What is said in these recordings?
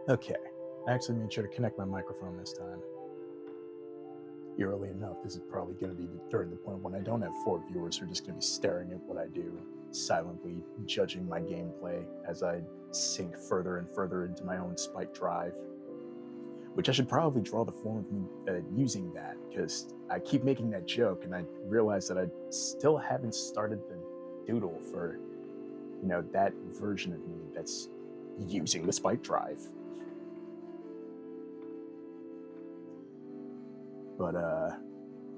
Okay, I actually made sure to connect my microphone this time. Eerily enough, this is probably going to be during the point when I don't have four viewers who are just going to be staring at what I do, silently judging my gameplay as I sink further and further into my own spike drive. Which I should probably draw the form of me using that, because I keep making that joke and I realize that I still haven't started the doodle for, that version of me that's using the spike drive. But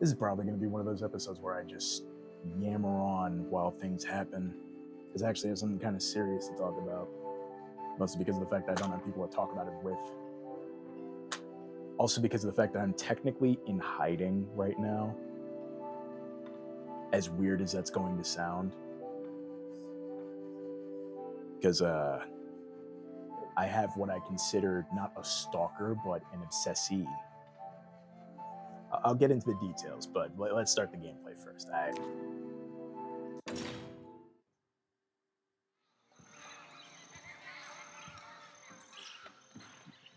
this is probably going to be one of those episodes where I just yammer on while things happen, because I actually have something kind of serious to talk about, mostly because of the fact that I don't have people to talk about it with. Also because of the fact that I'm technically in hiding right now, as weird as that's going to sound. Because I have what I consider not a stalker, but an obsessee. I'll get into the details, but let's start the gameplay first.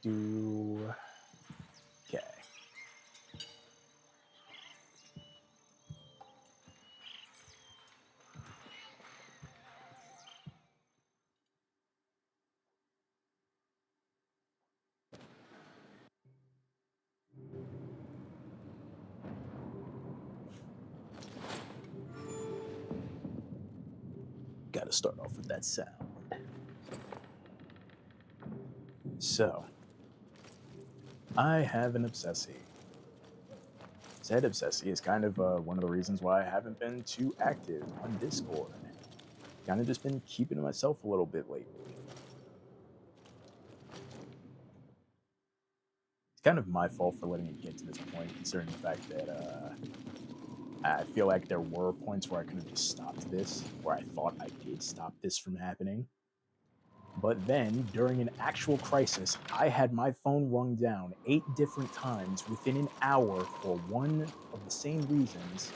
Do okay. Got to start off with that sound. So, I have an obsessee. Said obsessee is kind of one of the reasons why I haven't been too active on Discord. Kind of just been keeping to myself a little bit lately. It's kind of my fault for letting it get to this point, considering the fact that I feel like there were points where I could have just stopped this, where I thought I did stop this from happening. But then, during an actual crisis, I had my phone rung down 8 different times within an hour for one of the same reasons,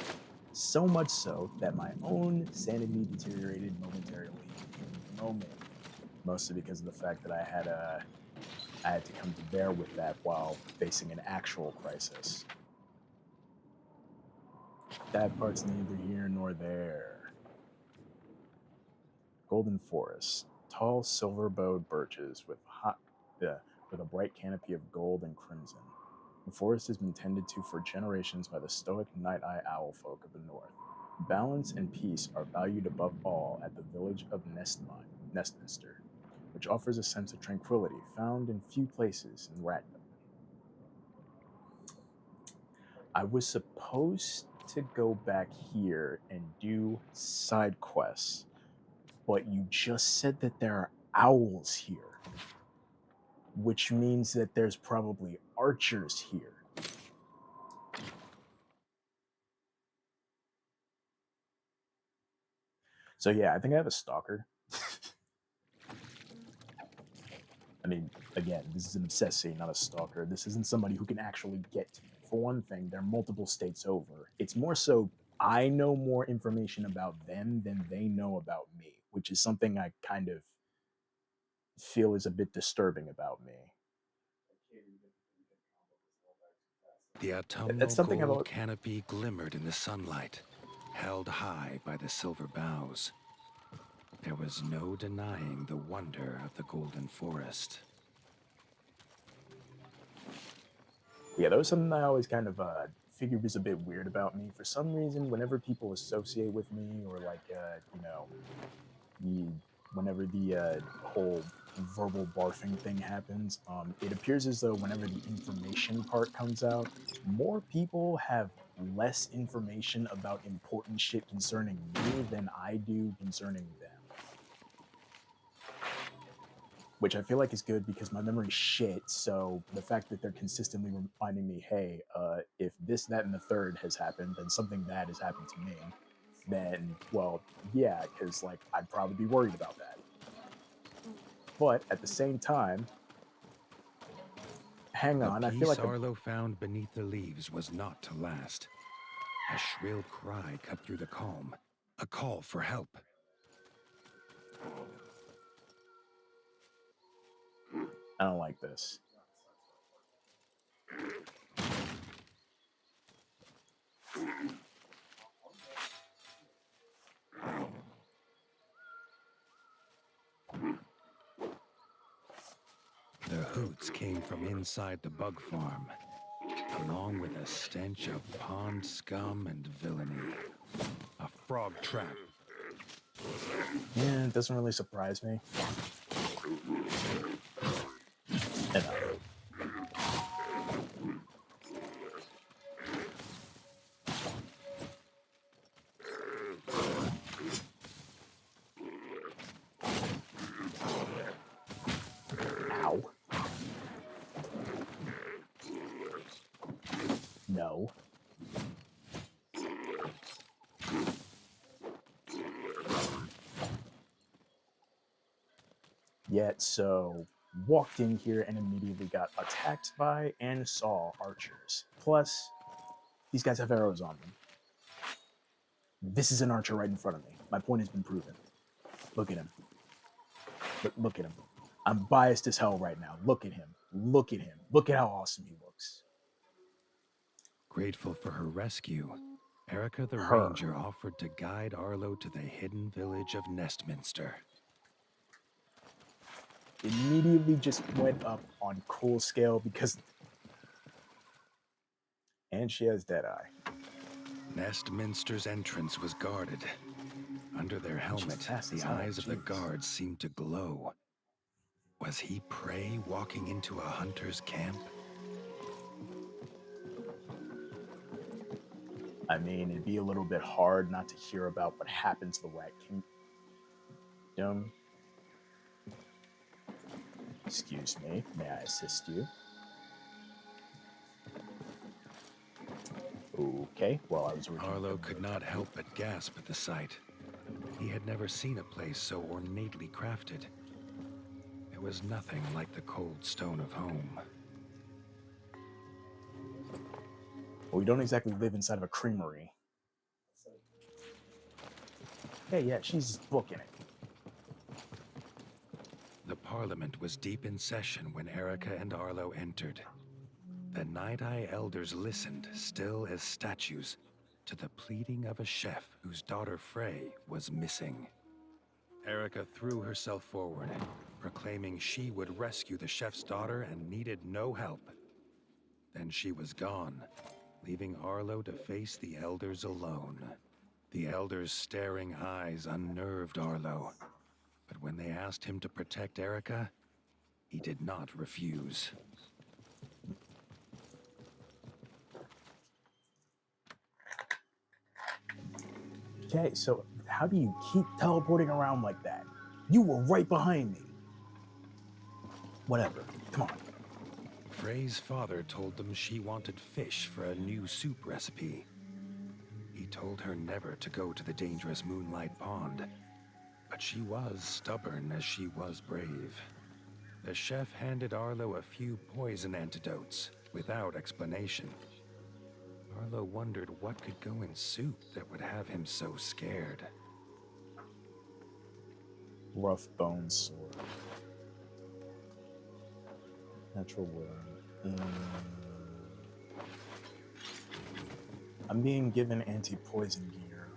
so much so that my own sanity deteriorated momentarily in the moment, mostly because of the fact that I had to come to bear with that while facing an actual crisis. That part's neither here nor there. Golden Forest, tall silver-bowed birches with a bright canopy of gold and crimson. The forest has been tended to for generations by the stoic night-eye owl folk of the north. Balance and peace are valued above all at the village of Nestminster, which offers a sense of tranquility found in few places in Ratnam. I was supposed to go back here and do side quests, but you just said that there are owls here, which means that there's probably archers here. So yeah, I think I have a stalker. I mean, again, this is an obsessee, not a stalker. This isn't somebody who can actually get to me. For one thing, they're multiple states over. It's more so I know more information about them than they know about me, which is something I kind of feel is a bit disturbing about me. The That's autumnal something I've gold always, canopy glimmered in the sunlight, held high by the silver boughs. There was no denying the wonder of the golden forest. yeah, that was something I always kind of figured was a bit weird about me. For some reason, whenever people associate with me, or like the whenever the whole verbal barfing thing happens, it appears as though whenever the information part comes out, more people have less information about important shit concerning me than I do concerning them. Which I feel like is good because my memory's shit. So the fact that they're consistently reminding me, hey, if this, that, and the third has happened, then something bad has happened to me. Then, well, yeah, because like I'd probably be worried about that. But at the same time, hang The on, I feel peace like Arlo found beneath the leaves was not to last. A shrill cry cut through the calm, a call for help. I don't like this. The hoots came from inside the bug farm, along with a stench of pond scum and villainy. A frog trap. Yeah, it doesn't really surprise me. Enough. Ow. No. Yet, so walked in here and immediately got attacked by and saw archers. Plus, these guys have arrows on them. This is an archer right in front of me. My point has been proven. Look at him. Look at him. I'm biased as hell right now. Look at him. Look at him. Look at how awesome he looks. Grateful for her rescue, Erica the Her. Ranger offered to guide Arlo to the hidden village of Nestminster. Immediately just went up on cool scale because... And she has Deadeye. Nestminster's entrance was guarded. Under their helmet, fast the as hell, eyes of the jeez. guards seemed to glow. Was he prey walking into a hunter's camp? I mean, it'd be a little bit hard not to hear about what happened to the Rat Kingdom. Excuse me, may I assist you? Okay, well, I was Arlo could not help but gasp at the sight. He had never seen a place so ornately crafted. It was nothing like the cold stone of home. Well, we don't exactly live inside of a creamery. Hey, yeah, she's booking it. The Parliament was deep in session when Erica and Arlo entered. The Night-Eye elders listened, still as statues, to the pleading of a chef whose daughter Frey was missing. Erica threw herself forward, proclaiming she would rescue the chef's daughter and needed no help. Then she was gone, leaving Arlo to face the elders alone. The elders' staring eyes unnerved Arlo, but when they asked him to protect Erica, he did not refuse. Okay, so how do you keep teleporting around like that? You were right behind me. Whatever, come on. Frey's father told them she wanted fish for a new soup recipe. He told her never to go to the dangerous Moonlight Pond, but she was stubborn as she was brave. The chef handed Arlo a few poison antidotes without explanation. Arlo wondered what could go in soup that would have him so scared. Rough bone sword. Natural worm. I'm being given anti-poison gear.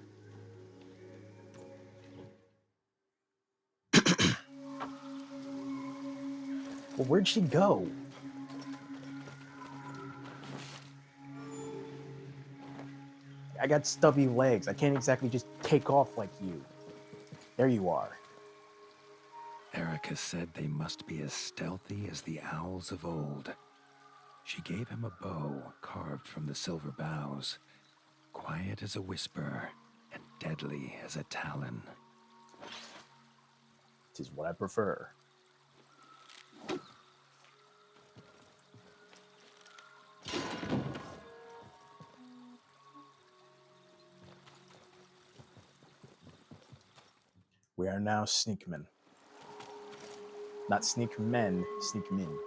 Well, where'd she go? I got stubby legs. I can't exactly just take off like you. There you are. Erica said they must be as stealthy as the owls of old. She gave him a bow carved from the silver boughs, quiet as a whisper and deadly as a talon. 'Tis what I prefer. We are now sneakmen. Not sneak men, sneak men.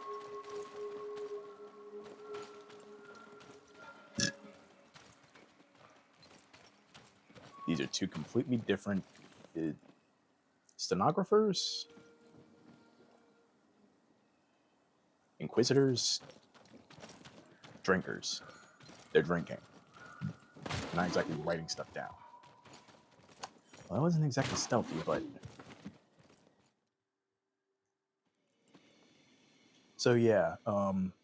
These are two completely different stenographers. Inquisitors, drinkers. They're drinking. Not exactly writing stuff down. Well, that wasn't exactly stealthy, but... So yeah,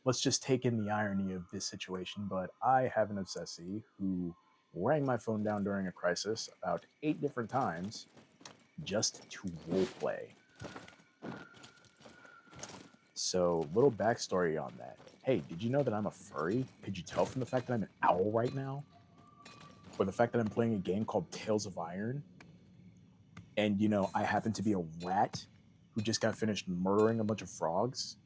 let's just take in the irony of this situation, but I have an obsessee who rang my phone down during a crisis about 8 different times just to roleplay. So, little backstory on that. Hey, did you know that I'm a furry? Could you tell from the fact that I'm an owl right now? Or the fact that I'm playing a game called Tales of Iron? And, you know, I happen to be a rat who just got finished murdering a bunch of frogs.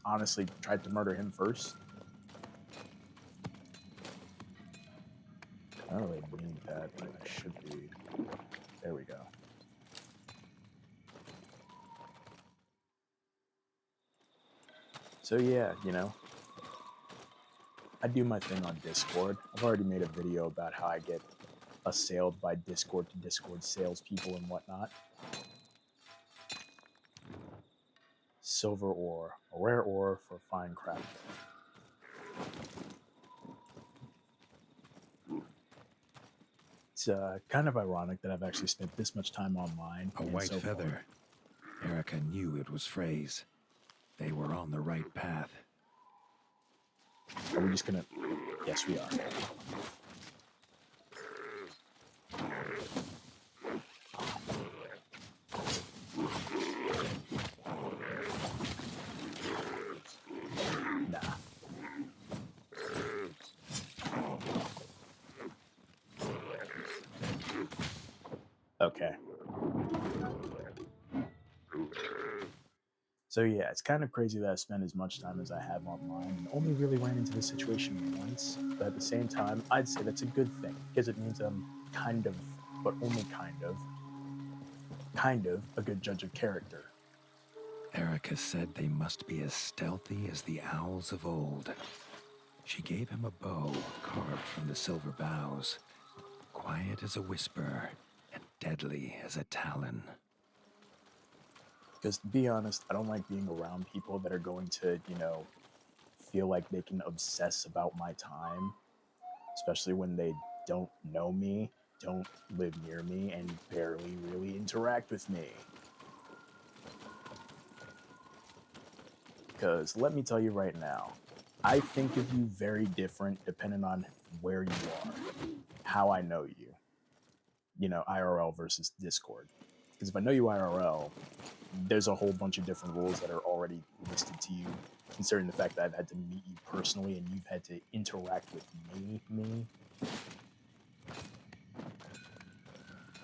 Honestly, tried to murder him first. I don't really need that, but I should be. There we go. So yeah, you know, I do my thing on Discord. I've already made a video about how I get assailed by Discord to Discord salespeople and whatnot. Silver ore, a rare ore for fine crafting. It's kind of ironic that I've actually spent this much time online. A white feather. Erica knew it was Frey's. They were on the right path. Are we just gonna... Yes, we are. Nah. Okay. So yeah, it's kind of crazy that I spend as much time as I have online and only really ran into this situation once, but at the same time, I'd say that's a good thing, because it means I'm kind of, but only kind of, a good judge of character. Erica said they must be as stealthy as the owls of old. She gave him a bow carved from the silver boughs, quiet as a whisper and deadly as a talon. Because to be honest, I don't like being around people that are going to, you know, feel like they can obsess about my time, especially when they don't know me, don't live near me, and barely really interact with me. Because let me tell you right now, I think of you very different depending on where you are, how I know you. You know, IRL versus Discord. Because if I know you IRL, there's a whole bunch of different rules that are already listed to you, considering the fact that I've had to meet you personally and you've had to interact with me.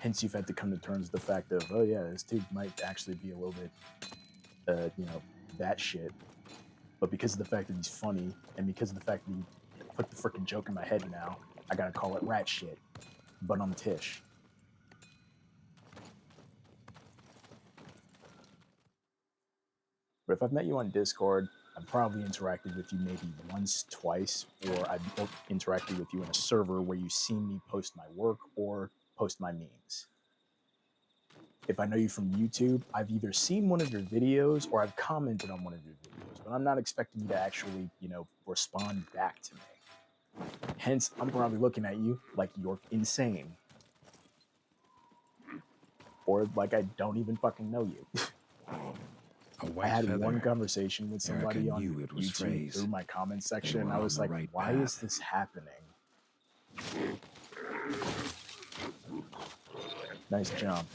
Hence, you've had to come to terms with the fact of, oh yeah, this dude might actually be a little bit, you know, that shit. But because of the fact that he's funny, and because of the fact that you put the freaking joke in my head now, I gotta call it rat shit. But I'm Tish. But if I've met you on Discord, I've probably interacted with you maybe once, twice, or I've interacted with you in a server where you've seen me post my work or post my memes. If I know you from YouTube, I've either seen one of your videos or I've commented on one of your videos, but I'm not expecting you to actually, you know, respond back to me. Hence, I'm probably looking at you like you're insane. Or like I don't even fucking know you. I had one conversation with somebody on YouTube through my comment section, and I was like, why is this happening? Nice jump.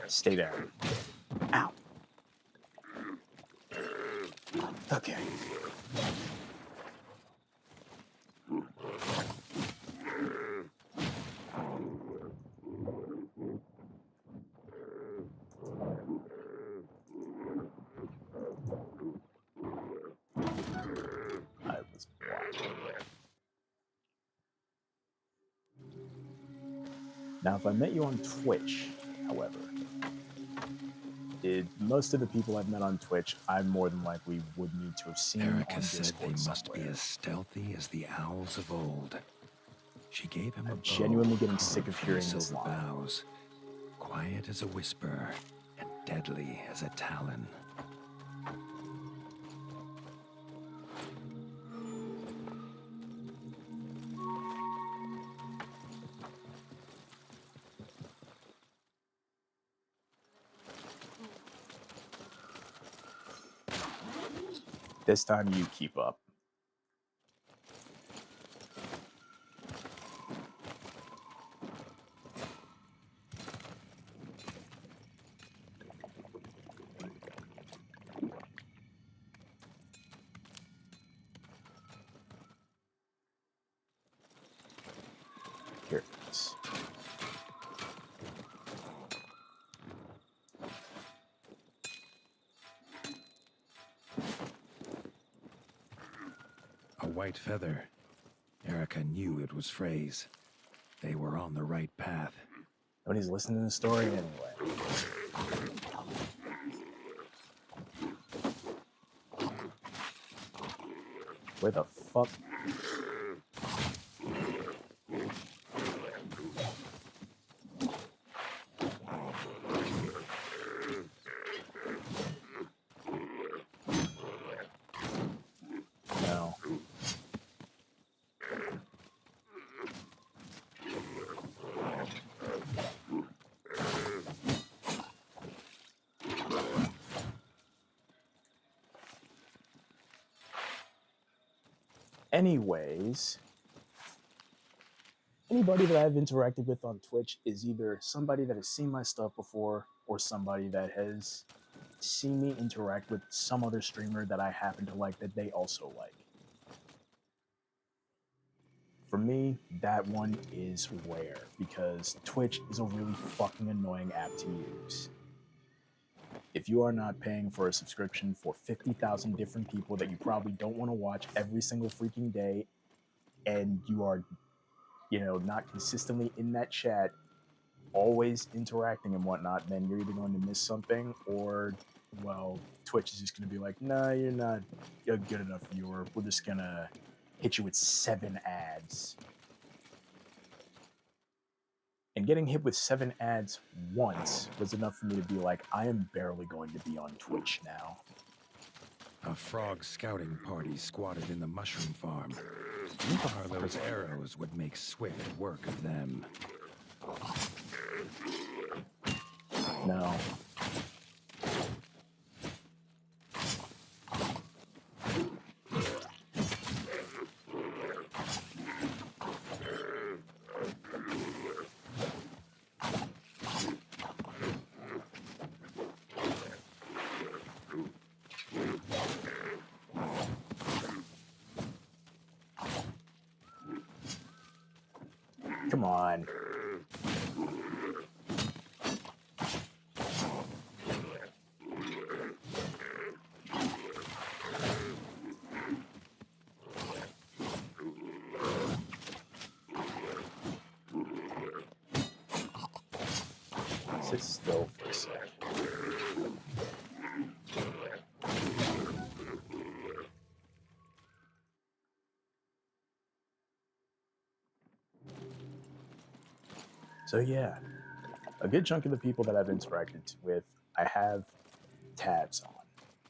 Stay there. Ow. Okay. I was watching. Now, if I met you on Twitch, however, most of the people I've met on Twitch, I more than likely would need to have seen Erica on said they Discord must be somewhere. as stealthy as the owls of old. She gave him a I'm bow genuinely getting sick carved of from the hearing this silver line. boughs, quiet as a whisper and deadly as a talon. This time you keep up. Here it is. A white feather. Erica knew it was Frey's. They were on the right path. Nobody's listening to the story anyway. Where the fuck? No. Anyways, anybody that I've interacted with on Twitch is either somebody that has seen my stuff before or somebody that has seen me interact with some other streamer that I happen to like that they also like. For me, that one is rare because Twitch is a really fucking annoying app to use. If you are not paying for a subscription for 50,000 different people that you probably don't want to watch every single freaking day, and you are, not consistently in that chat, always interacting and whatnot, then you're either going to miss something or, well, Twitch is just going to be like, nah, you're not a good enough viewer. We're just going to hit you with 7 ads. And getting hit with 7 ads once was enough for me to be like, I am barely going to be on Twitch now. A frog scouting party squatted in the mushroom farm. Arlo's arrows would make swift work of them. No. Come on. Sit still for a sec. So yeah, a good chunk of the people that I've interacted with, I have tabs on.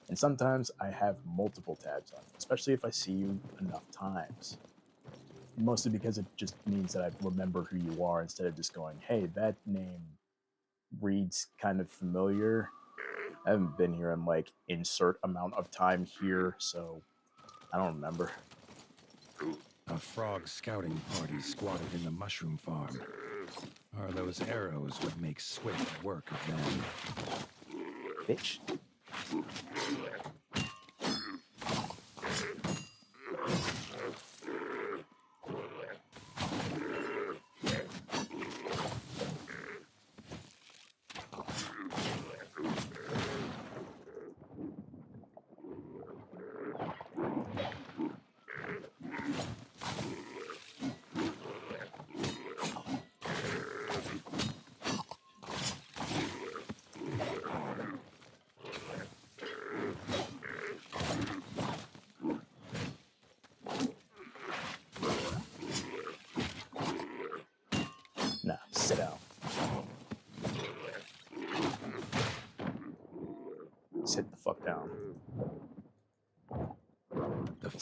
And sometimes I have multiple tabs on, especially if I see you enough times. Mostly because it just means that I remember who you are instead of just going, hey, that name reads kind of familiar. I haven't been here in like insert amount of time here, so I don't remember. A frog scouting party squatted in the mushroom farm. Arlo's arrows would make swift work of them. Bitch.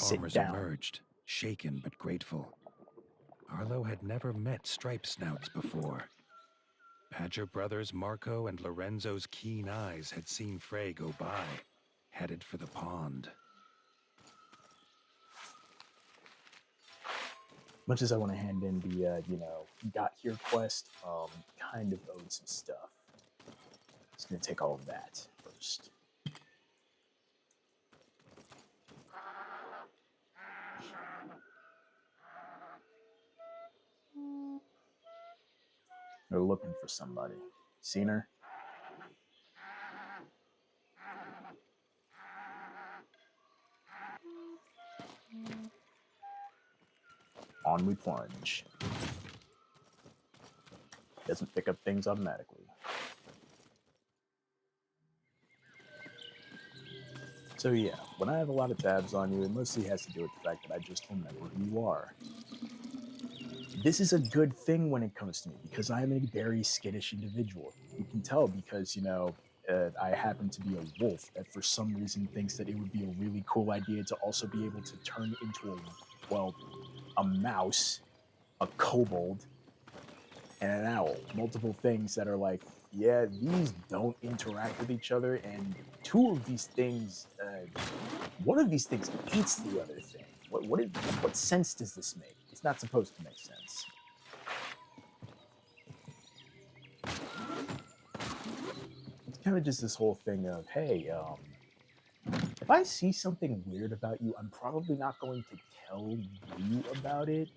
Sit farmers down. emerged, shaken but grateful. Arlo had never met striped snouts before. Badger brothers Marco and Lorenzo's keen eyes had seen Frey go by, headed for the pond. Much as I want to hand in the, got here quest, kind of owed some stuff. Just gonna take all of that first. They're looking for somebody. Seen her? On we plunge. Doesn't pick up things automatically. So yeah, when I have a lot of tabs on you, it mostly has to do with the fact that I just remember who you are. This is a good thing when it comes to me because I am a very skittish individual. You can tell because, I happen to be a wolf that for some reason thinks that it would be a really cool idea to also be able to turn into a mouse, a kobold, and an owl. Multiple things that are like, yeah, these don't interact with each other, and two of these things, one of these things eats the other thing. What sense does this make? It's not supposed to make sense. It's kind of just this whole thing of, hey, if I see something weird about you, I'm probably not going to tell you about it,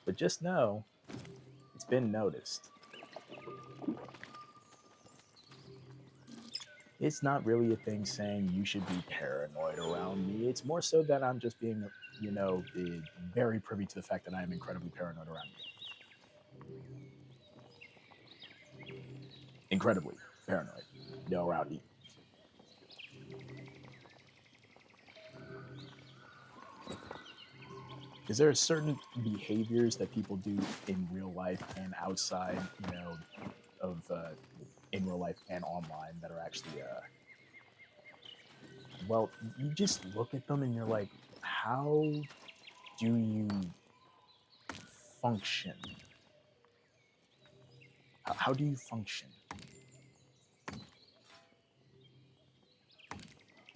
but just know it's been noticed. It's not really a thing saying you should be paranoid around me. It's more so that I'm just being, very privy to the fact that I am incredibly paranoid around you. Incredibly paranoid. Around you. Because there are certain behaviors that people do in real life and outside, of in real life and online that are actually, you just look at them and you're like, how do you function? How do you function?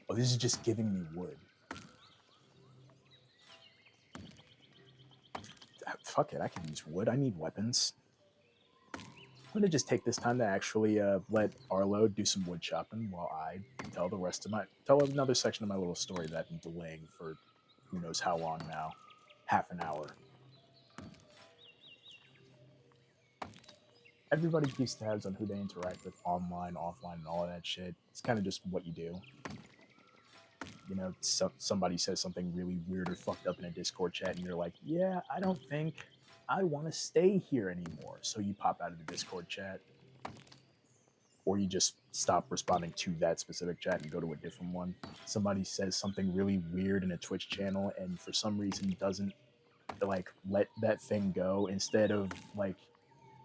Oh, this is just giving me wood. Fuck it, I can use wood. I need weapons. I'm gonna just take this time to actually let Arlo do some wood chopping while I tell another section of my little story that I've been delaying for who knows how long now. Half an hour. Everybody keeps tabs on who they interact with online, offline, and all of that shit. It's kind of just what you do. Somebody says something really weird or fucked up in a Discord chat, and you're like, yeah, I don't think I want to stay here anymore. So you pop out of the Discord chat, or you just stop responding to that specific chat and go to a different one. Somebody says something really weird in a Twitch channel, and for some reason doesn't let that thing go. Instead of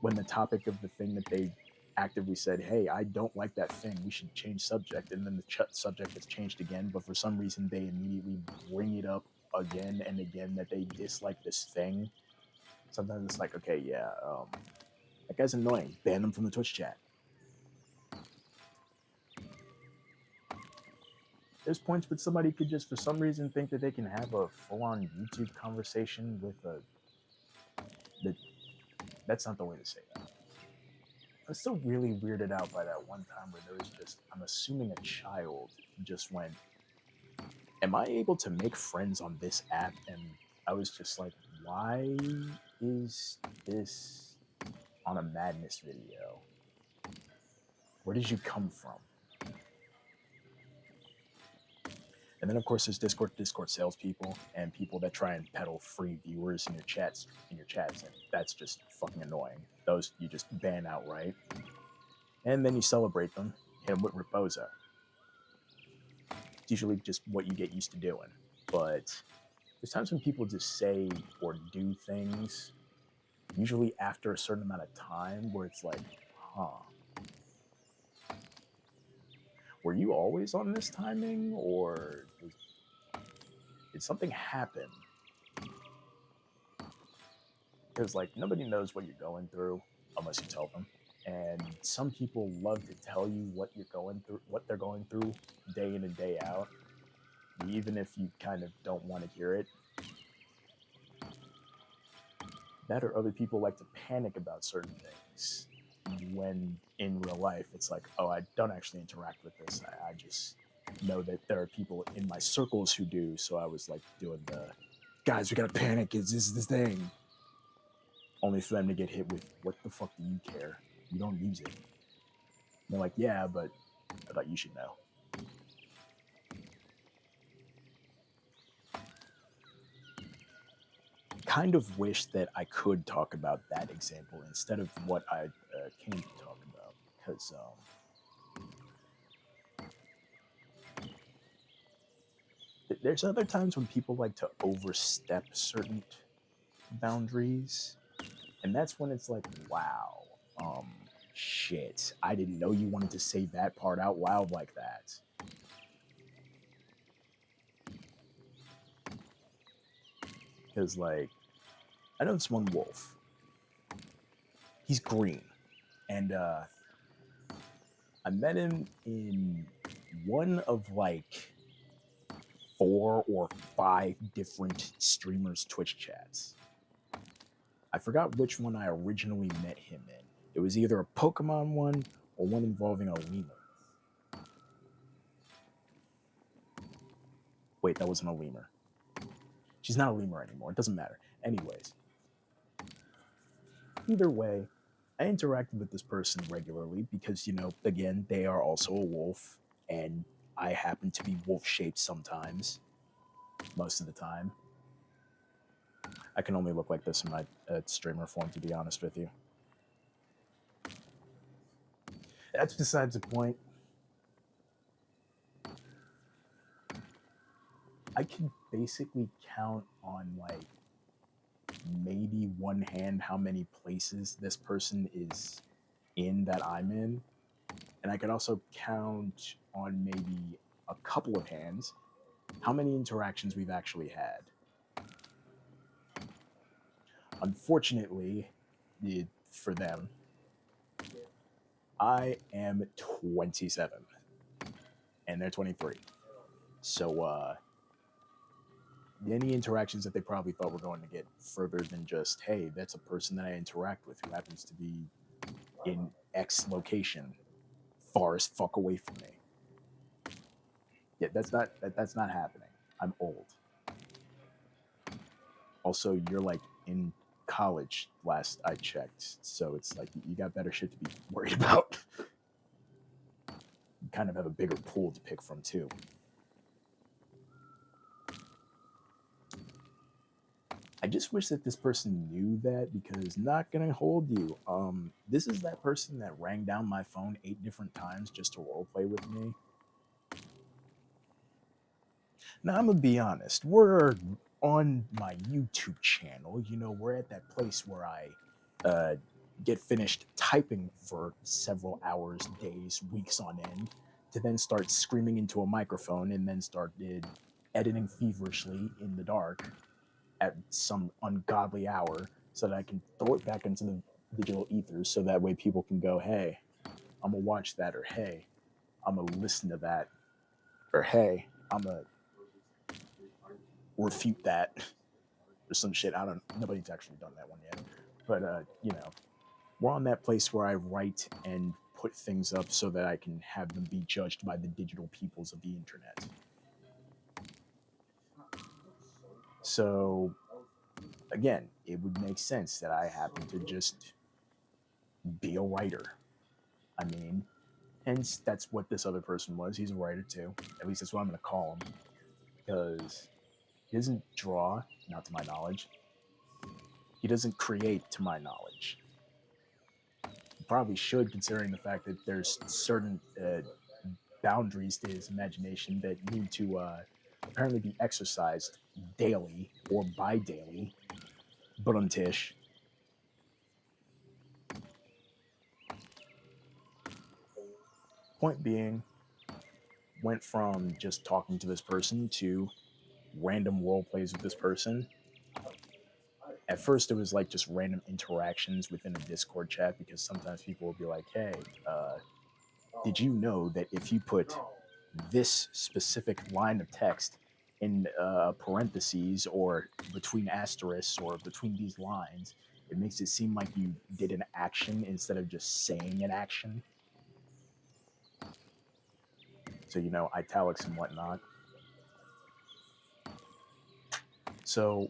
when the topic of the thing that they actively said, hey, I don't like that thing, we should change subject, and then the subject gets changed again, but for some reason they immediately bring it up again and again that they dislike this thing. Sometimes it's like, okay, yeah, that guy's annoying, ban them from the Twitch chat. There's points where somebody could just for some reason think that they can have a full-on YouTube conversation with that's not the way to say that. I'm still really weirded out by that one time where there was just, I'm assuming a child just went, am I able to make friends on this app? And I was just like, why is this on a Madness video? Where did you come from? And then of course there's Discord salespeople and people that try and peddle free viewers in your chats, and that's just fucking annoying. Those you just ban outright. And then you celebrate them, hit them with Reposa. It's usually just what you get used to doing. But there's times when people just say or do things, usually after a certain amount of time, where it's like, huh. Were you always on this timing, or did something happen? Because like nobody knows what you're going through unless you tell them. And some people love to tell you what you're going through, what they're going through day in and day out, even if you kind of don't want to hear it. That or other people like to panic about certain things when in real life it's like, oh, I don't actually interact with this. I just know that there are people in my circles who do. So I was like doing the guys, we gotta panic. Is this thing? Only for them to get hit with, what the fuck do you care? You don't use it. And they're like, yeah, but I thought you should know. Kind of wish that I could talk about that example instead of what I came to talk about, because there's other times when people like to overstep certain boundaries, and that's when it's like, wow, shit, I didn't know you wanted to say that part out loud like that. Because like, I know this one wolf. He's green, and I met him in one of like 4 or 5 different streamers' Twitch chats. I forgot which one I originally met him in. It was either a Pokemon one or one involving a lemur. Wait, that wasn't a lemur. She's not a lemur anymore. It doesn't matter. Anyways, either way, I interacted with this person regularly because, you know, again, they are also a wolf, and I happen to be wolf shaped sometimes, most of the time. I can only look like this in my streamer form, to be honest with you. That's besides the point. I can basically count on like maybe one hand how many places this person is in that I'm in. And I could also count on maybe a couple of hands how many interactions we've actually had. Unfortunately, for them, I am 27 and they're 23. So, any interactions that they probably thought were going to get further than just, hey, that's a person that I interact with who happens to be in X location, far as fuck away from me. Yeah, that's not happening. I'm old. Also, you're like in college last I checked, so it's like you got better shit to be worried about. You kind of have a bigger pool to pick from too. I just wish that this person knew that, because not gonna hold you. This is that person that rang down my phone 8 different times just to roleplay with me. Now I'm gonna be honest. We're on my YouTube channel. You know, we're at that place where I get finished typing for several hours, days, weeks on end, to then start screaming into a microphone and then start editing feverishly in the dark at some ungodly hour so that I can throw it back into the digital ethers so that way people can go, hey, I'm gonna watch that, or hey, I'm gonna listen to that, or hey, I'm gonna refute that, or some shit. I don't. Nobody's actually done that one yet, but you know, we're on that place where I write and put things up so that I can have them be judged by the digital peoples of the internet. So again, it would make sense that I happen to just be a writer. I mean, hence that's what this other person was. He's a writer too. At least that's what I'm going to call him, because he doesn't draw, not to my knowledge. He doesn't create, to my knowledge. He probably should, considering the fact that there's certain boundaries to his imagination that need to apparently be exercised daily or bi-daily. But on Tish, point being, went from just talking to this person to random role plays with this person. At first, it was like just random interactions within a Discord chat because sometimes people will be like, "Hey, did you know that if you put this specific line of text in parentheses or between asterisks or between these lines, it makes it seem like you did an action instead of just saying an action." So, italics and whatnot. So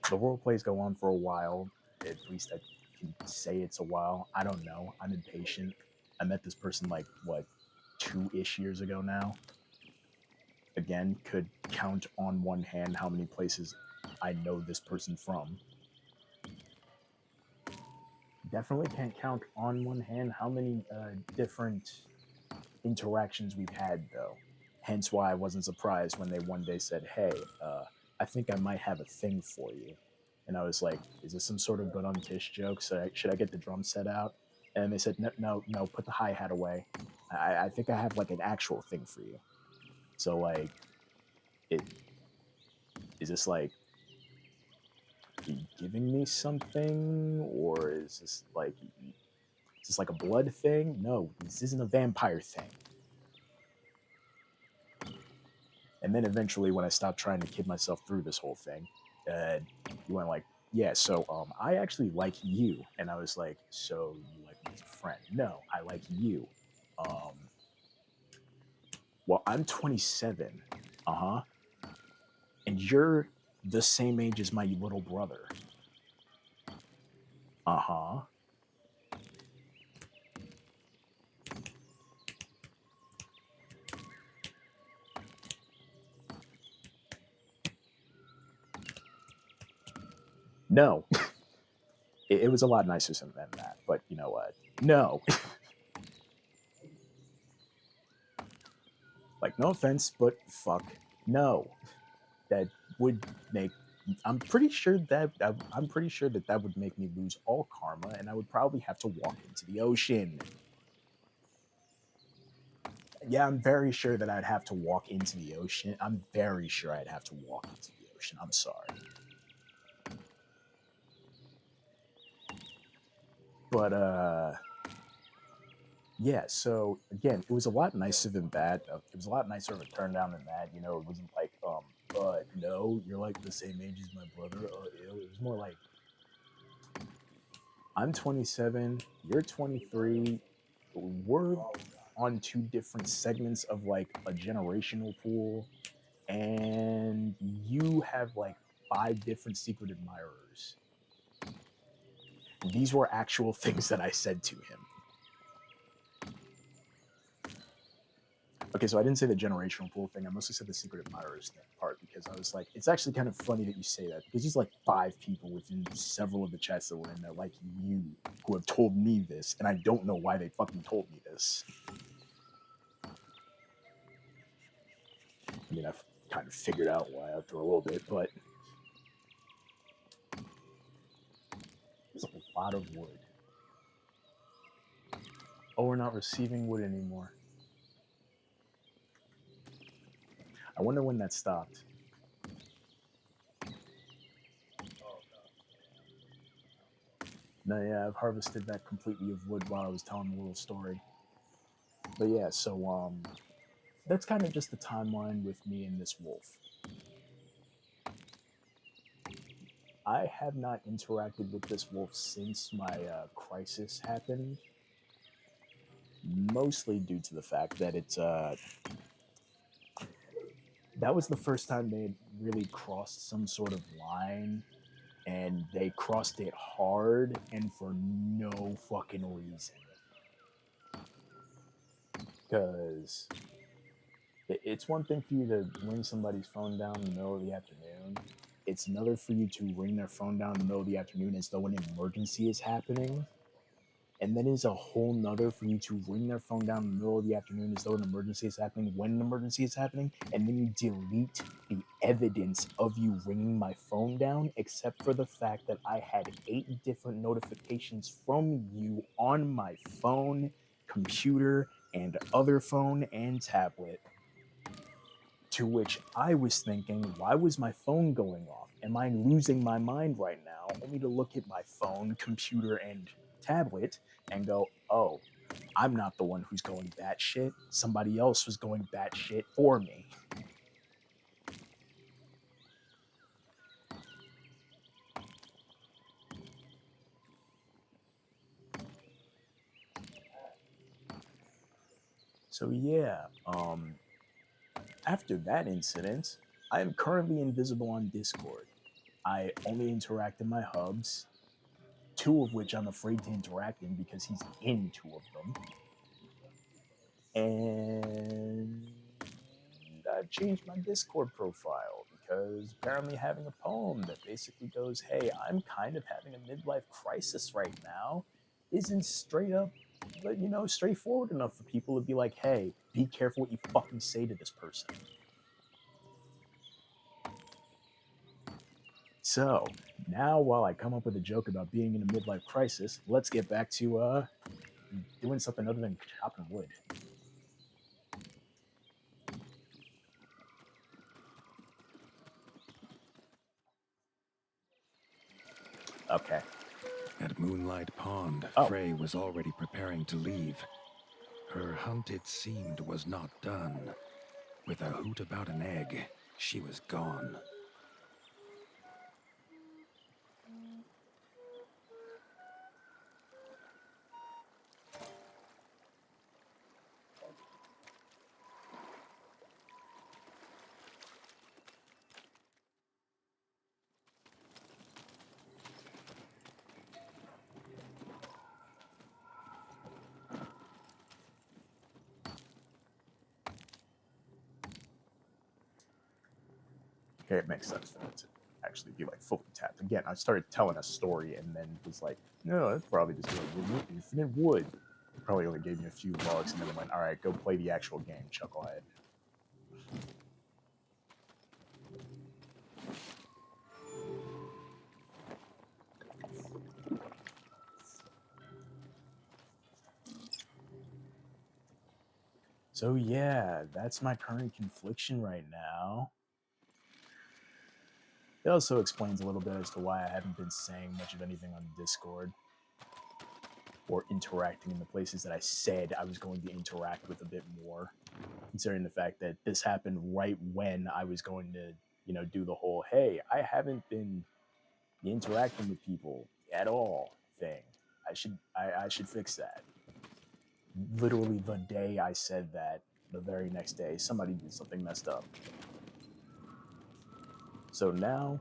the role plays go on for a while. At least I can say it's a while. I don't know. I'm impatient. I met this person like, what, 2-ish years ago now. Again, could count on one hand how many places I know this person from. Definitely can't count on one hand how many different interactions we've had, though. Hence why I wasn't surprised when they one day said, "Hey, I think I might have a thing for you." And I was like, "Is this some sort of good on Tish joke? So should I get the drum set out?" And they said, "No, no, no, put the hi hat away. I think I have like an actual thing for you." So like, it is this like you giving me something, or is this like a blood thing? No, this isn't a vampire thing. And then eventually, when I stopped trying to kid myself through this whole thing, you went like, "Yeah, so I actually like you," and I was like, "So you like me as a friend?" "No, I like you." Um, well, I'm 27. Uh huh. And you're the same age as my little brother. Uh huh. No, it was a lot nicer than that. But you know what? No, like no offense, but fuck no. That would make I'm pretty sure that that would make me lose all karma, and I would probably have to walk into the ocean. Yeah, I'm very sure that I'd have to walk into the ocean. I'm very sure I'd have to walk into the ocean. I'm sorry, but yeah. So again, it was a lot nicer than that. It was a lot nicer of a turn down than that. It wasn't like no, you're like the same age as my brother. Ew. It was more like, I'm 27, you're 23. We're on two different segments of like a generational pool, and you have like 5 different secret admirers. These were actual things that I said to him. Okay, so I didn't say the generational pool thing. I mostly said the secret admirers part because I was like, it's actually kind of funny that you say that because there's like 5 people within several of the chats that were in there, like you, who have told me this, and I don't know why they fucking told me this. I mean, I've kind of figured out why after a little bit, but there's a lot of wood. Oh, we're not receiving wood anymore. I wonder when that stopped. No, yeah, I've harvested that completely of wood while I was telling the little story. But yeah, so that's kind of just the timeline with me and this wolf. I have not interacted with this wolf since my crisis happened, mostly due to the fact that that was the first time they had really crossed some sort of line, and they crossed it hard and for no fucking reason. Because it's one thing for you to ring somebody's phone down in the middle of the afternoon. It's another for you to ring their phone down in the middle of the afternoon as though an emergency is happening. And then it's a whole nother for you to ring their phone down in the middle of the afternoon as though an emergency is happening when an emergency is happening. And then you delete the evidence of you ringing my phone down, except for the fact that I had 8 different notifications from you on my phone, computer, and other phone and tablet To which I was thinking, why was my phone going off? Am I losing my mind right now? Only to look at my phone, computer, and tablet and go, oh, I'm not the one who's going batshit. Somebody else was going batshit for me. So yeah, after that incident, I am currently invisible on Discord. I only interact in my hubs, two of which I'm afraid to interact in because he's in two of them. And I've changed my Discord profile because apparently having a poem that basically goes, hey, I'm kind of having a midlife crisis right now, isn't straight up, straightforward enough for people to be like, hey, be careful what you fucking say to this person. So now, while I come up with a joke about being in a midlife crisis, let's get back to doing something other than chopping wood. Okay. At Moonlight Pond, Oh. Frey was already preparing to leave. Her hunt, it seemed, was not done. With a hoot about an egg, she was gone. Okay, it makes sense for it to actually be like fully tapped. Again, I started telling a story and then was like, no, that's probably just like infinite wood. Probably only gave me a few logs and then I went, all right, go play the actual game, Chucklehead. So yeah, that's my current confliction right now. It also explains a little bit as to why I haven't been saying much of anything on Discord or interacting in the places that I said I was going to interact with a bit more, considering the fact that this happened right when I was going to, do the whole, hey, I haven't been interacting with people at all thing. I should fix that. Literally the day I said that, the very next day, somebody did something messed up. So now,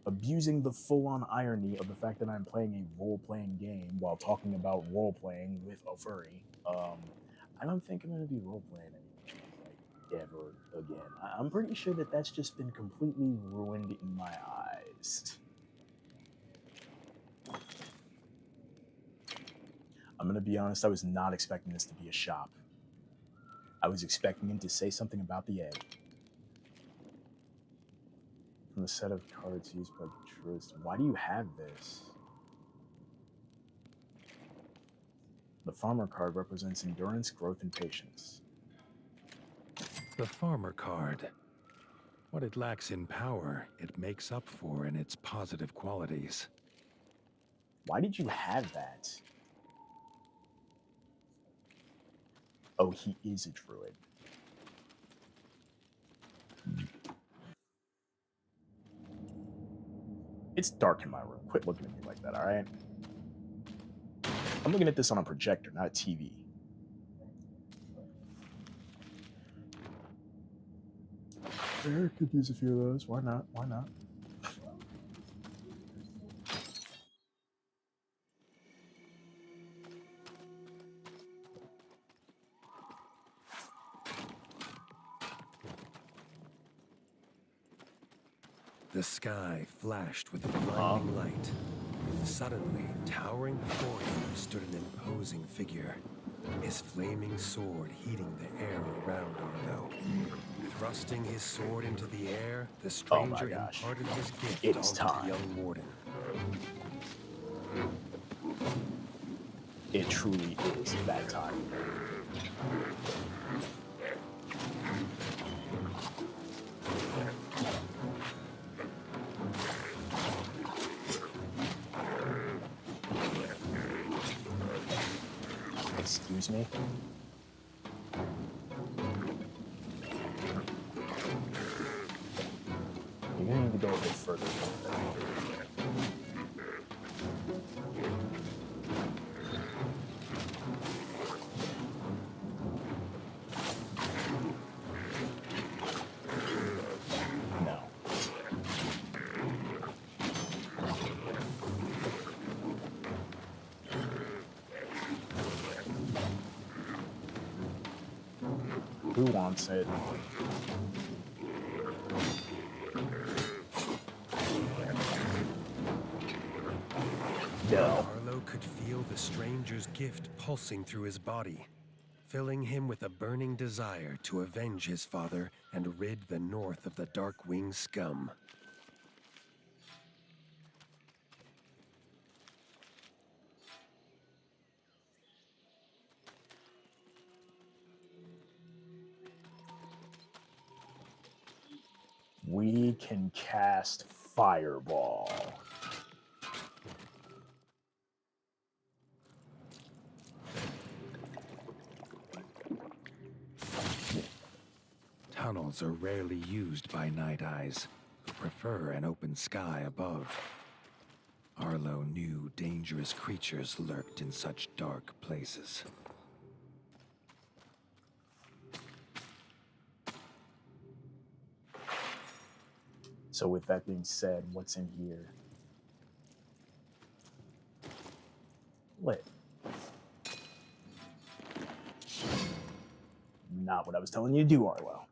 abusing the full-on irony of the fact that I'm playing a role-playing game while talking about role-playing with a furry, I don't think I'm going to be role-playing like ever again. I'm pretty sure that that's just been completely ruined in my eyes. I'm going to be honest, I was not expecting this to be a shop. I was expecting him to say something about the egg. From the set of cards used by Trist. Why do you have this? The farmer card represents endurance, growth, and patience. The farmer card. What it lacks in power, it makes up for in its positive qualities. Why did you have that? Oh, he is a druid. It's dark in my room. Quit looking at me like that, all right? I'm looking at this on a projector, not a TV. Sure, could use a few of those. Why not? Why not? The sky flashed with a blinding light. Suddenly, towering before him stood an imposing figure, his flaming sword heating the air around Arlo. Thrusting his sword into the air, the stranger imparted his gift onto the young warden. It truly is that time. Excuse me? You're gonna need to go a bit further. No. Who wants it? No. Arlo could feel the stranger's gift pulsing through his body, filling him with a burning desire to avenge his father and rid the North of the Darkwing scum. We can cast Fireball. Tunnels are rarely used by Night Eyes, who prefer an open sky above. Arlo knew dangerous creatures lurked in such dark places. So with that being said, what's in here? Lit. Not what I was telling you to do, Arlo.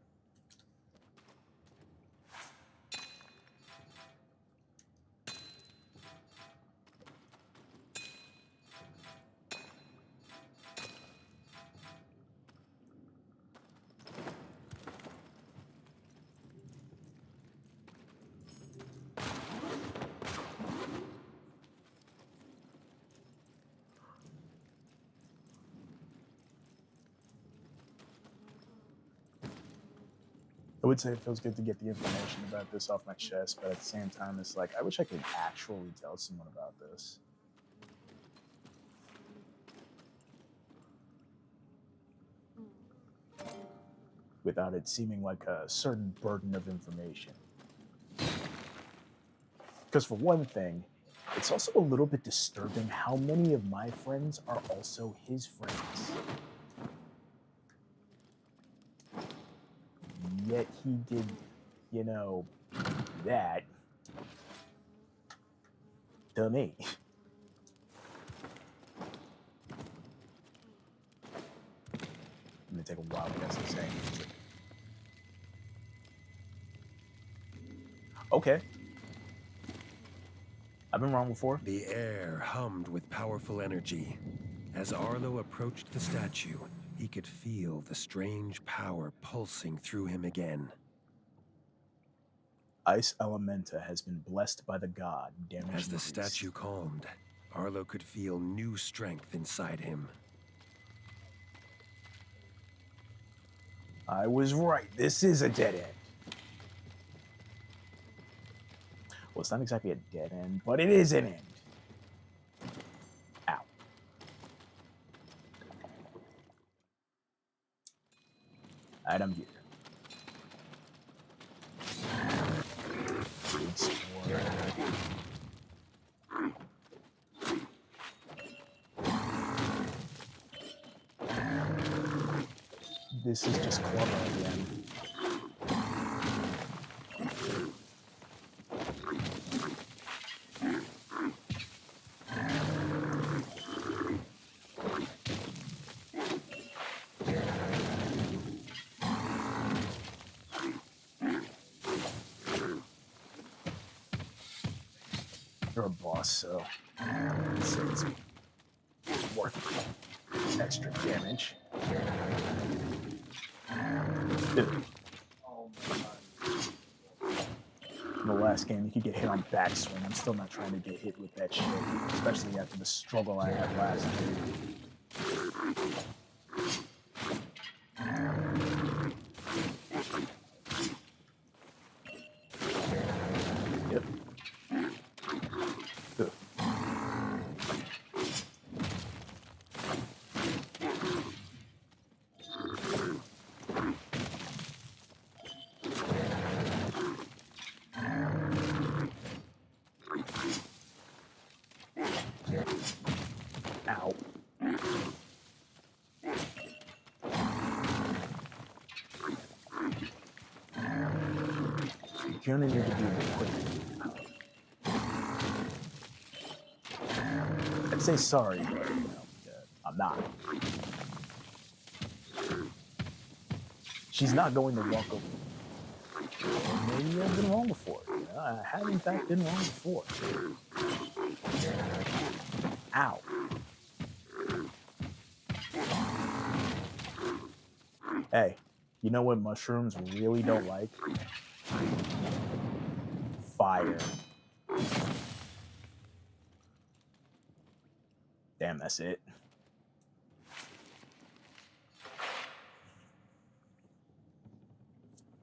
I would say it feels good to get the information about this off my chest, but at the same time, it's like, I wish I could actually tell someone about this. Without it seeming like a certain burden of information. Because for one thing, it's also a little bit disturbing how many of my friends are also his friends. Yet he did, you know, that to me. I'm gonna take a wild guess at saying. Okay. I've been wrong before. The air hummed with powerful energy. As Arlo approached the statue, he could feel the strange power pulsing through him again. Ice Elementa has been blessed by the god. Damage As the increased. statue calmed, Arlo could feel new strength inside him. I was right. This is a dead end. Well, it's not exactly a dead end, but it is an end. Ow. Item here. Big spore. This is just clever again. You're a boss, so it's worth extra damage. In the last game, you could get hit on backswing. I'm still not trying to get hit with that shit, especially after the struggle I had last game. Yep. Good. you're gonna need to do it quickly. I'd say sorry, but I'm not. She's not going to walk over. Maybe I've been wrong before. I have in fact been wrong before. Ow. Hey, you know what mushrooms really don't like? Fire. Damn, that's it.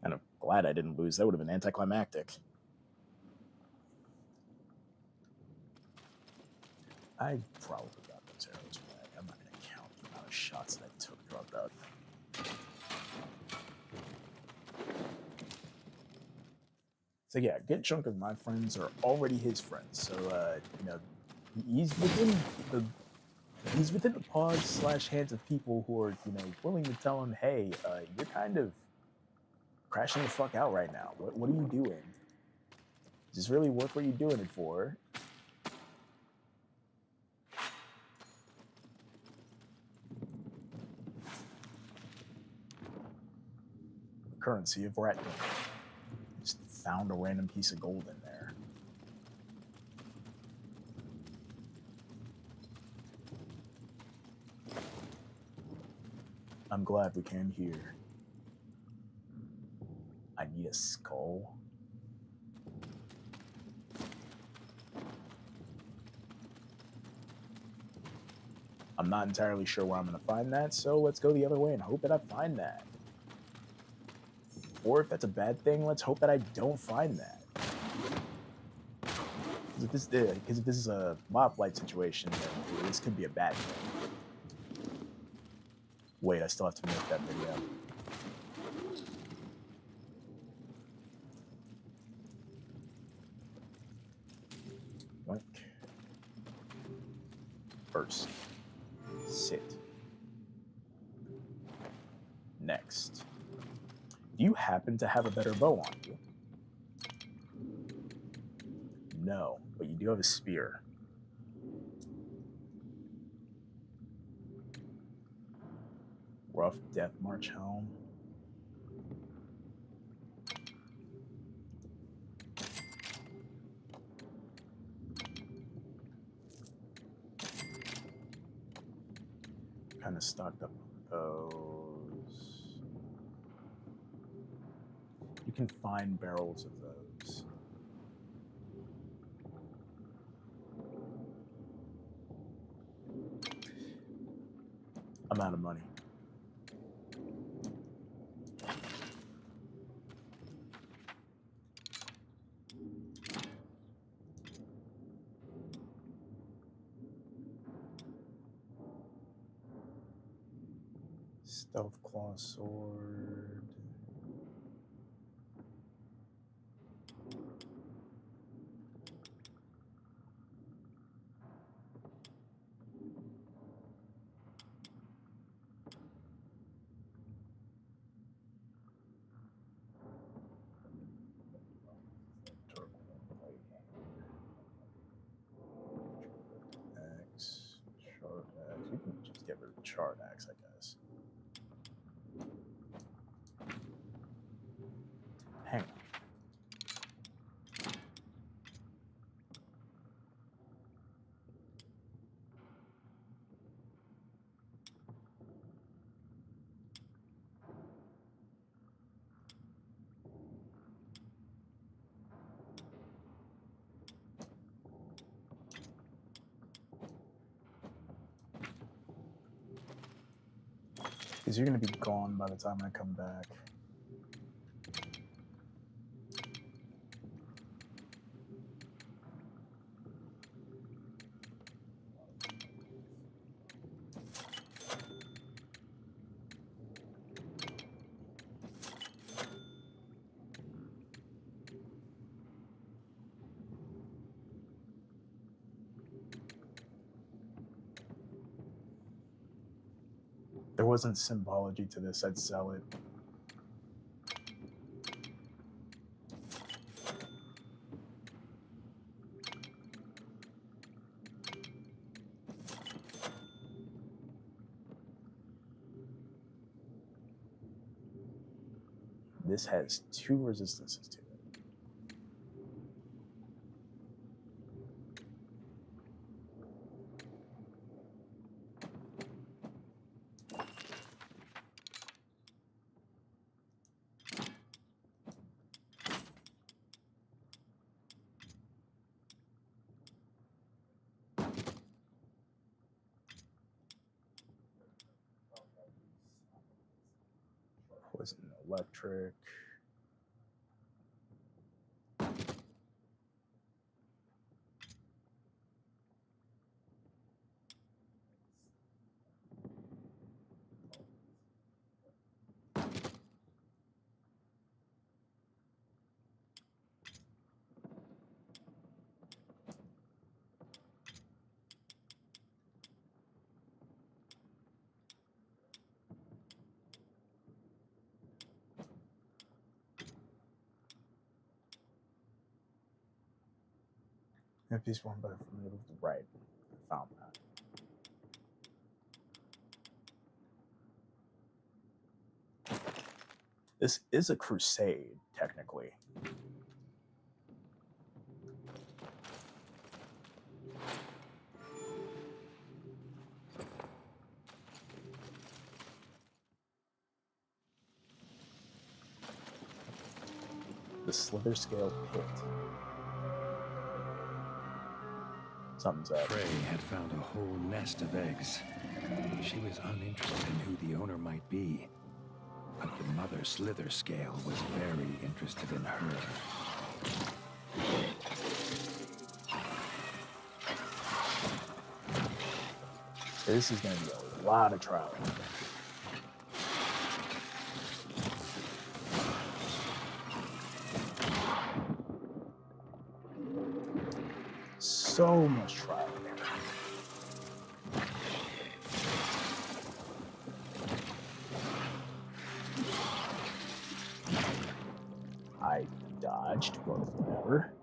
And I'm glad I didn't lose. That would have been anticlimactic. I probably got those arrows back. I'm not going to count the amount of shots that I took dropped out. So yeah, a good chunk of my friends are already his friends. So he's within the paws/hands of people who are willing to tell him, hey, you're kind of crashing the fuck out right now. What are you doing? Is this really worth what you're doing it for? The currency of Ratton. Just found a random piece of gold in there. I'm glad we came here. I need a skull. I'm not entirely sure where I'm going to find that, so let's go the other way and hope that I find that. Or if that's a bad thing, let's hope that I don't find that. Because if this is a mob light situation, then this could be a bad thing. Wait, I still have to make that video. Yoink. First. Sit. Next. Do you happen to have a better bow on you? No, but you do have a spear. Rough Death March helm. Kind of stocked up those. You can find barrels of those. I'm out of money. Stealth Claw Sword. Axe, shard axe. You can just get rid of the shard axe, I guess. Hang on. Because you're going to be gone by the time I come back. There wasn't symbology to this, I'd sell it. this has 2 resistances to it. Poison electric. If piece one by from the right, I found that. This is a crusade, technically. The Slither Scale Pit. Something's up. Frey had found a whole nest of eggs. She was uninterested in who the owner might be, but the mother Slither Scale was very interested in her. This is going to be a lot of trial. So much trial and error. I dodged, but whatever.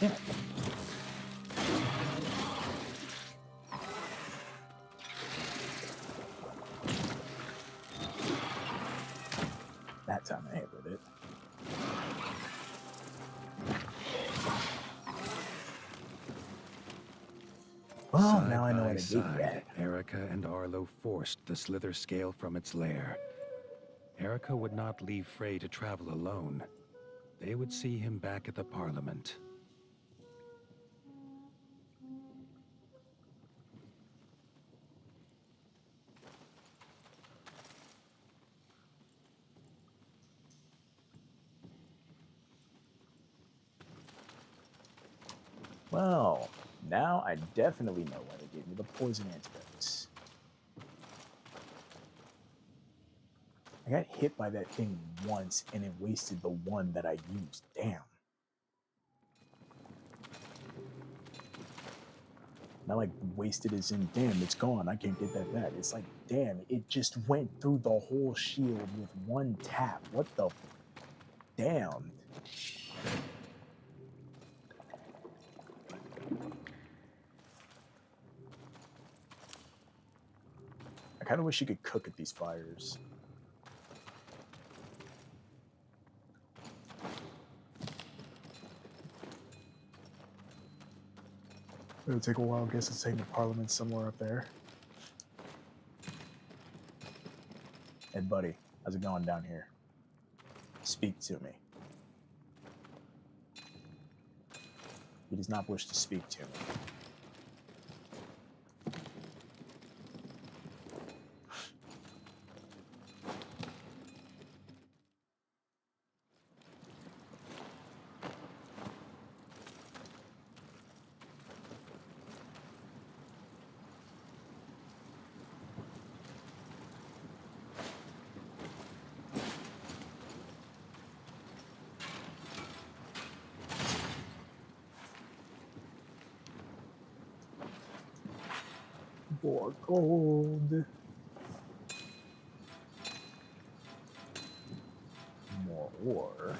Yeah. That time I hit with it. Well, now I know what to do with that. Erica and Arlo forced the Slither Scale from its lair. Erica would not leave Frey to travel alone. They would see him back at the Parliament. Well, now I definitely know why they gave me the poison antidotes. I got hit by that thing once and it wasted the one that I used. Damn. Not like wasted as in, damn, it's gone. I can't get that back. It's like, damn, it just went through the whole shield with one tap. What the? Damn. I kind of wish you could cook at these fires. It'll take a while. I guess it's taking the Parliament somewhere up there. Hey, buddy, how's it going down here? Speak to me. He does not wish to speak to me. More gold. More ore.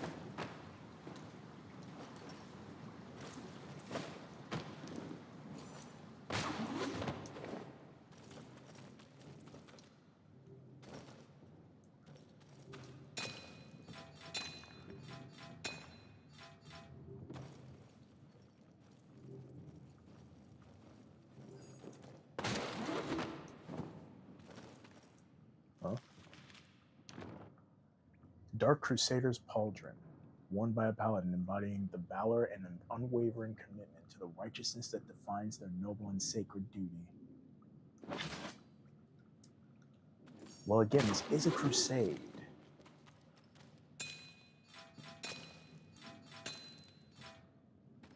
Huh? Dark Crusader's Pauldron, worn by a paladin embodying the valor and an unwavering commitment to the righteousness that defines their noble and sacred duty. Well, again, this is a crusade.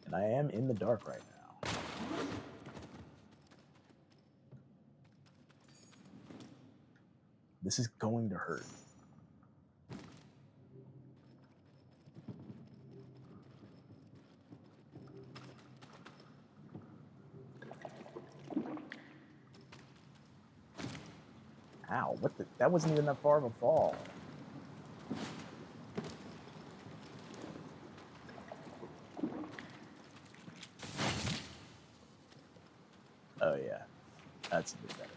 And I am in the dark right now. This is going to hurt. Ow, what the? That wasn't even that far of a fall. Oh yeah, that's a bit better.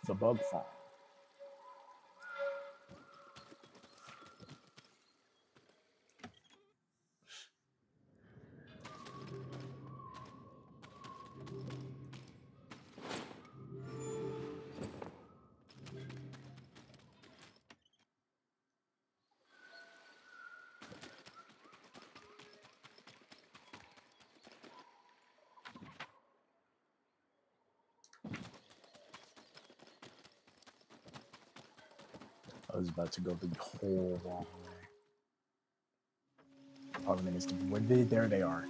The bug farm. I was about to go the whole wrong way. Problem is, where there they are.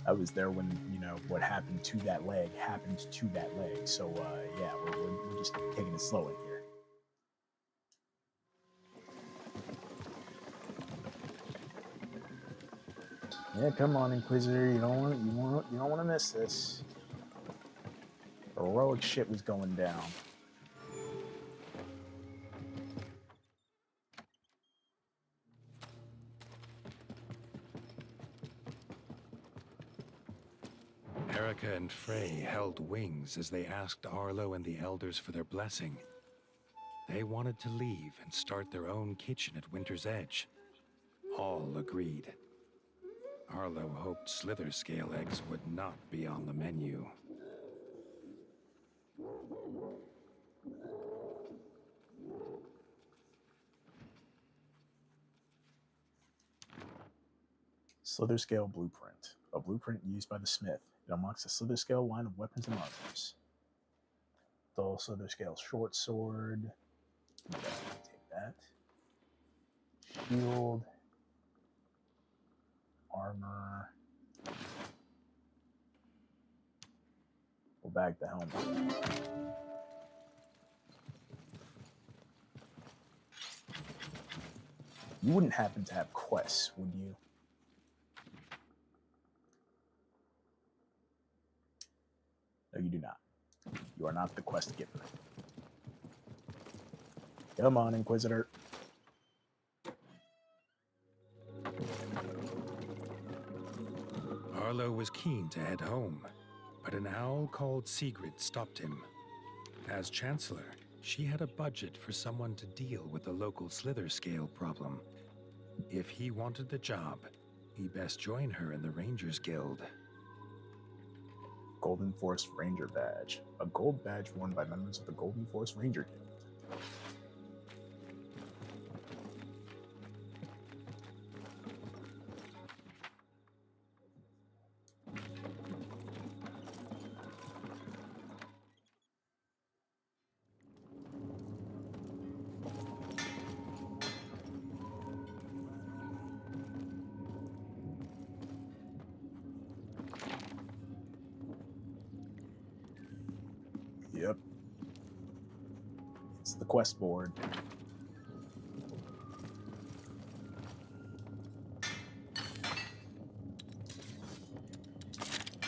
I was there when, you know, what happened to that leg happened to that leg. So, yeah, we're just taking it slow in here. Yeah, come on, Inquisitor. You don't want to miss this. Heroic shit was going down. Erica and Frey held wings as they asked Arlo and the elders for their blessing. They wanted to leave and start their own kitchen at Winter's Edge. All agreed. Arlo hoped slither scale eggs would not be on the menu. Slither Scale Blueprint. A blueprint used by the smith. It unlocks a Slither Scale line of weapons and armors. Dull Slither Scale short sword. Okay, take that. Shield. Armor. We'll bag the helmet. You wouldn't happen to have quests, would you? No, you do not. You are not the quest giver. Come on, Inquisitor. Arlo was keen to head home, but an owl called Sigrid stopped him. As Chancellor, she had a budget for someone to deal with the local slither scale problem. If he wanted the job, he best join her in the Rangers Guild. Golden Forest Ranger Badge. A gold badge worn by members of the Golden Forest Ranger Guild. Yep. It's the quest board.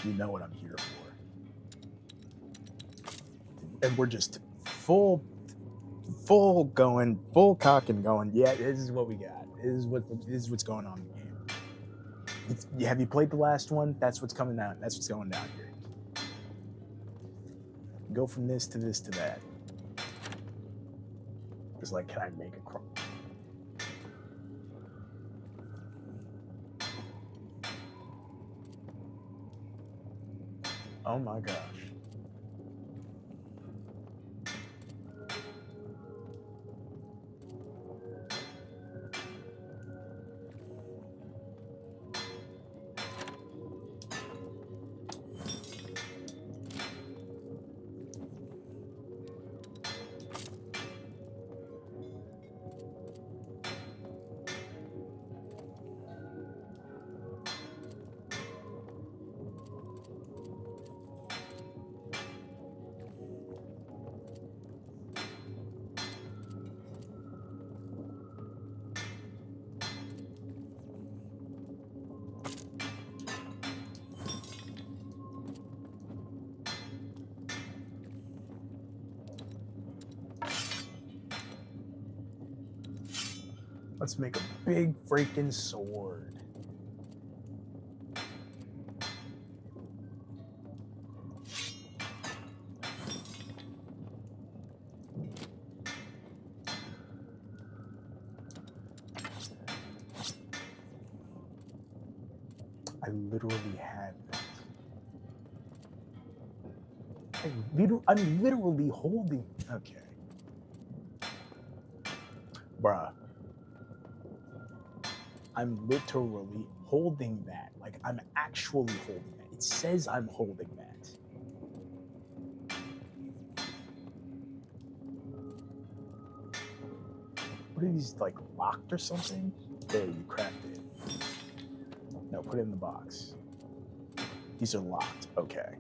You know what I'm here for. And we're just full going, full cock and going, yeah, this is what we got. This is what's going on in the game. Have you played the last one? That's what's coming down. That's what's going down here. Go from this to this to that. It's like, can I make a crop? Oh my gosh. Let's make a big freaking sword. I literally had that. I'm literally holding. Okay. Bruh. I'm literally holding that. Like, I'm actually holding that. It says I'm holding that. What are these, like, locked or something? There, you crafted it. No, put it in the box. These are locked. Okay.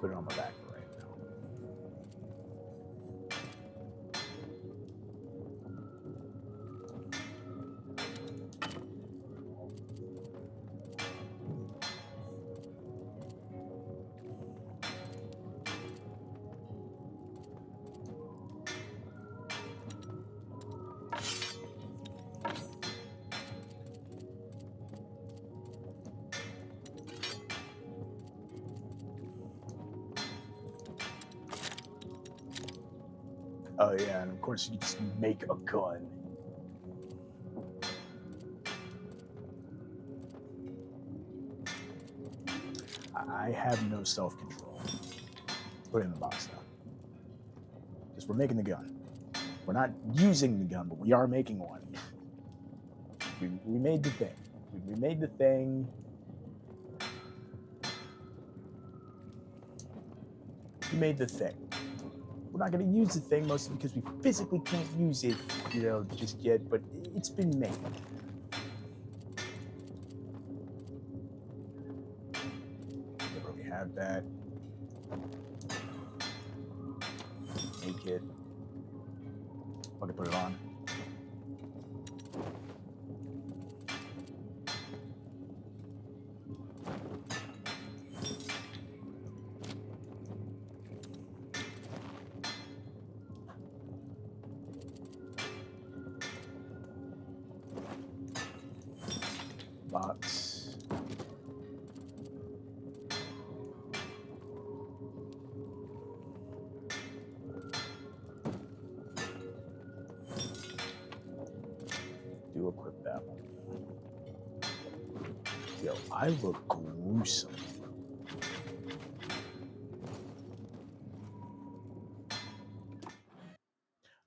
Put it on my back right now. Oh yeah, and of course you just make a gun. I have no self-control. Put it in the box now. Because we're making the gun. We're not using the gun, but we are making one. We made the thing. We made the thing. We made the thing. We're not going to use the thing mostly because we physically can't use it, just yet, but it's been made. Literally have that. Make it. I'm going to put it on. Box. Do equip that one. Yo, I look gruesome.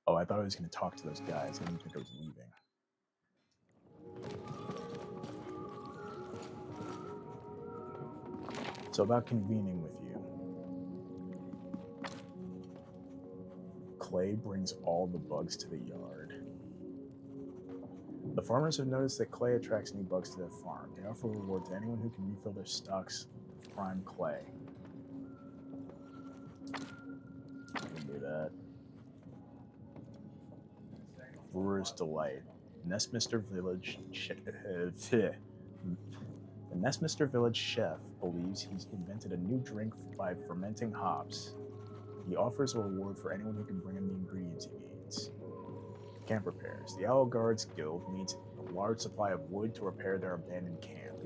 Oh, I thought I was going to talk to those guys. I didn't think I was leaving. So about convening with you. Clay brings all the bugs to the yard. The farmers have noticed that Clay attracts new bugs to their farm. They offer a reward to anyone who can refill their stocks with prime Clay. I can do that. Brewer's Delight. Nestmister Village The Nestmister Village chef believes he's invented a new drink by fermenting hops. He offers a reward for anyone who can bring him the ingredients he needs. Camp repairs. The Owl Guards Guild needs a large supply of wood to repair their abandoned camp.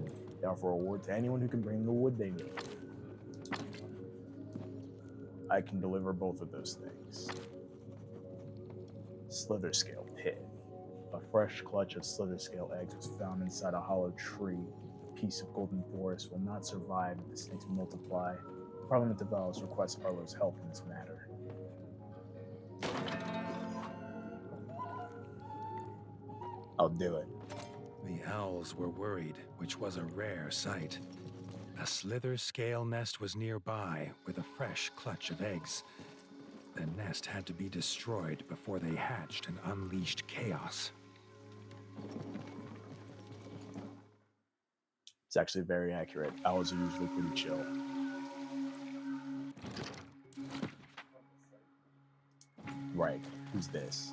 They offer a reward to anyone who can bring the wood they need. I can deliver both of those things. Slitherscale Pit. A fresh clutch of Slitherscale eggs was found inside a hollow tree. A piece of golden forest will not survive if the snakes multiply. Parliament of Elves requests Arlo's help in this matter. I'll do it. The owls were worried, which was a rare sight. A slither scale nest was nearby with a fresh clutch of eggs. The nest had to be destroyed before they hatched and unleashed chaos. It's actually very accurate. Owls are usually pretty chill. Right, who's this?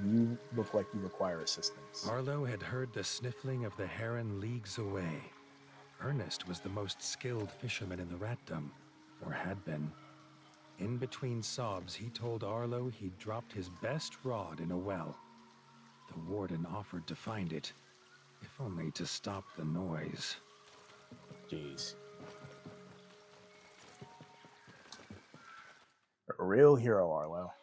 You look like you require assistance. Arlo had heard the sniffling of the heron leagues away. Ernest was the most skilled fisherman in the ratdom, or had been. In between sobs, he told Arlo he'd dropped his best rod in a well. The warden offered to find it, if only to stop the noise. Jeez. A real hero, Arlo.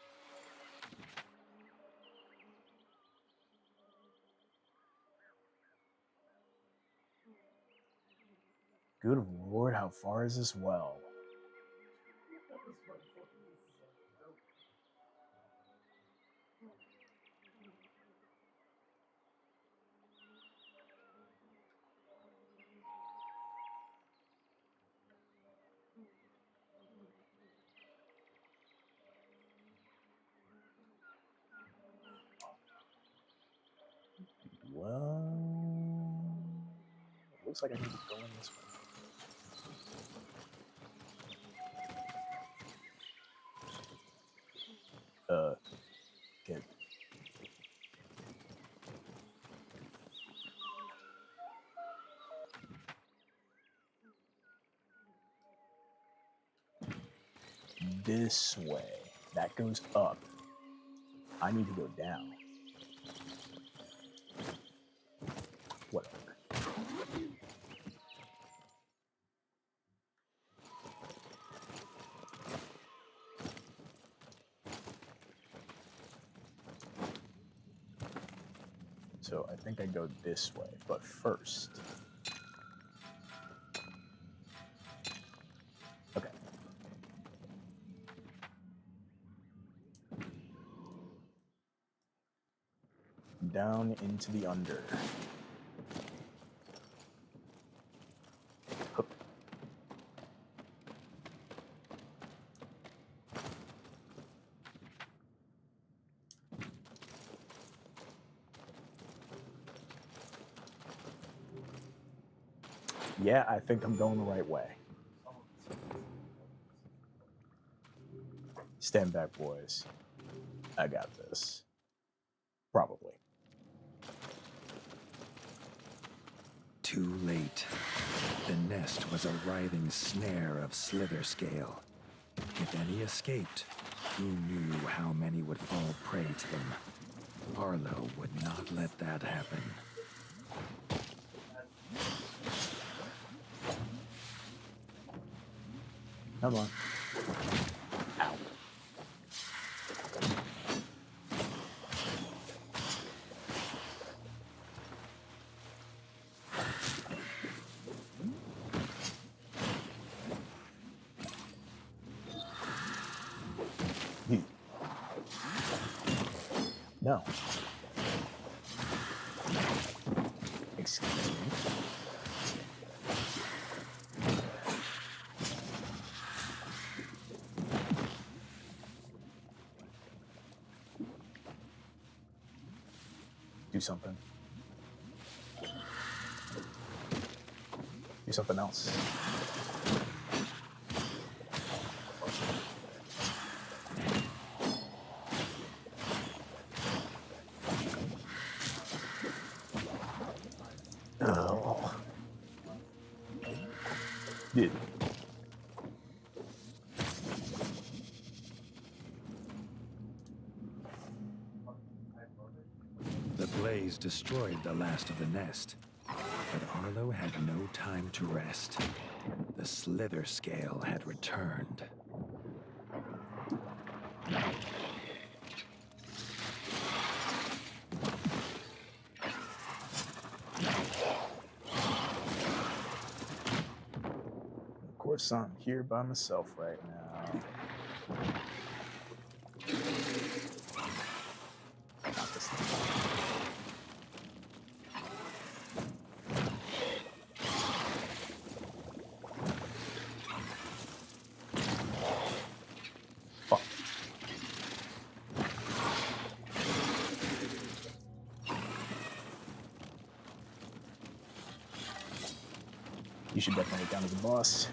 Good Lord, how far is this well? Well, it looks like I need to go in this way. Good. This way. That goes up. I need to go down. Whatever. So I think I go this way, but first. Okay. Down into the under. Hup. Yeah, I think I'm going the right way. Stand back, boys. I got this. Probably. Too late. The nest was a writhing snare of slither scale. If any escaped, he knew how many would fall prey to them. Arlo would not let that happen. Come on. Ow. No. Excuse me. something. Do something else. Oh. Dude. The blaze destroyed the last of the nest, but Arlo had no time to rest. The slither scale had returned. Of course, I'm here by myself right now. Not this time. Fuck. You should definitely get down as a boss.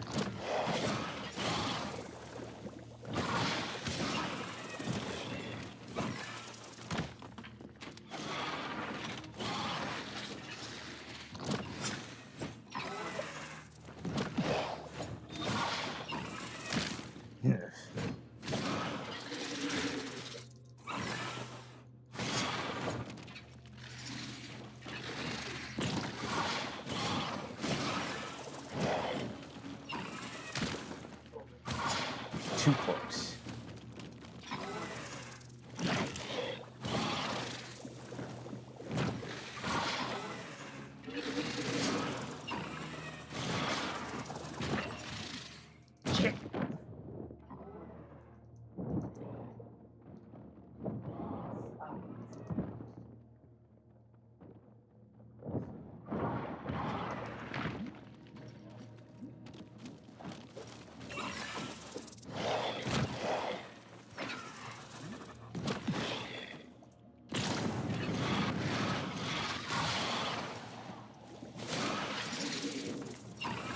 Yeah. Too close. Shit.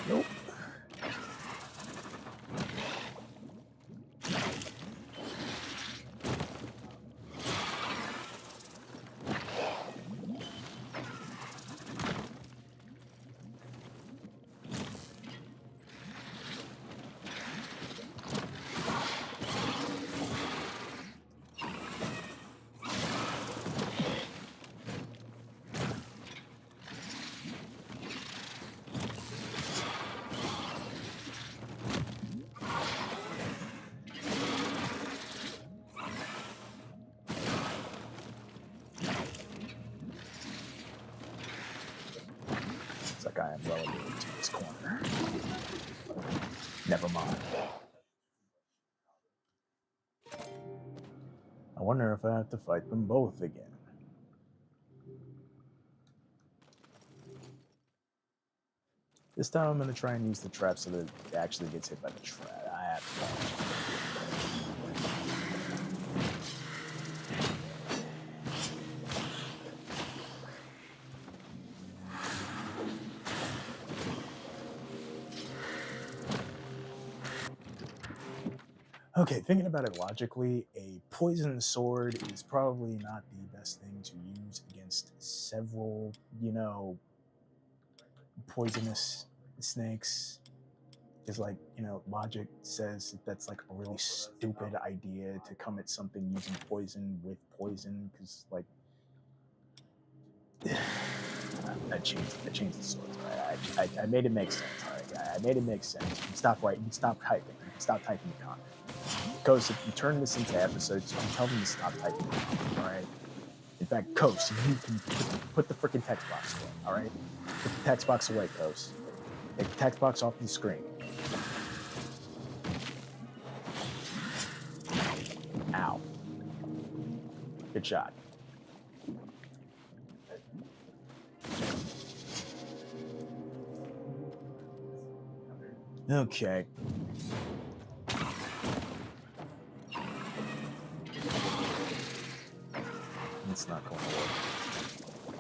Nope. Looks like I am relegated to this corner. Never mind. I wonder if I have to fight them both again. This time I'm going to try and use the trap so that it actually gets hit by the trap. I have Okay, thinking about it logically, a poison sword is probably not the best thing to use against several, poisonous snakes. Because, logic says that that's like a really stupid idea to come at something using poison with poison. Because, I changed the swords. Right? I made it make sense. All right, I made it make sense. You can stop writing. You can stop typing. You can stop typing the comment. Coast, if you turn this into episodes, you can tell them to stop typing. All right. In fact, Coast, you can put the freaking text box away. All right. Put the text box away, Coast. Take the text box off the screen. Ow. Good shot. Okay. It's not going to work.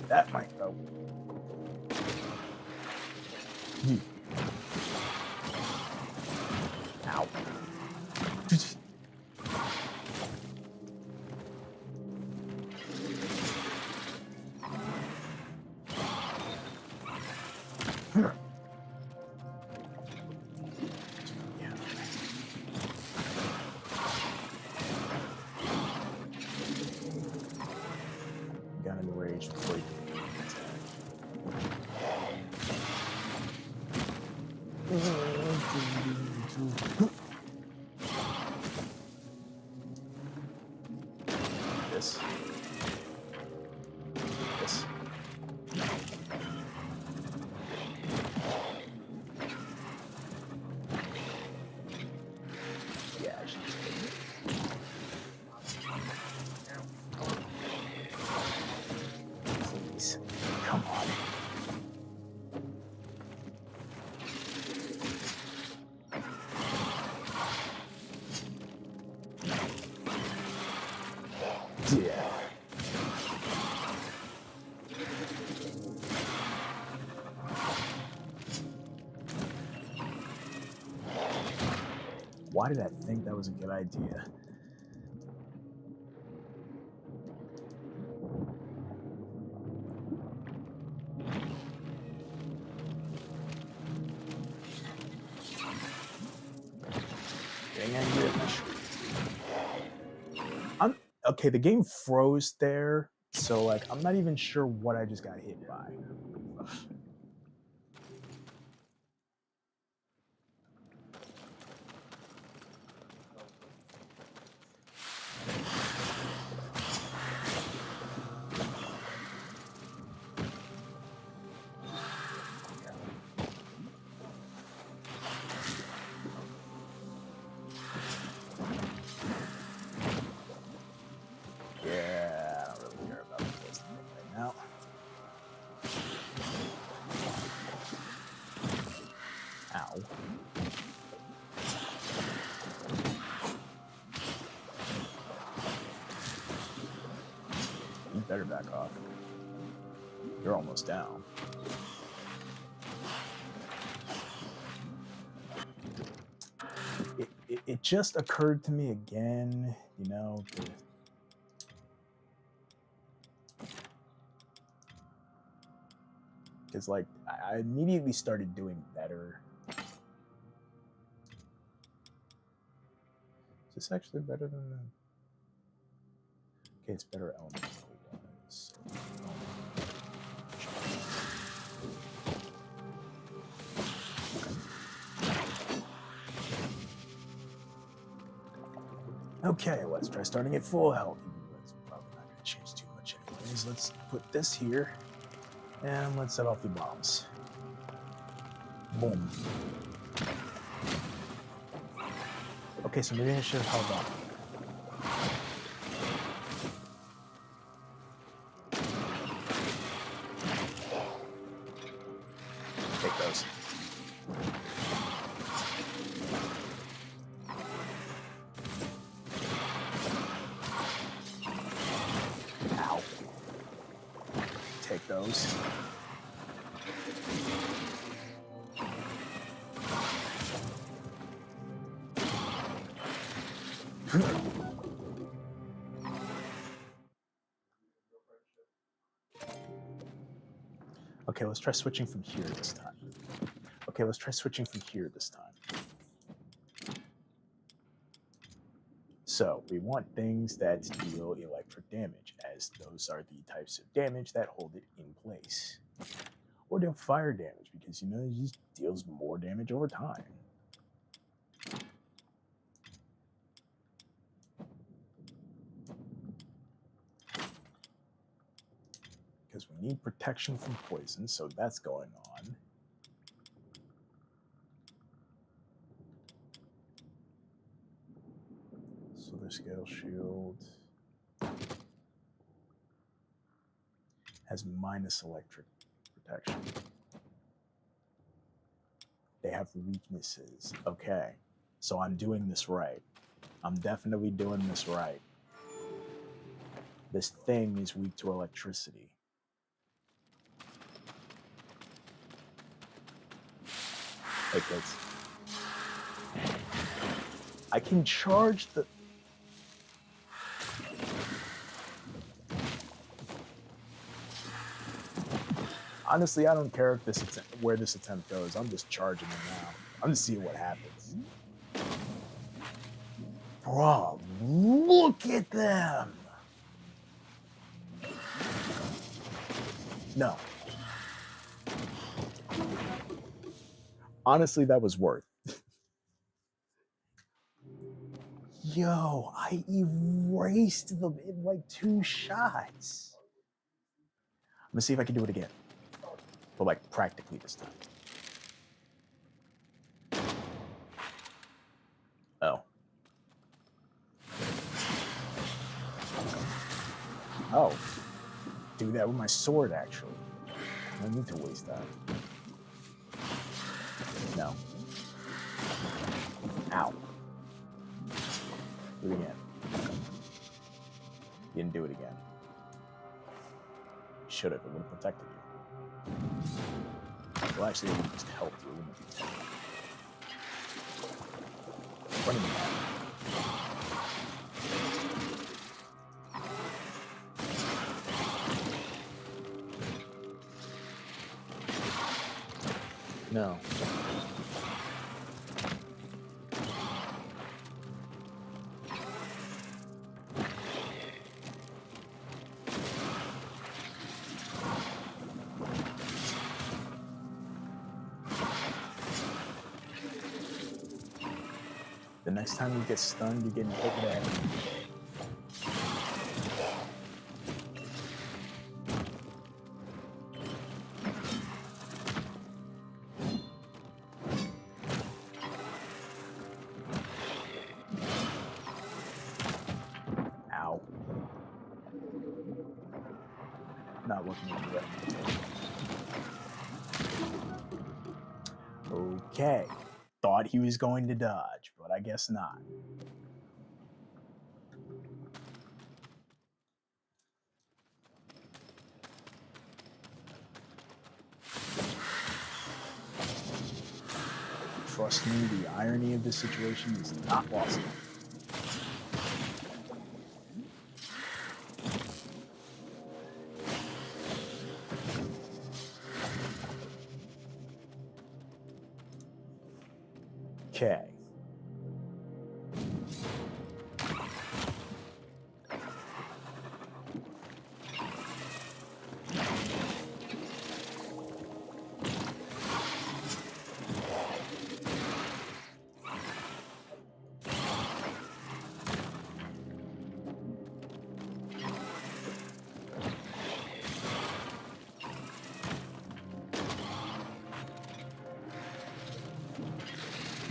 That might go. Ow. Got enraged before he could attack. This. This. Yeah, I should just take it. Please. Come on. Yeah. Why did I think that was a good idea? Getting angry at my street. Okay, the game froze there, so like I'm not even sure what I just got hit by. Yeah, I don't really care about this thing right now. Ow. You better back off. You're almost down. It just occurred to me again, you know, because like I immediately started doing better. Is this actually better than the... Okay, it's better elemental wise. Okay, let's try starting at full health. That's probably not going to change too much anyways. Let's put this here. And let's set off the bombs. Boom. Okay, so maybe I should have held on. Take those. Ow. Take those. Okay, let's try switching from here this time. Okay, let's try switching from here this time. So we want things that deal electric damage, as those are the types of damage that hold it in place. Or deal fire damage, because you know it just deals more damage over time. Because we need protection from poison, so that's going on. Slither Scale Shield has minus electric protection. They have weaknesses. Okay, so I'm doing this right. I'm definitely doing this right. This thing is weak to electricity. tickets. I can charge the... Honestly, I don't care if this where this attempt goes. I'm just charging them now. I'm just seeing what happens. Bro, look at them. No. Honestly, that was worth. Yo, I erased them in like 2 shots. I'm gonna see if I can do it again. But like practically this time. Oh. Oh. Do that with my sword, actually. I don't need to waste that. No. Ow. Do it again. Didn't do it again. Should have. It would have protected you. Well, actually, it would just help you. It wouldn't be terrible. Running back. No. The next time you get stunned, you're getting hit with a heavy. Ow. Not looking at you yet. Okay. Thought he was going to dodge, but I guess not. Trust me, the irony of this situation is not lost. Okay.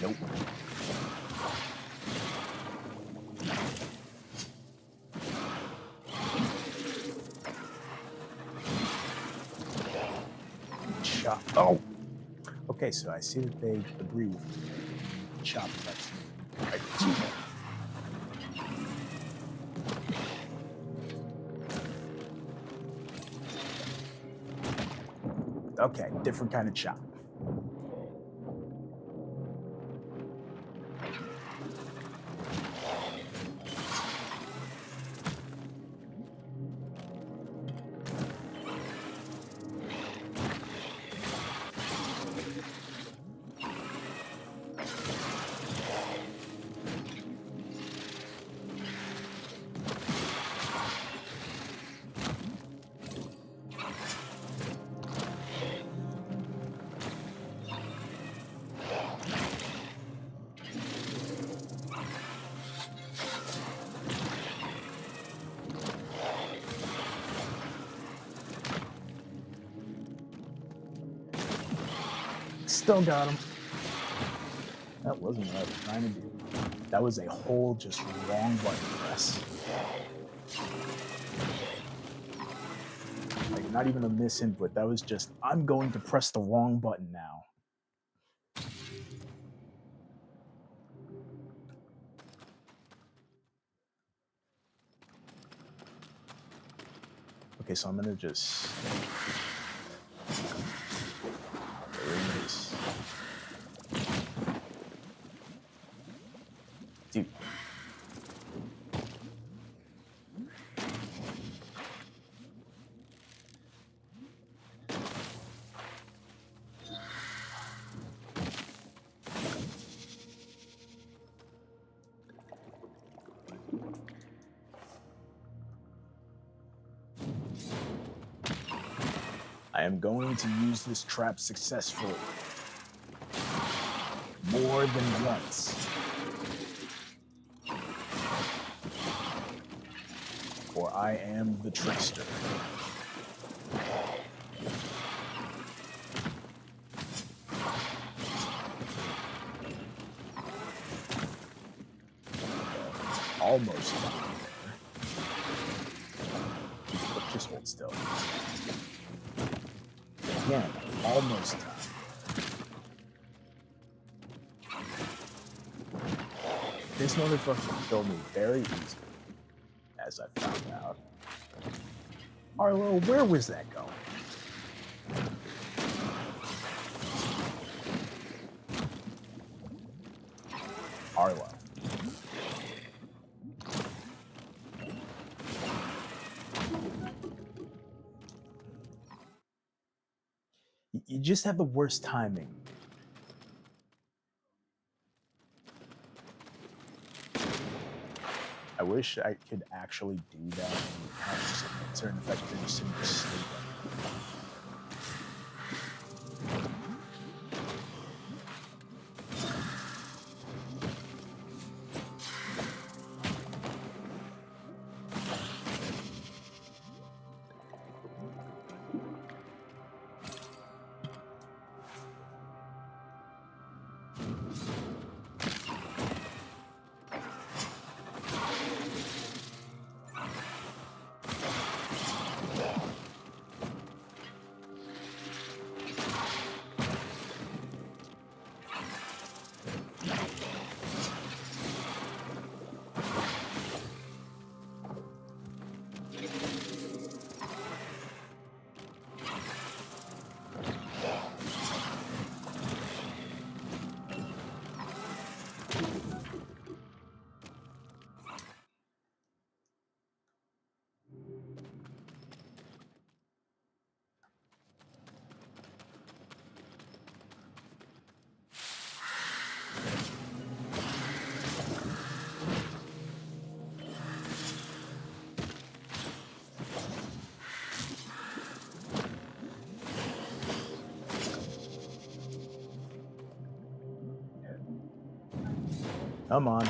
Nope. Chop. Oh! Okay, so I see that they agree with me. Chop is actually right. Okay, different kind of chop. Still got him. That wasn't what I was trying to do. That was a whole just wrong button press. Like, not even a misinput. That was just, I'm going to press the wrong button now. Okay, so I'm gonna just erase. I am going to use this trap successfully. More than once. For I am the trickster. Almost done there. Just hold still. Again, almost done. This motherfucker killed me very easily, as I found out. Arlo, where was that going? Arlo. You just have the worst timing. I wish I could actually do that and have a certain effect of just sitting there sleeping. Come on.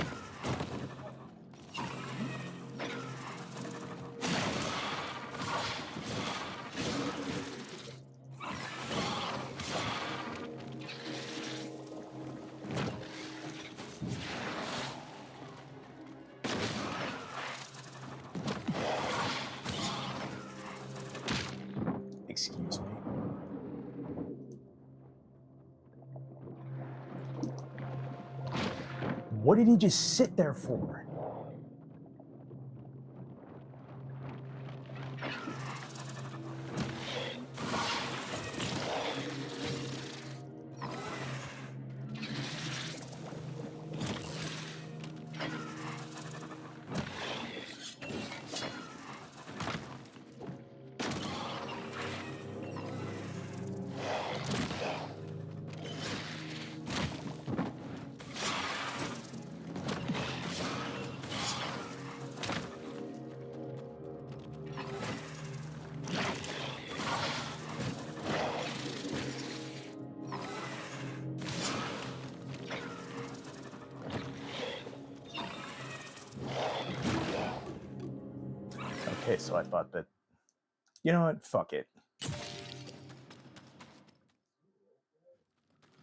Excuse me. What did he just sit there for? Okay, so I thought that, you know what, fuck it.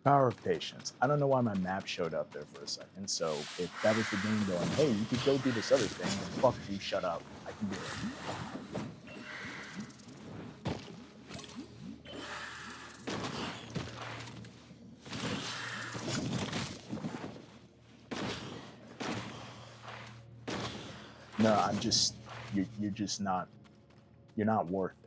Power of patience. I don't know why my map showed up there for a second, so if that was the game going, hey, you could go do this other thing, fuck you, shut up, I can do it. No, I'm just, you're just not, you're not worth it.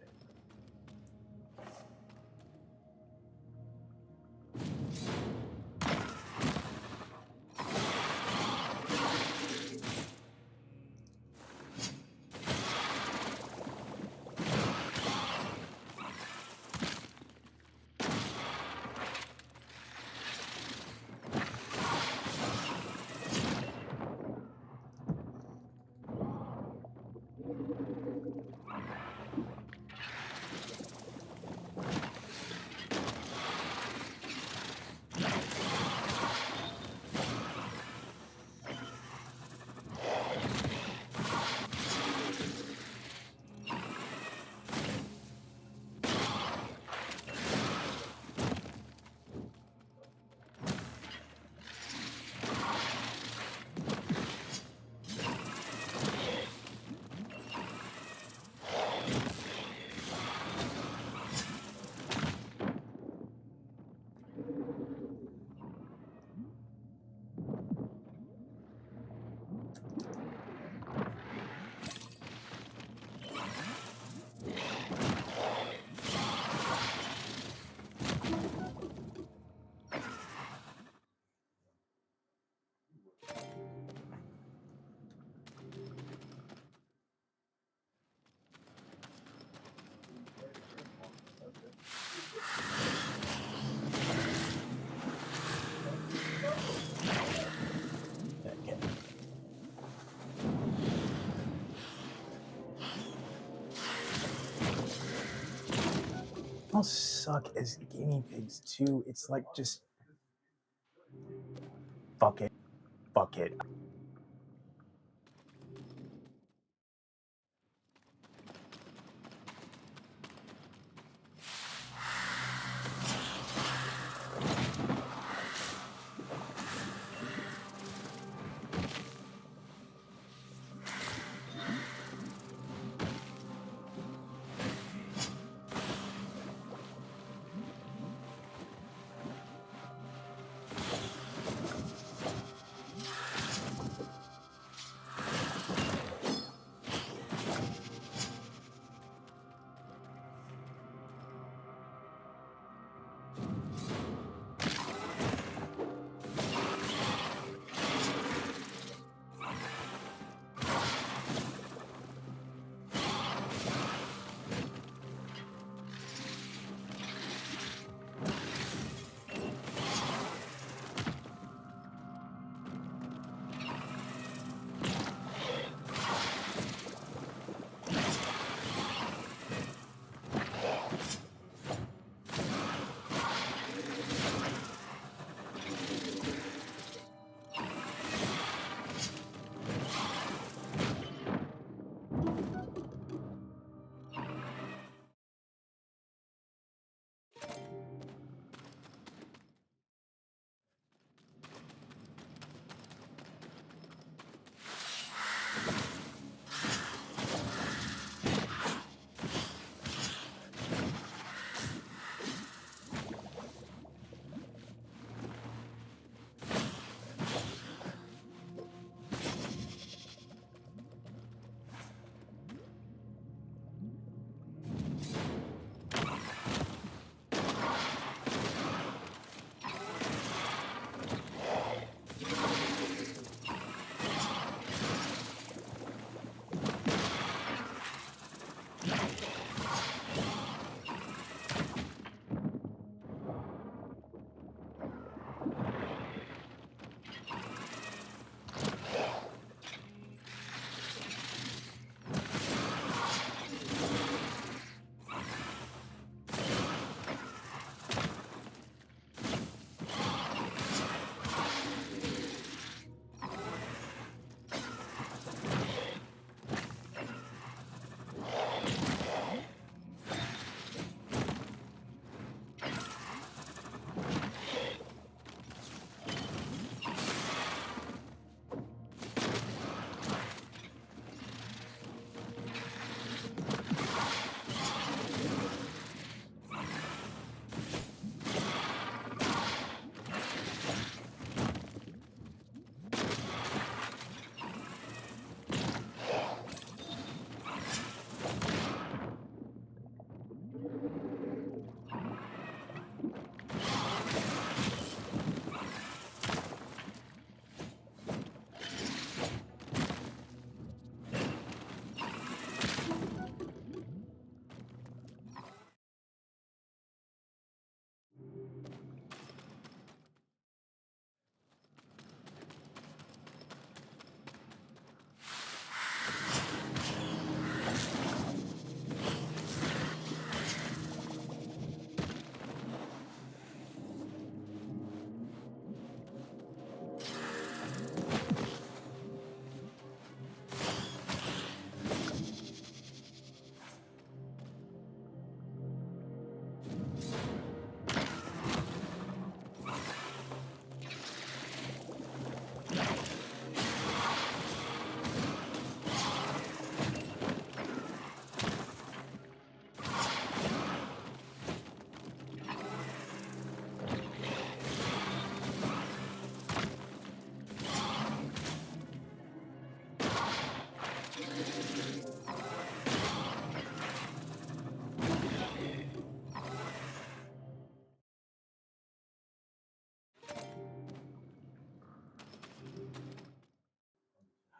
all suck as guinea pigs too. It's like just fuck it, fuck it.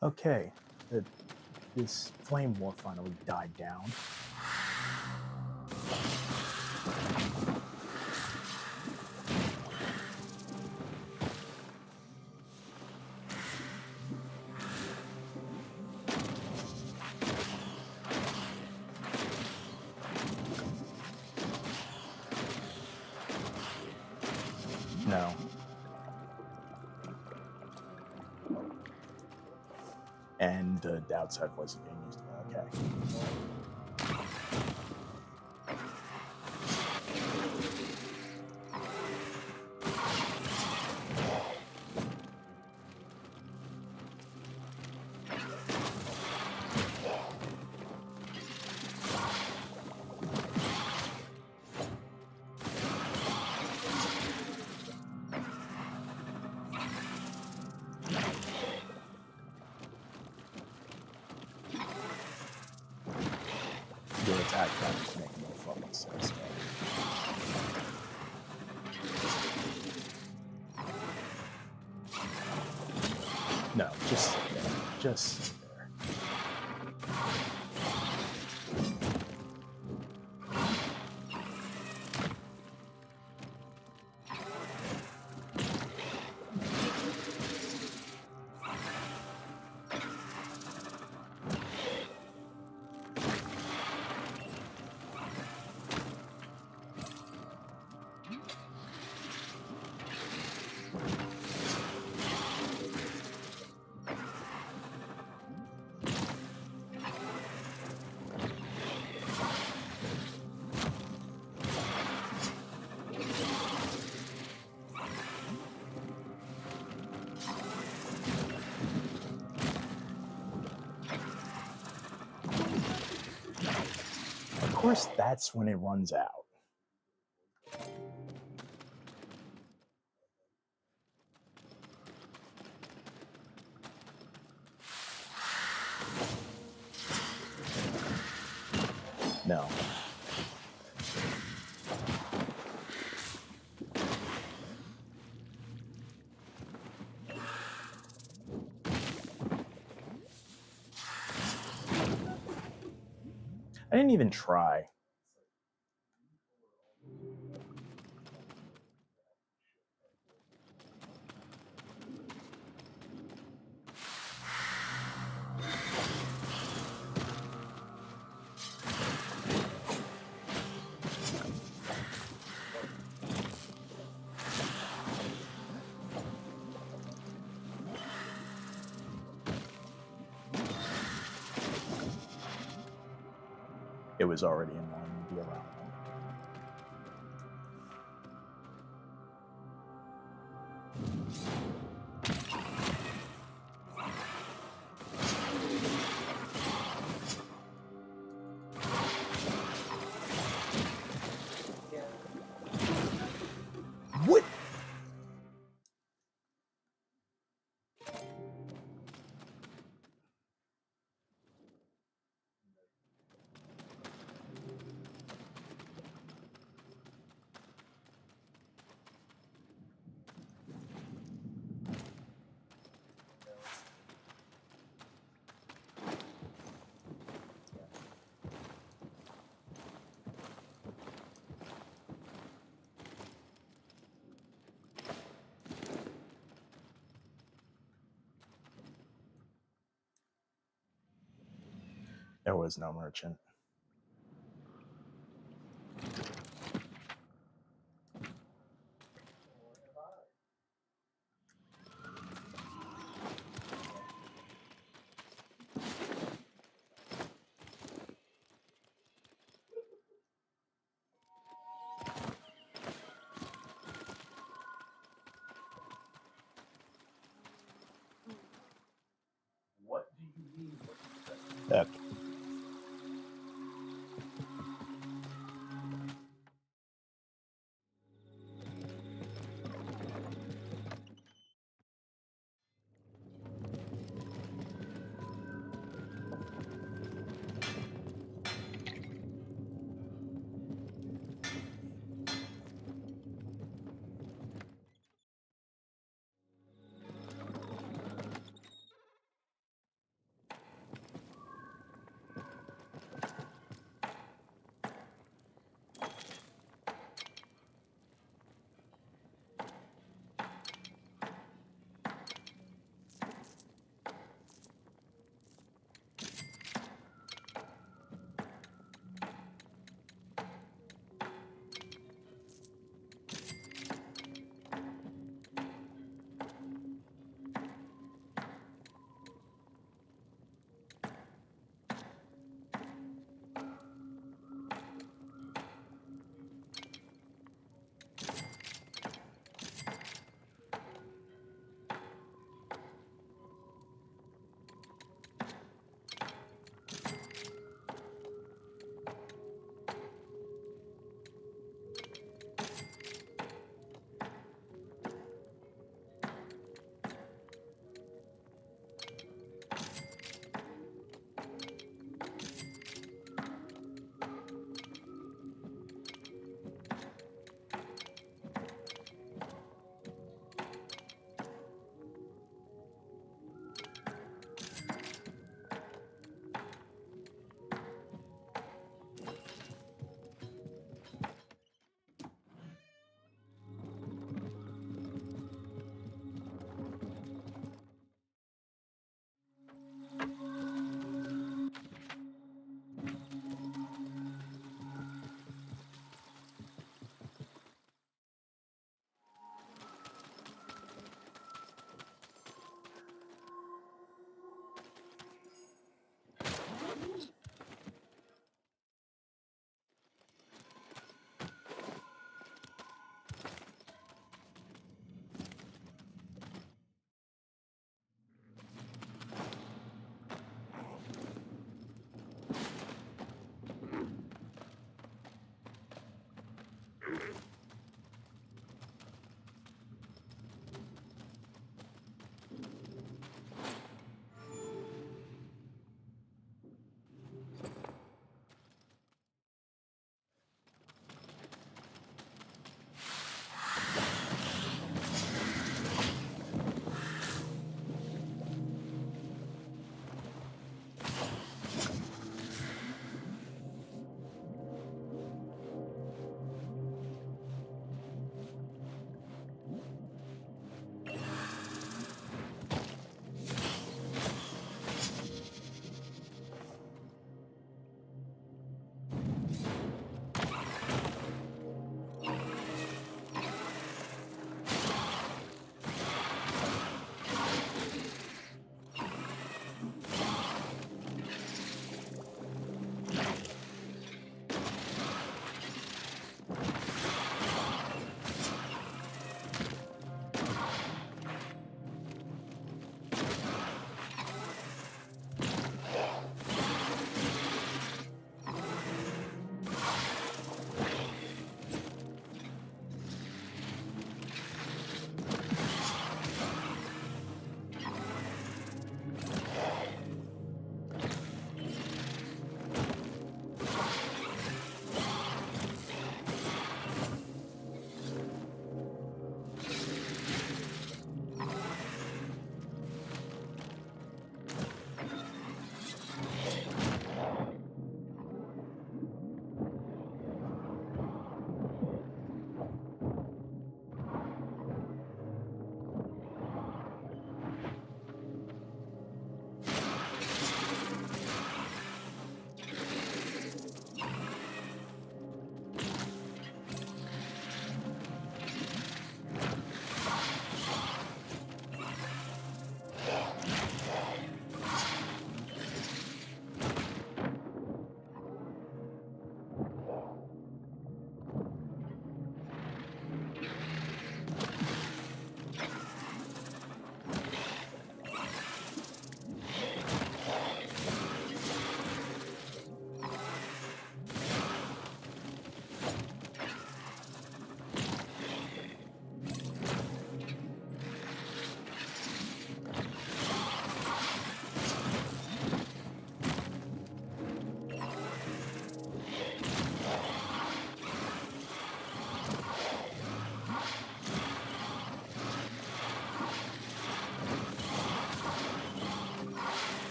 Okay, this flame war finally died down. and the outside voice is being used again. Okay. Your attack patterns make no fucking sense, man. No, just sit there. Just sit there. Of course, that's when it runs out. No. I didn't even try. It was already in line to be around them. What? There was no merchant. What do you mean? Look,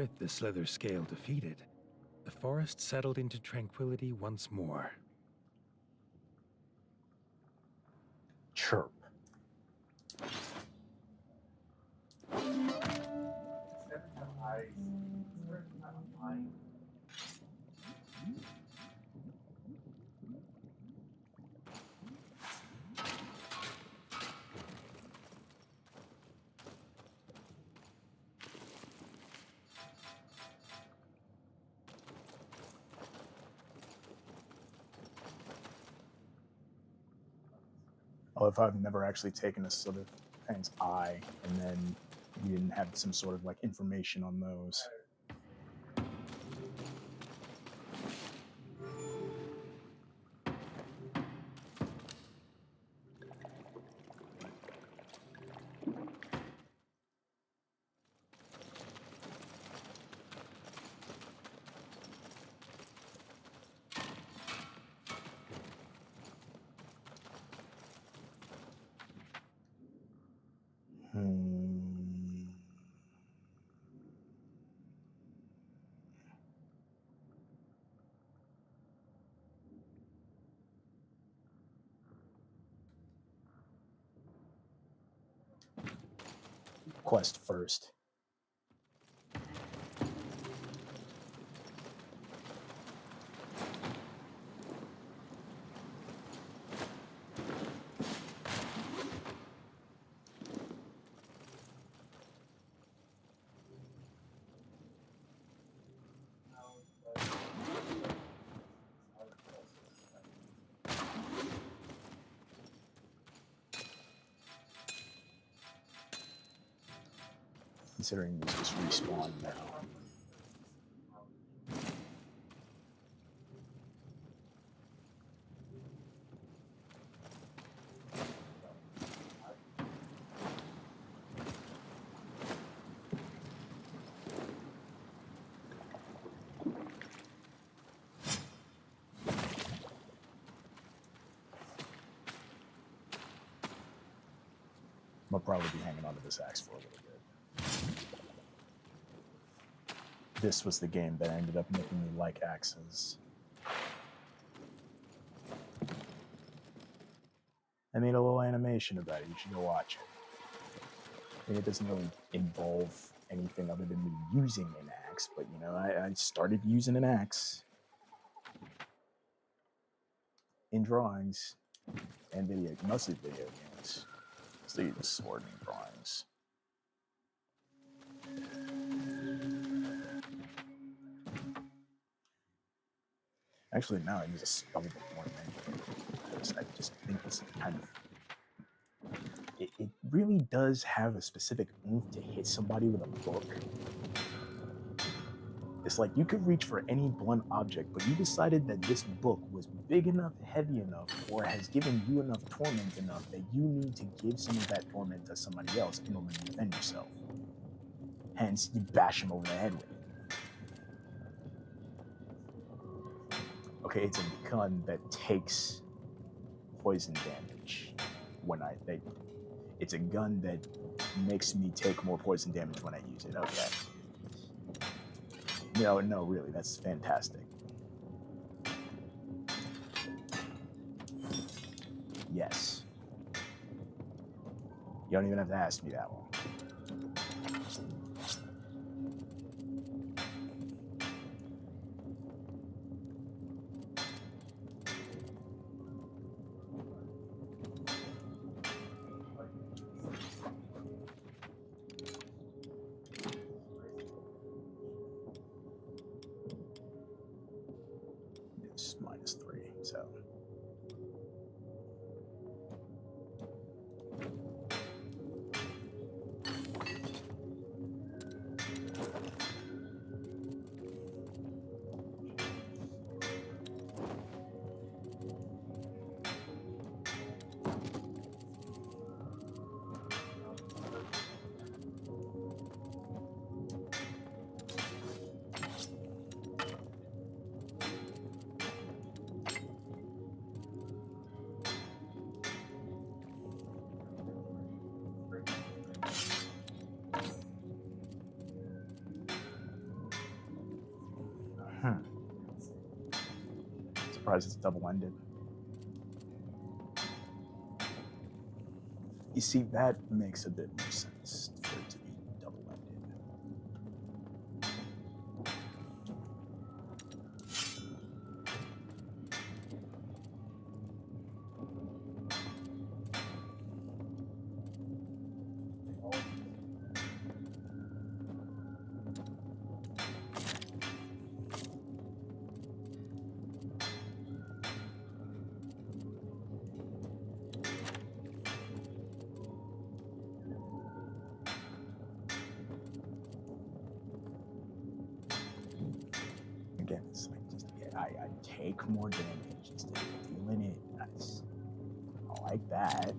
With the Slither scale defeated, the forest settled into tranquility once more. Chirp. Every time every time I'm lying. Oh, if I've never actually taken a sort of Pan's eye, and then you didn't have some sort of like information on those. Hmm. Quest first. Considering these just respawn now. I'll probably be hanging on to this axe for a little bit. This was the game that ended up making me like axes. I made a little animation about it. You should go watch it. I mean, it doesn't really involve anything other than me using an axe, but you know, I started using an axe in drawings and mostly video games. Still use a sword in drawings. Actually, now I use a spell book more than anything, because I just think this kind of it really does have a specific oomph to hit somebody with a book. It's like you could reach for any blunt object, but you decided that this book was big enough, heavy enough, or has given you enough torment enough that you need to give some of that torment to somebody else in order to defend yourself. Hence, you bash him over the head with it. Okay, it's a gun that takes poison damage when I think. It's a gun that makes me take more poison damage when I use it. Okay. No, really, that's fantastic. Yes. You don't even have to ask me that one. It's -3, so. Surprised it's double-ended. You see, that makes a bit more sense for it to be double-ended. Again, it's like just I take more damage instead of dealing it. I like that.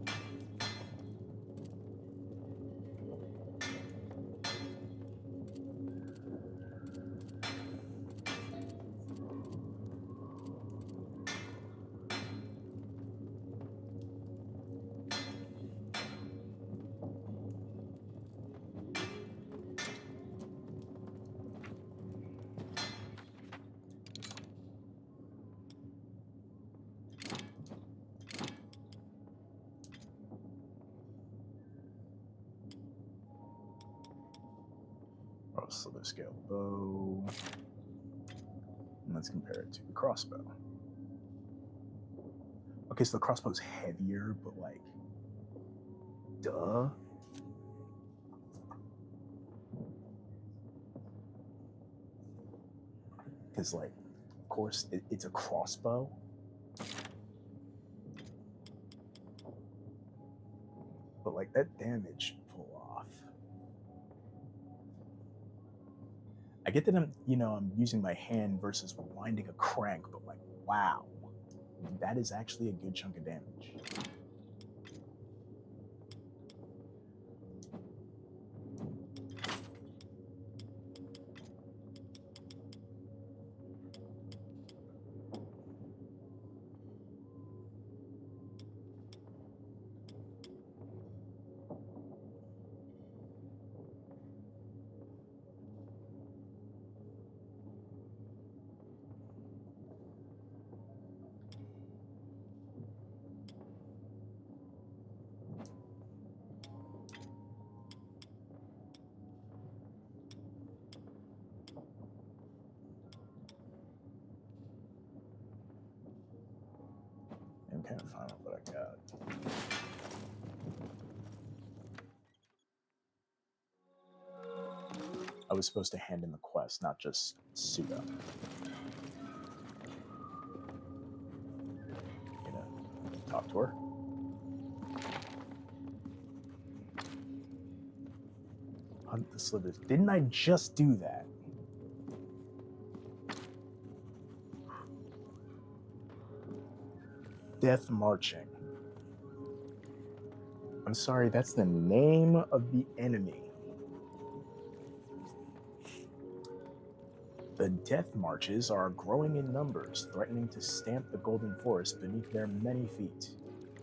Oh, slither scale bow. And let's compare it to the crossbow. Okay, so the crossbow's heavier, but like, duh. Because, like, of course, it's a crossbow. But, like, that damage pull off. I get that I'm using my hand versus winding a crank, but, like, wow. That is actually a good chunk of damage. I'm kind of fine with what I got. I was supposed to hand in the quest, not just suit up. Talk to her. Hunt the slithers. Didn't I just do that? Death Marching. I'm sorry, that's the name of the enemy. The Death Marches are growing in numbers, threatening to stamp the Golden Forest beneath their many feet.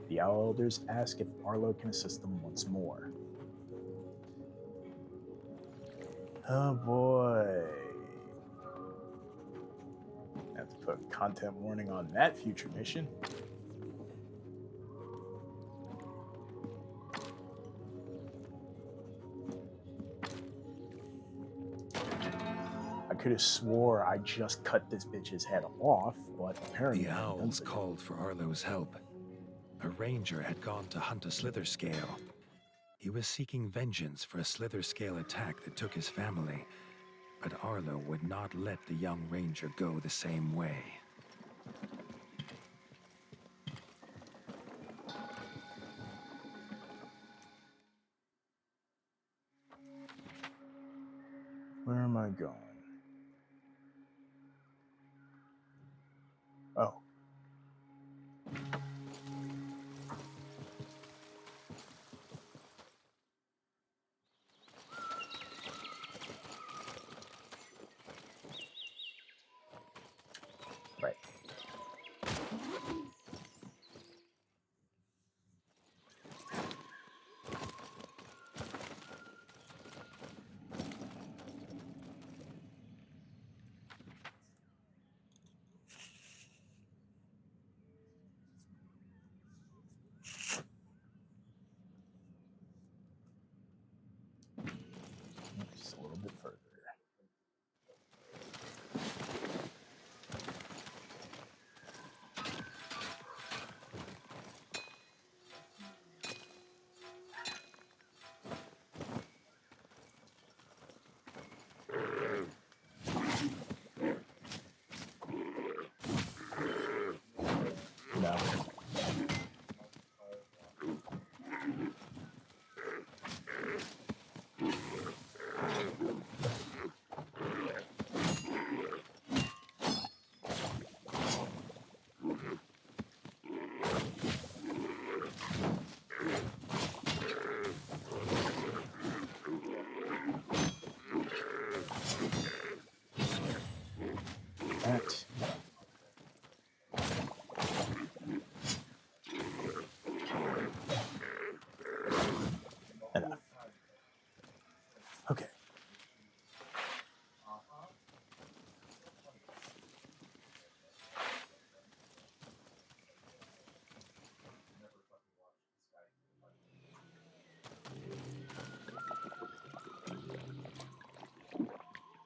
The Owl Elders ask if Arlo can assist them once more. Oh boy. I have to put a content warning on that future mission. I could have swore I just cut this bitch's head off, but apparently The owls called for Arlo's help. A ranger had gone to hunt a slither scale. He was seeking vengeance for a slither scale attack that took his family, but Arlo would not let the young ranger go the same way. Where am I going? Oh. Right.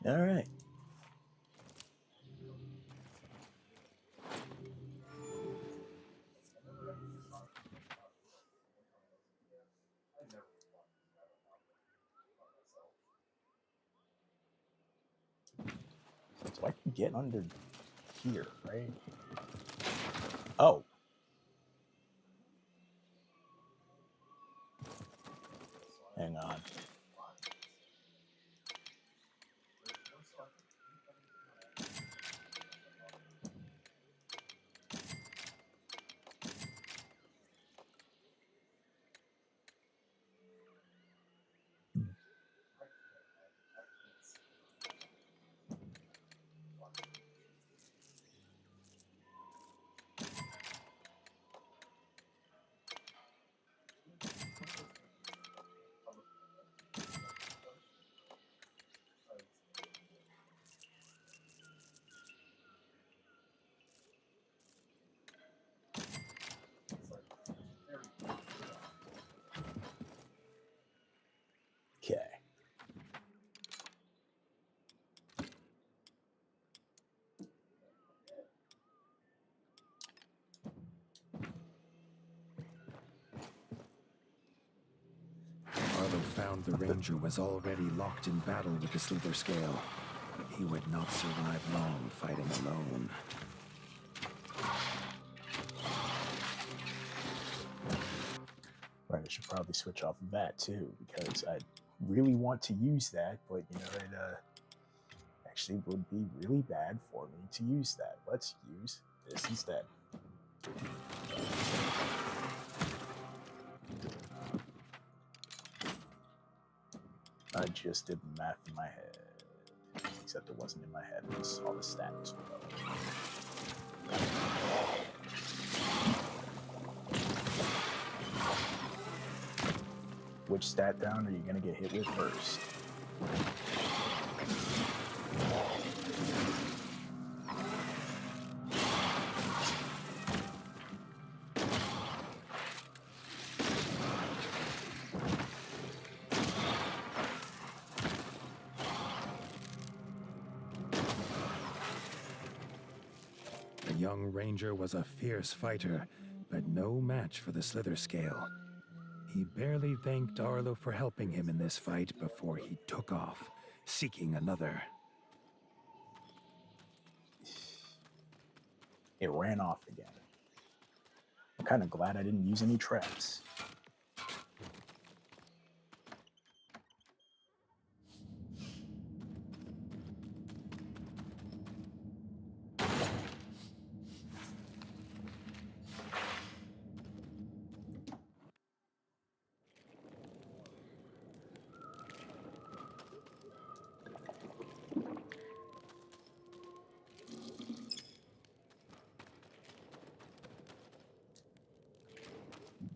All right. So I can get under here, right? Oh. Hang on. Okay. Arlo found the Ranger was already locked in battle with the Slither Scale. He would not survive long fighting alone. Right, I should probably switch off of that too, because I really want to use that, but you know, it actually would be really bad for me to use that. Let's use this instead. I just did the math in my head, except it wasn't in my head. It was all the stats. Which stat down are you going to get hit with first? The young Ranger was a fierce fighter, but no match for the Slither Scale. He barely thanked Arlo for helping him in this fight before he took off, seeking another. It ran off again. I'm kind of glad I didn't use any traps.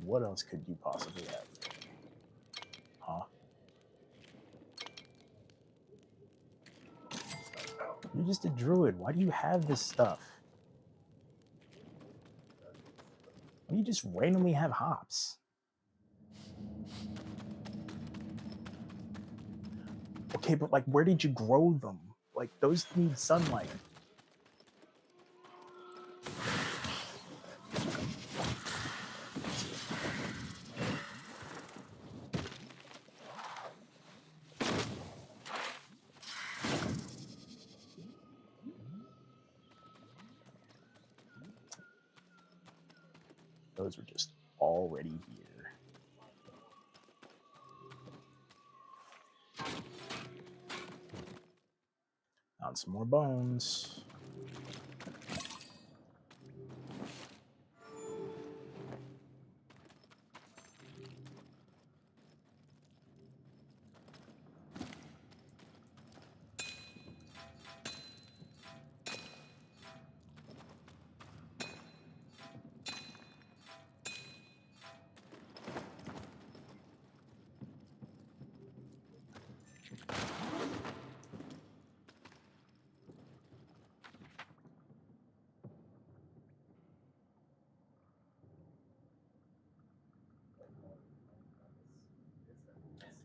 What else could you possibly have? Huh? You're just a druid. Why do you have this stuff? Why do you just randomly have hops? Okay, but like, where did you grow them? Like, those need sunlight. Those were just already here. Found some more bones.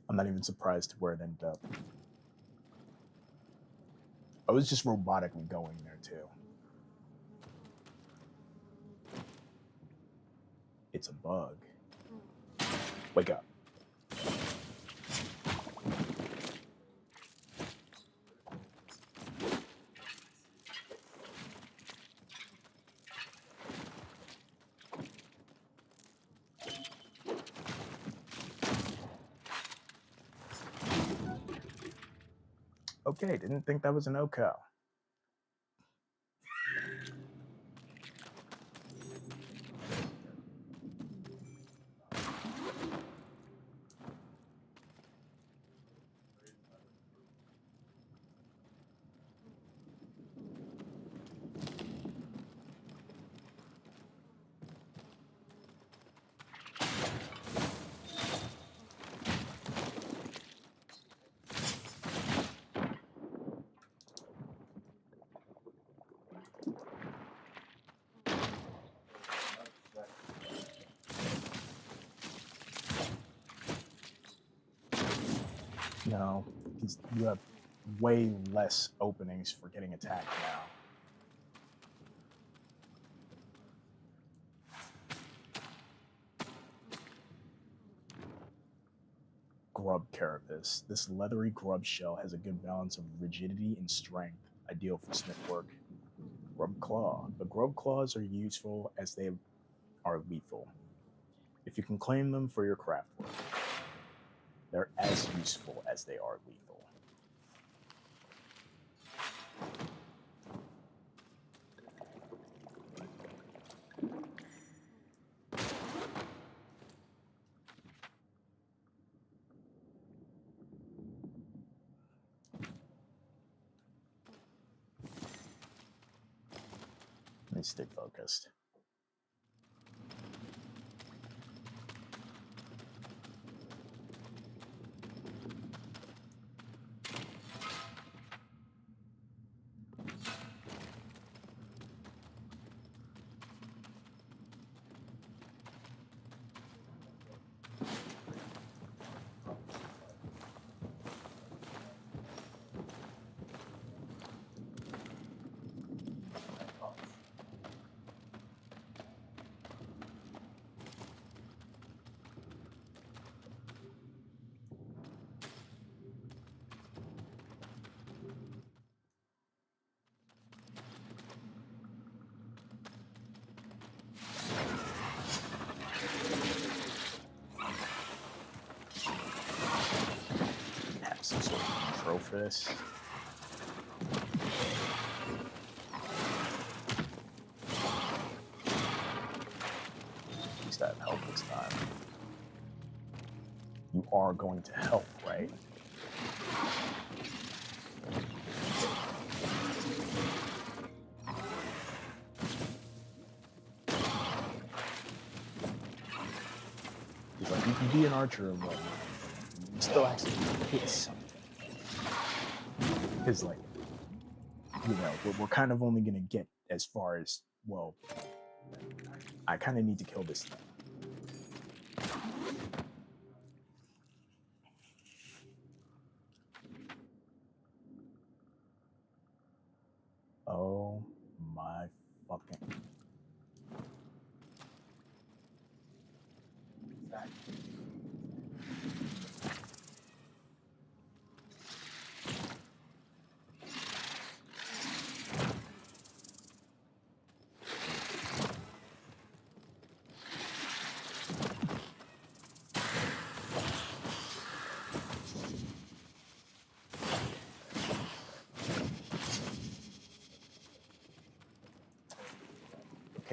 I'm not even surprised where it ended up. I was just robotically going there too. It's a bug. Wake up. Okay, didn't think that was an OCO. No, you have way less openings for getting attacked now. Grub carapace. This leathery grub shell has a good balance of rigidity and strength, ideal for smith work. Grub claw. The grub claws are useful as they are lethal. If you can claim them for your craft work, they're as useful as they are lethal. Let me stay focused. Have some sort of control for this. At least I have help this time. You are going to help, right? He's like, you can be an archer and whatnot. You still actually hit something. Because, like, you know, we're kind of only going to get as far as, well, I kind of need to kill this thing. Oh my fucking.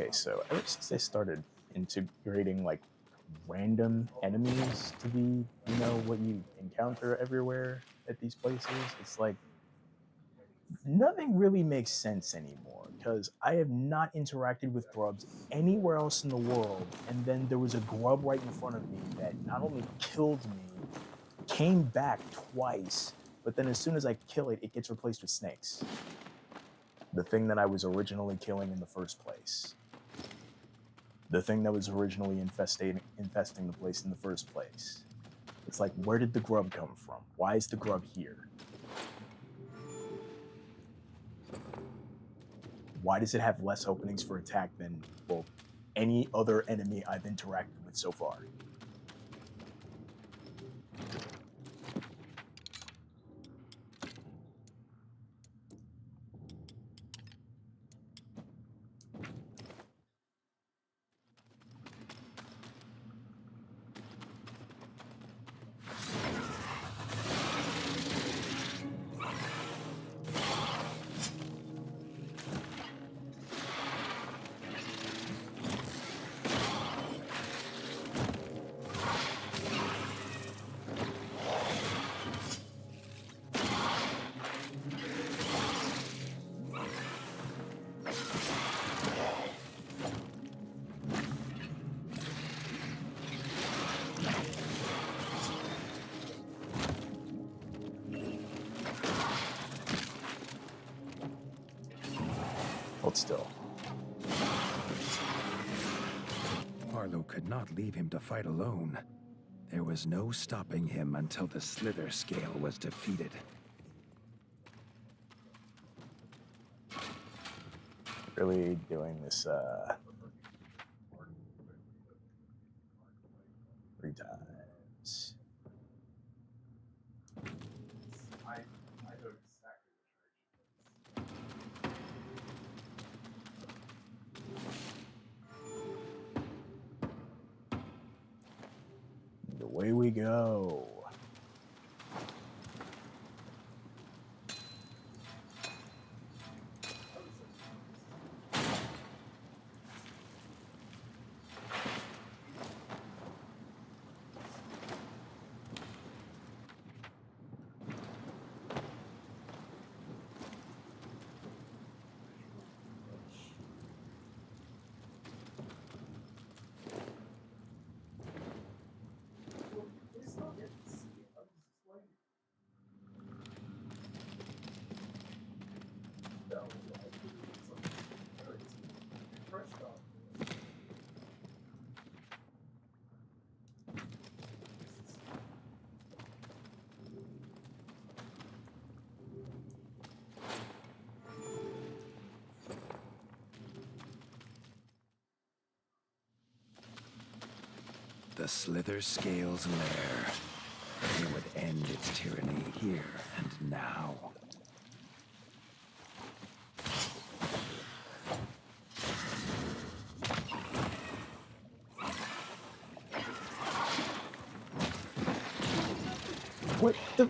Okay, so ever since they started integrating like random enemies to be, you know, what you encounter everywhere at these places, it's like nothing really makes sense anymore because I have not interacted with grubs anywhere else in the world, and then there was a grub right in front of me that not only killed me, came back twice, but then as soon as I kill it, it gets replaced with snakes. The thing that I was originally killing in the first place. The thing that was originally infesting the place in the first place. It's like, where did the grub come from? Why is the grub here? Why does it have less openings for attack than, well, any other enemy I've interacted with so far? Hold still. Arlo could not leave him to fight alone. There was no stopping him until the Slither Scale was defeated. Really doing this 3 times. I know exactly which direction Away we go. It's not yet to see it. I was explaining. No, I think it's something very fresh off. The Slither Scale's lair. It would end its tyranny here and now. What the?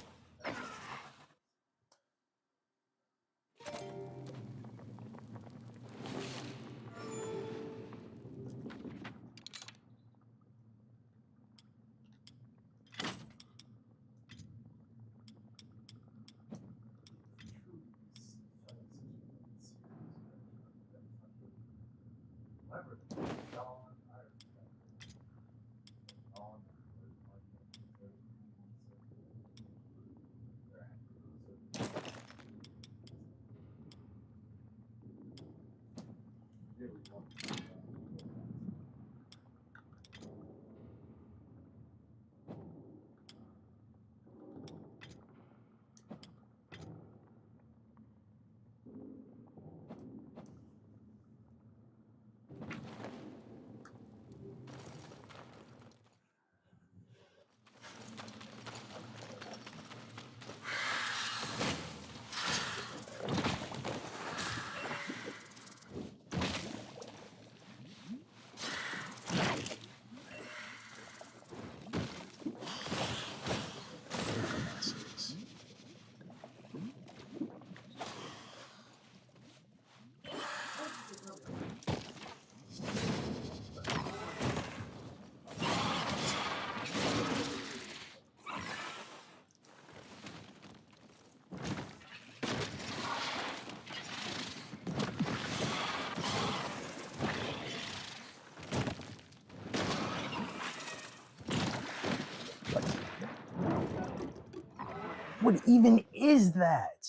What even is that?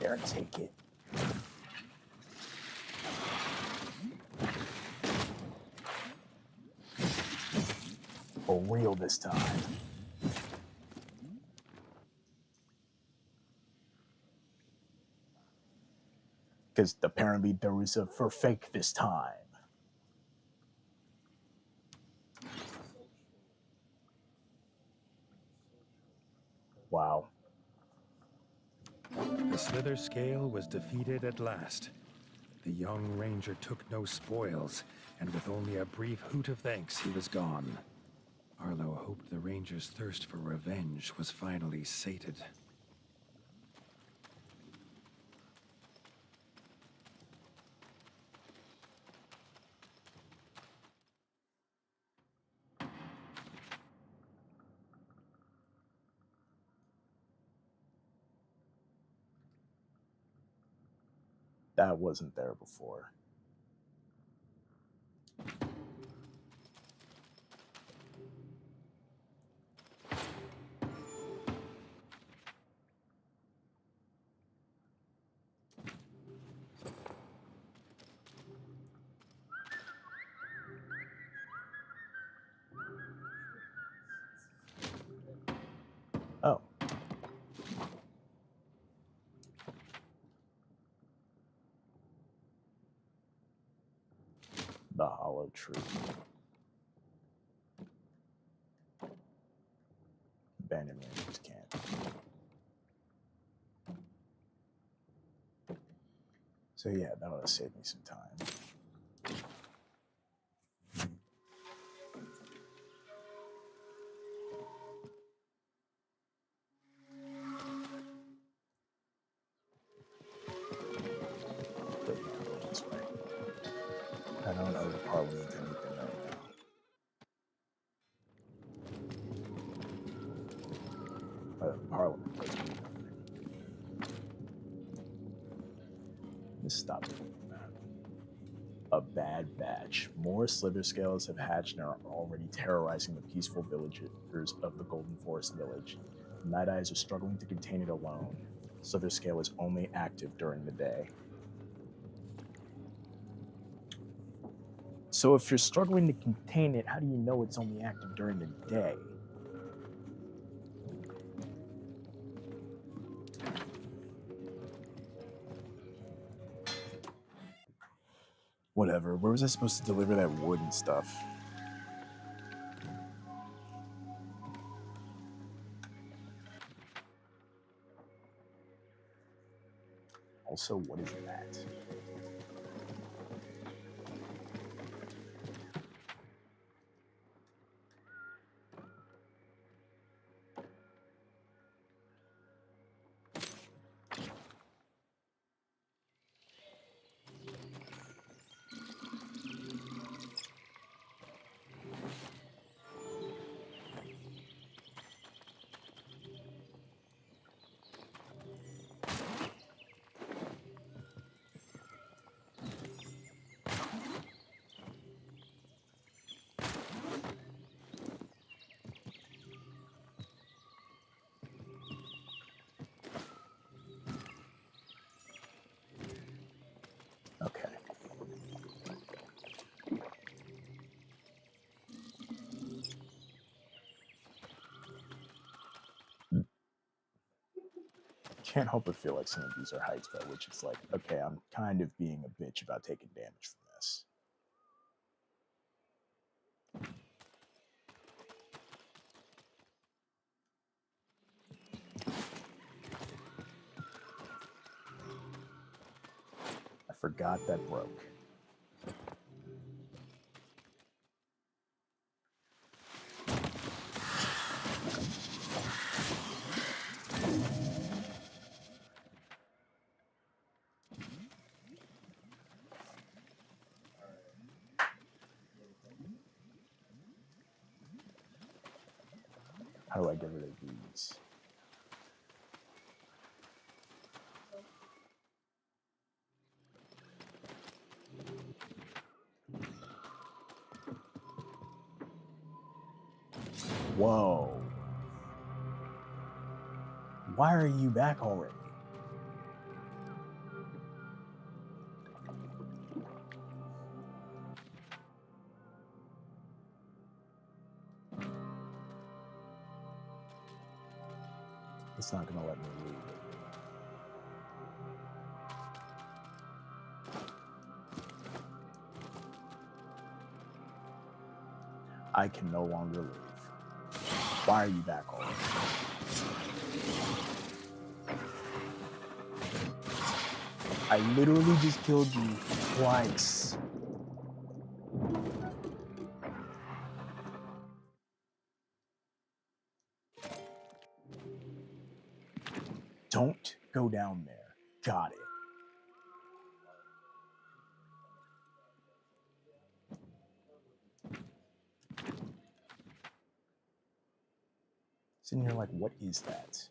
there and take it. For real this time. Because apparently there was a for fake this time. Wow. The Slither Scale was defeated at last. The young ranger took no spoils, and with only a brief hoot of thanks, he was gone. Arlo hoped the ranger's thirst for revenge was finally sated. That wasn't there before. Oh. The Hollow Tree. Abandoned Rangers Camp. So yeah, that'll save me some time. But yeah, I'll go this way. I don't owe the Parliament anything right now. The Parliament owes me nothing. Just stop doing that. A bad batch. More Slither Scales have hatched and are already terrorizing the peaceful villagers of the Golden Forest village. Night Eyes are struggling to contain it alone. Slither Scale is only active during the day. So if you're struggling to contain it, how do you know it's only active during the day? Whatever. Where was I supposed to deliver that wood and stuff? Also, what is that? Okay. Can't help but feel like some of these are heights by which it's like, okay, I'm kind of being a bitch about taking damage from this. I forgot that broke. How do I get rid of these? Whoa. Why are you back already? It's not gonna let me leave it. I can no longer leave. Why are you back already? I literally just killed you twice. Don't go down there. Got it. Sitting here like, what is that?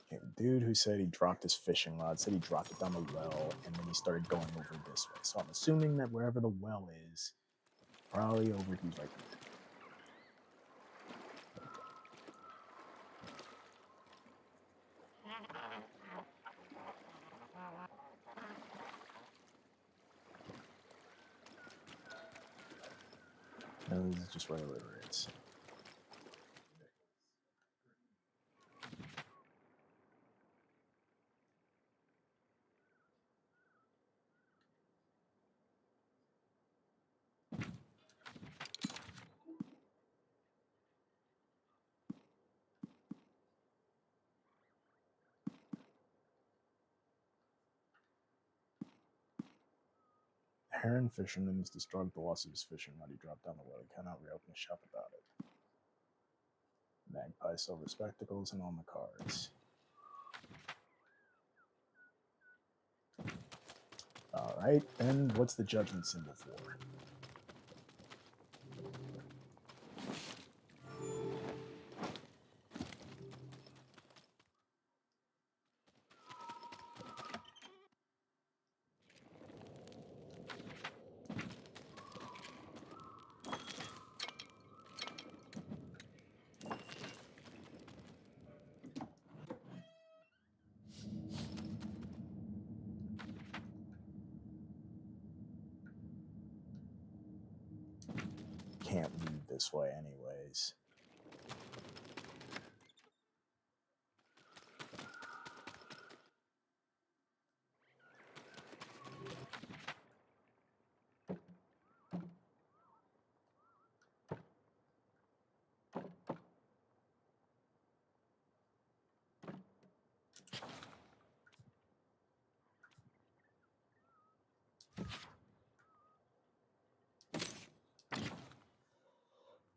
Okay, the dude who said he dropped his fishing rod said he dropped it down the well, and then he started going over this way. So I'm assuming that wherever the well is, probably over he's right here. No, this is just where the river is. Heron fisherman is distraught at the loss of his fishing rod. He dropped down the well. He cannot reopen his shop about it. Magpie silver spectacles and on the cards. Alright, and what's the judgment symbol for? Can't leave this way anyways.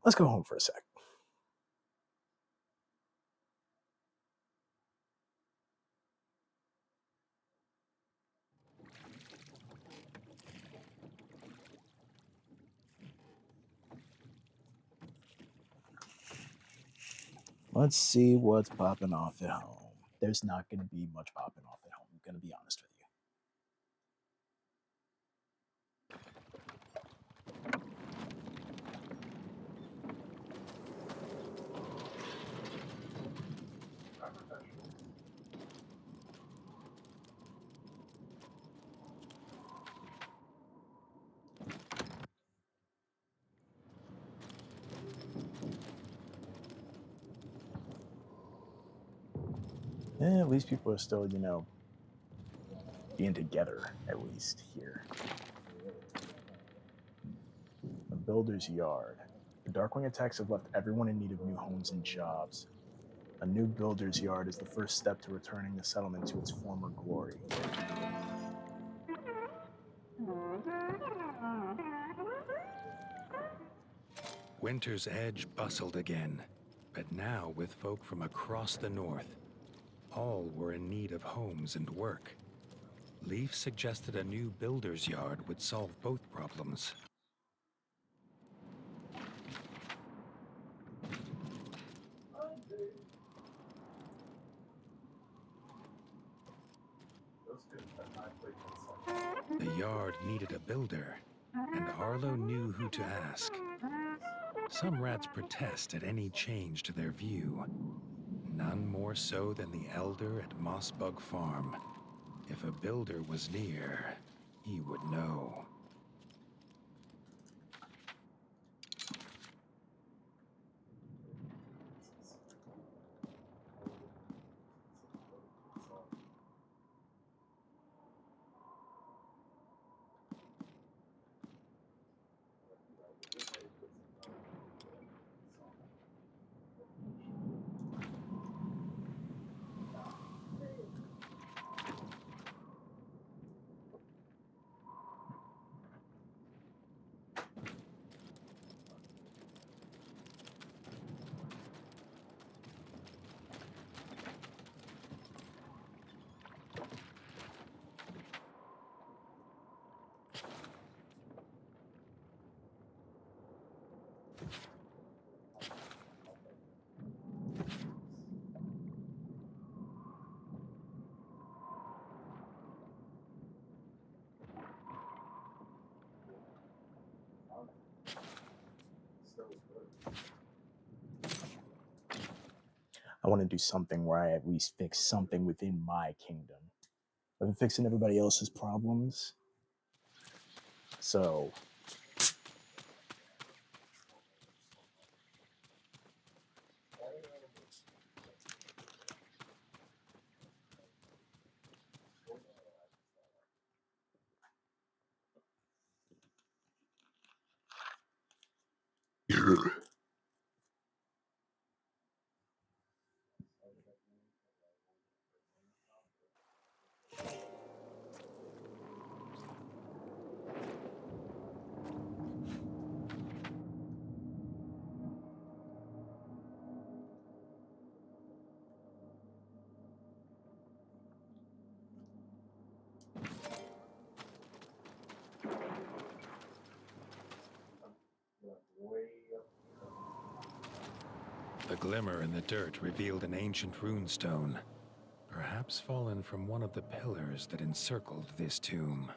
Let's go home for a sec. Let's see what's popping off at home. There's not going to be much popping off at home, I'm going to be honest with you. At least people are still, being together, at least here. The Builder's Yard. The Darkwing attacks have left everyone in need of new homes and jobs. A new Builder's Yard is the first step to returning the settlement to its former glory. Winter's Edge bustled again, but now with folk from across the north. All were in need of homes and work. Leaf suggested a new builder's yard would solve both problems. The yard needed a builder, and Arlo knew who to ask. Some rats protest at any change to their view. None more so than the elder at Mossbug Farm. If a builder was near, he would know. I want to do something where I at least fix something within my kingdom. I've been fixing everybody else's problems. So The glimmer in the dirt revealed an ancient runestone, perhaps fallen from one of the pillars that encircled this tomb.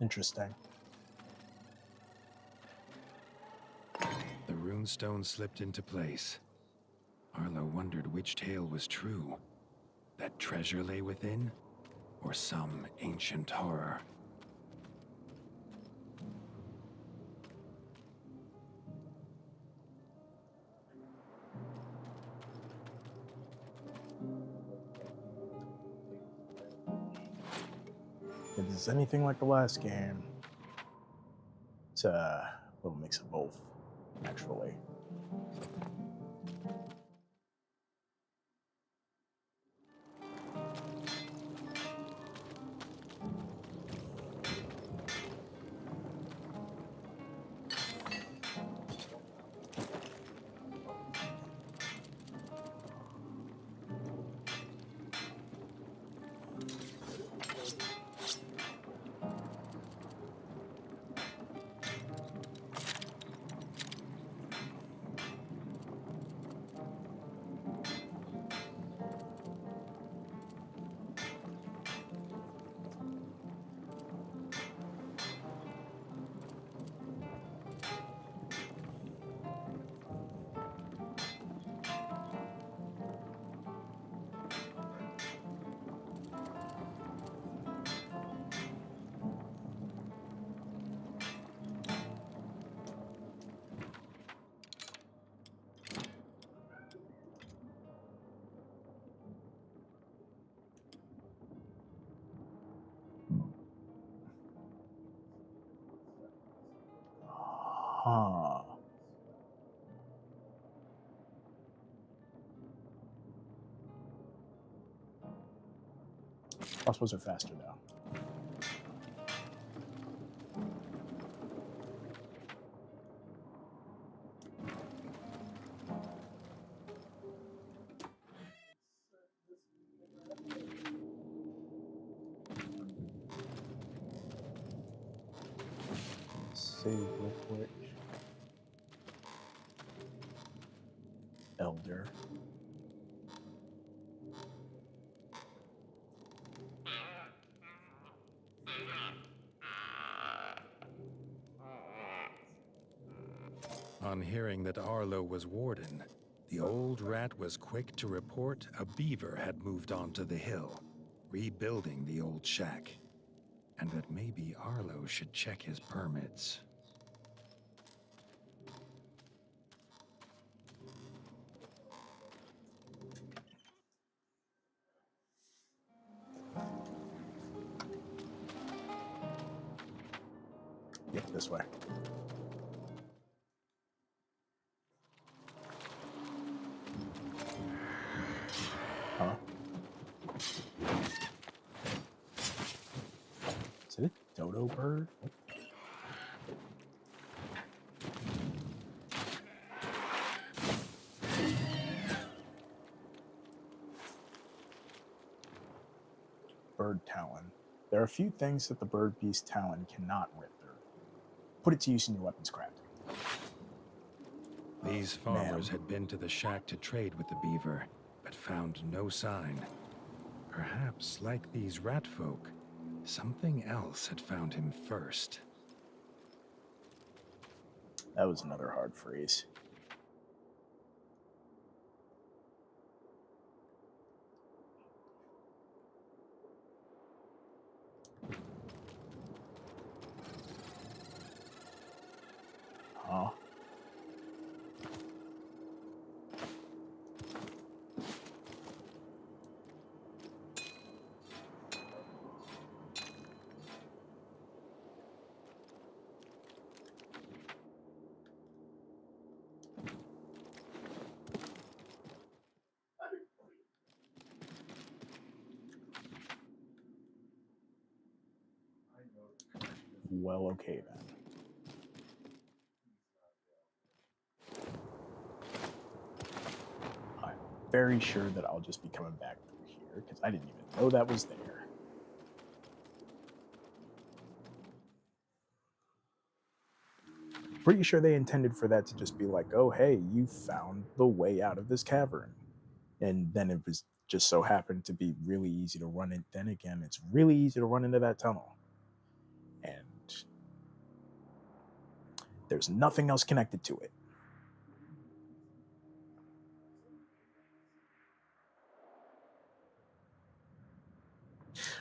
interesting. The runestone slipped into place. Arlo wondered which tale was true. That treasure lay within, or some ancient horror. If this is anything like the last game, it's a little mix of both, actually. Huh. Crossbows are faster though. Save real quick. Elder. On hearing that Arlo was warden, The old rat was quick to report a beaver had moved onto the hill, rebuilding the old shack, and that maybe Arlo should check his permits. Yep, this way. Huh? Is it a dodo bird? What? Bird talon. There are a few things that the bird beast talon cannot render. Put it to use in your weapons crafting. These farmers had been to the shack to trade with the beaver, but found no sign. Perhaps, like these rat folk, something else had found him first. That was another hard phrase. Huh? Well, okay then. I'm very sure that I'll just be coming back through here because I didn't even know that was there. Pretty sure they intended for that to just be like, oh, hey, you found the way out of this cavern. And then it was just so happened to be really easy to run it. Then again, it's really easy to run into that tunnel. And there's nothing else connected to it.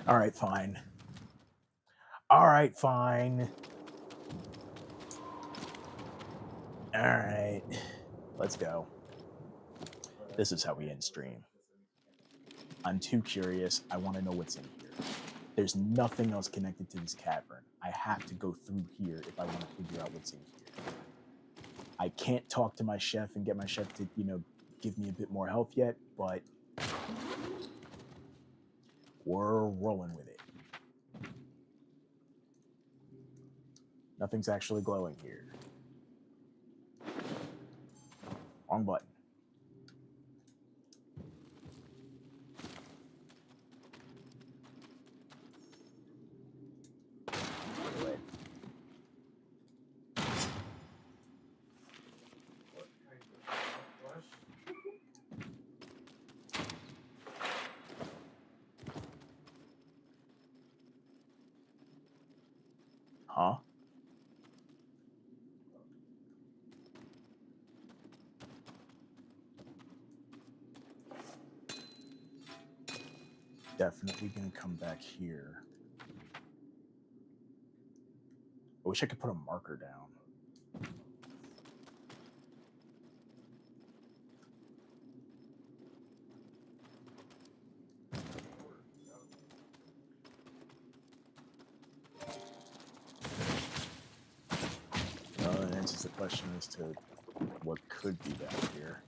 All right, fine. All right, fine. All right, let's go. This is how we end stream. I'm too curious. I want to know what's in here. There's nothing else connected to this cavern. I have to go through here if I want to figure out what's in here. I can't talk to my chef and get my chef to, give me a bit more health yet, but we're rolling with it. Nothing's actually glowing here. Wrong button. Wait. What kind of flesh? Huh? Definitely gonna come back here. I wish I could put a marker down. It answers the question as to what could be down here.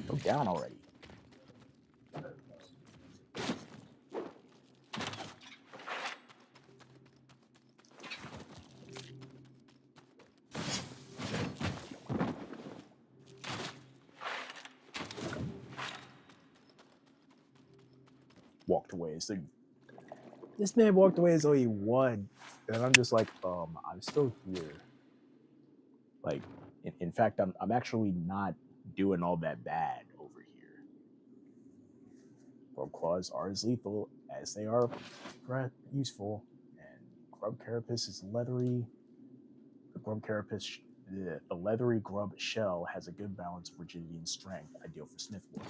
Go down already. walked away. So this man walked away as though he won, and I'm just like, I'm still here. Like, in fact, I'm actually not doing all that bad over here. Grub claws are as lethal as they are useful, and grub carapace is leathery. The grub carapace, the leathery grub shell has a good balance of rigidity and strength, ideal for smith work.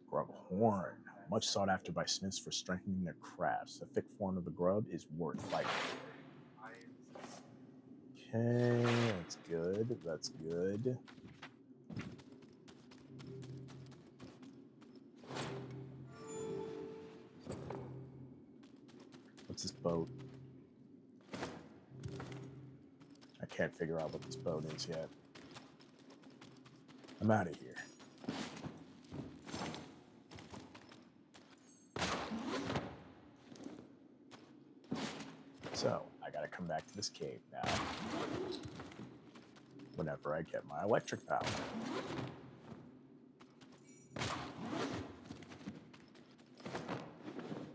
Grub horn, much sought after by smiths for strengthening their crafts. The thick horn of the grub is worth fighting for. Okay, that's good. That's good. What's this boat? I can't figure out what this boat is yet. I'm out of here. So, I gotta come back to this cave now. Whenever I get my electric power.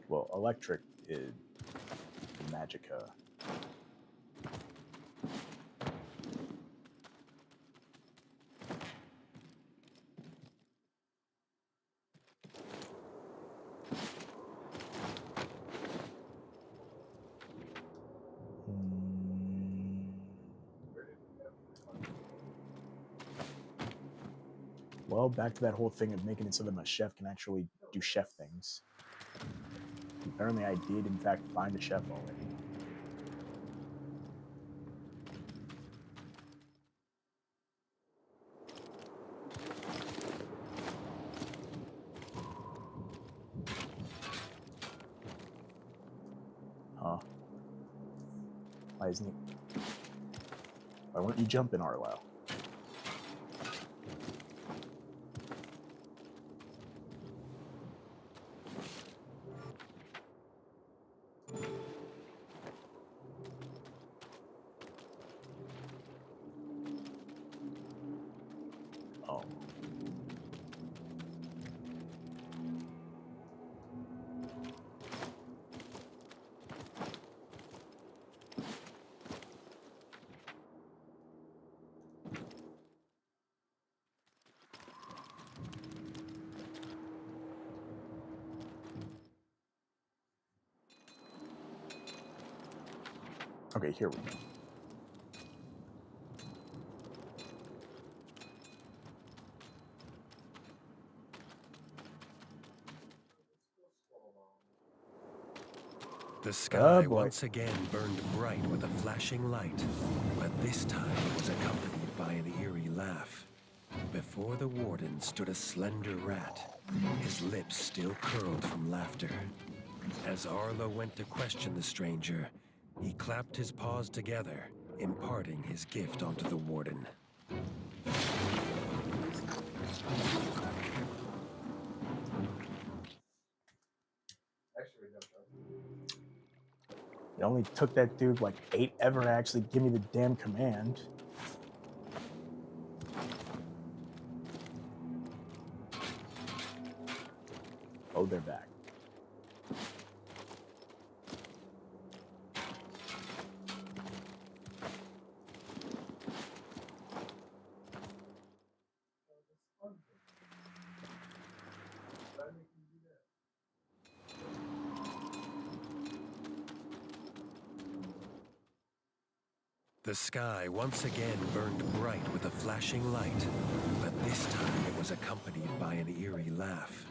Well, electric is Magicka. Well, back to that whole thing of making it so that my chef can actually do chef things. Apparently I did, in fact, find a chef already. Huh. Why isn't he? Why weren't you jumping, Arlo? Oh. Okay, here we go. The sky boy. once again burned bright with a flashing light, but this time it was accompanied by an eerie laugh. Before the warden stood a slender rat, his lips still curled from laughter. As Arlo went to question the stranger, he clapped his paws together, imparting his gift onto the warden. It only took that dude like 8 ever to actually give me the damn command. Oh, they're back. The sky once again burned bright with a flashing light, but this time it was accompanied by an eerie laugh.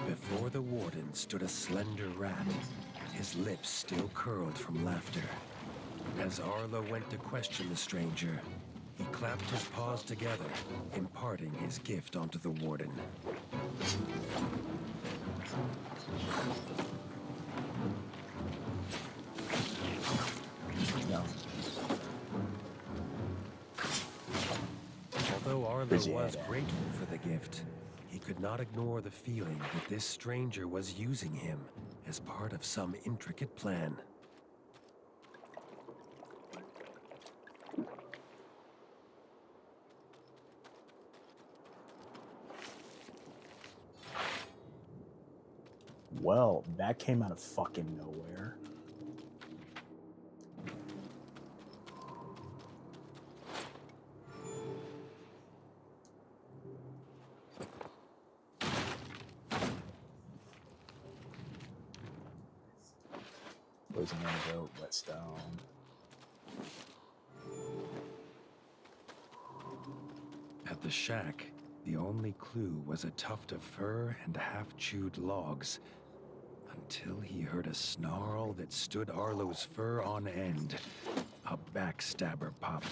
Before the warden stood a slender rat, his lips still curled from laughter. As Arlo went to question the stranger, he clapped his paws together, imparting his gift onto the warden. No. Although Arlo Busy was head. grateful for the gift, he could not ignore the feeling that this stranger was using him as part of some intricate plan. Well, that came out of fucking nowhere. Poison antidote, whetstone. At the shack, the only clue was a tuft of fur and half-chewed logs, until he heard a snarl that stood Arlo's fur on end. A backstabber pop.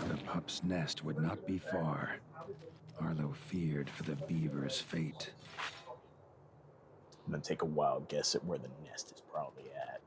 The pup's nest would not be far. Arlo feared for the beaver's fate. I'm gonna take a wild guess at where the nest is probably at.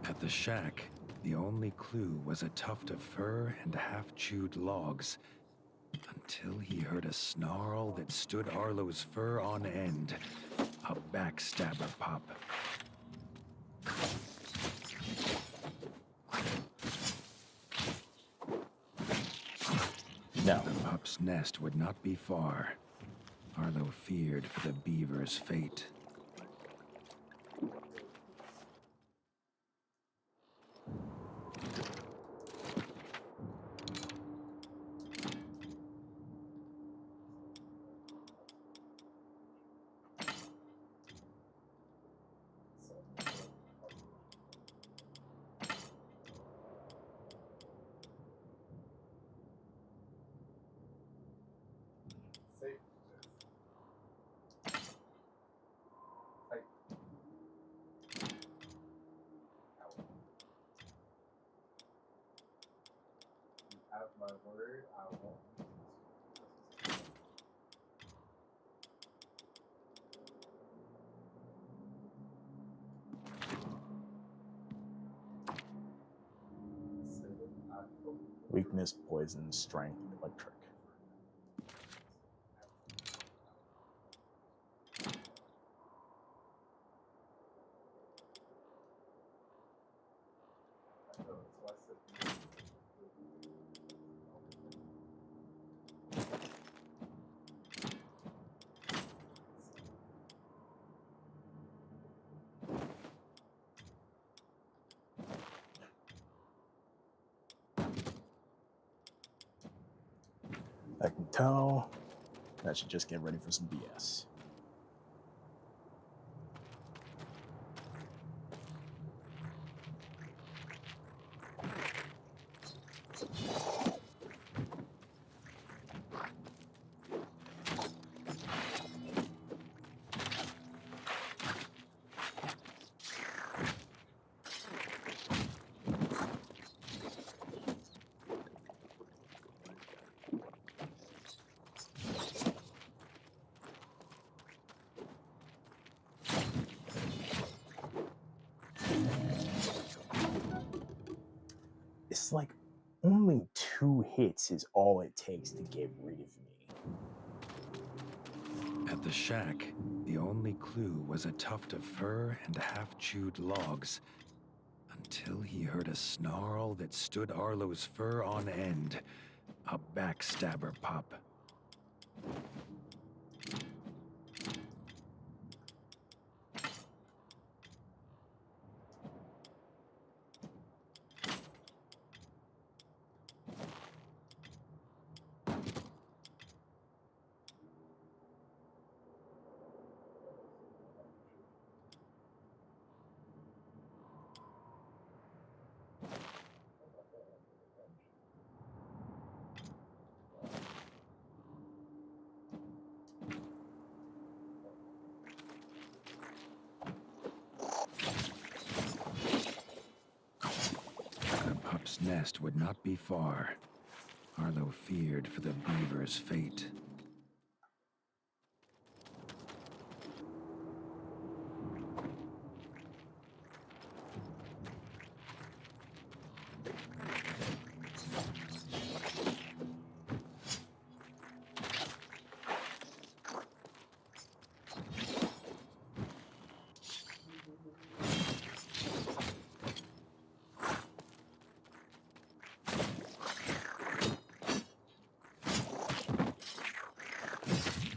At the shack, the only clue was a tuft of fur and half-chewed logs, until he heard a snarl that stood Arlo's fur on end. A backstabber pop. No. The pup's nest would not be far. Arlo feared for the beaver's fate. Safe. Like, you have my word, I won't. Weakness, poison, strength, electric. I can tell. I should just get ready for some BS. It's like only 2 hits is all it takes to get rid of me. At the shack, the only clue was a tuft of fur and half-chewed logs, until he heard a snarl that stood Arlo's fur on end. A backstabber pop. sheff's nest would not be far. Arlo feared for the beaver's fate.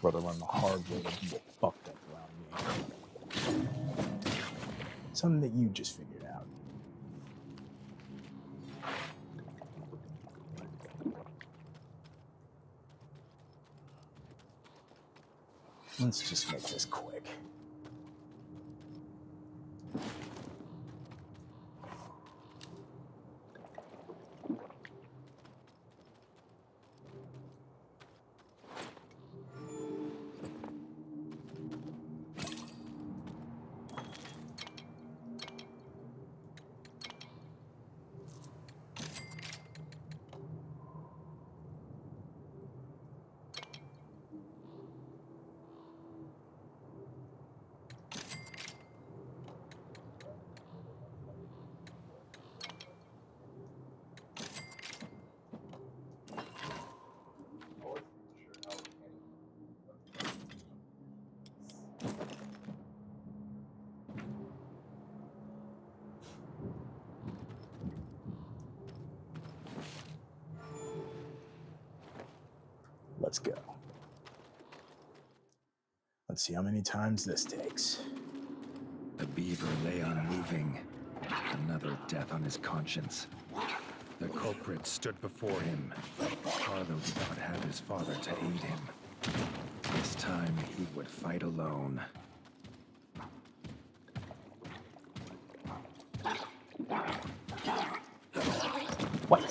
Brother learned the hard way to get fucked up around me. Something that you just figured out. Let's just make this quick. I wasn't sure how any. Let's go. Let's see how many times this takes. The beaver lay unmoving, another death on his conscience. The culprit stood before him. Arlo did not have his father to aid him. This time he would fight alone. What?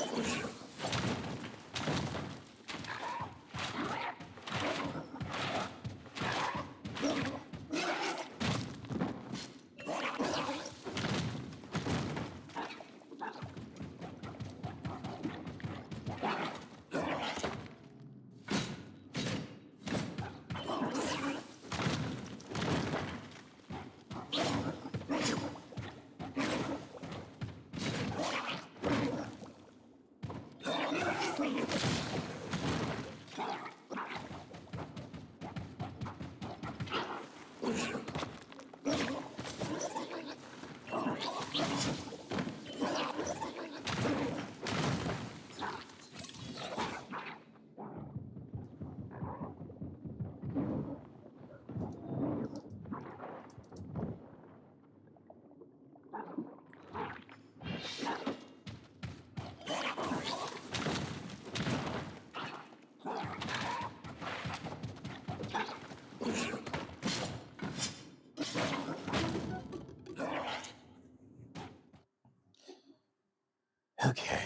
Okay.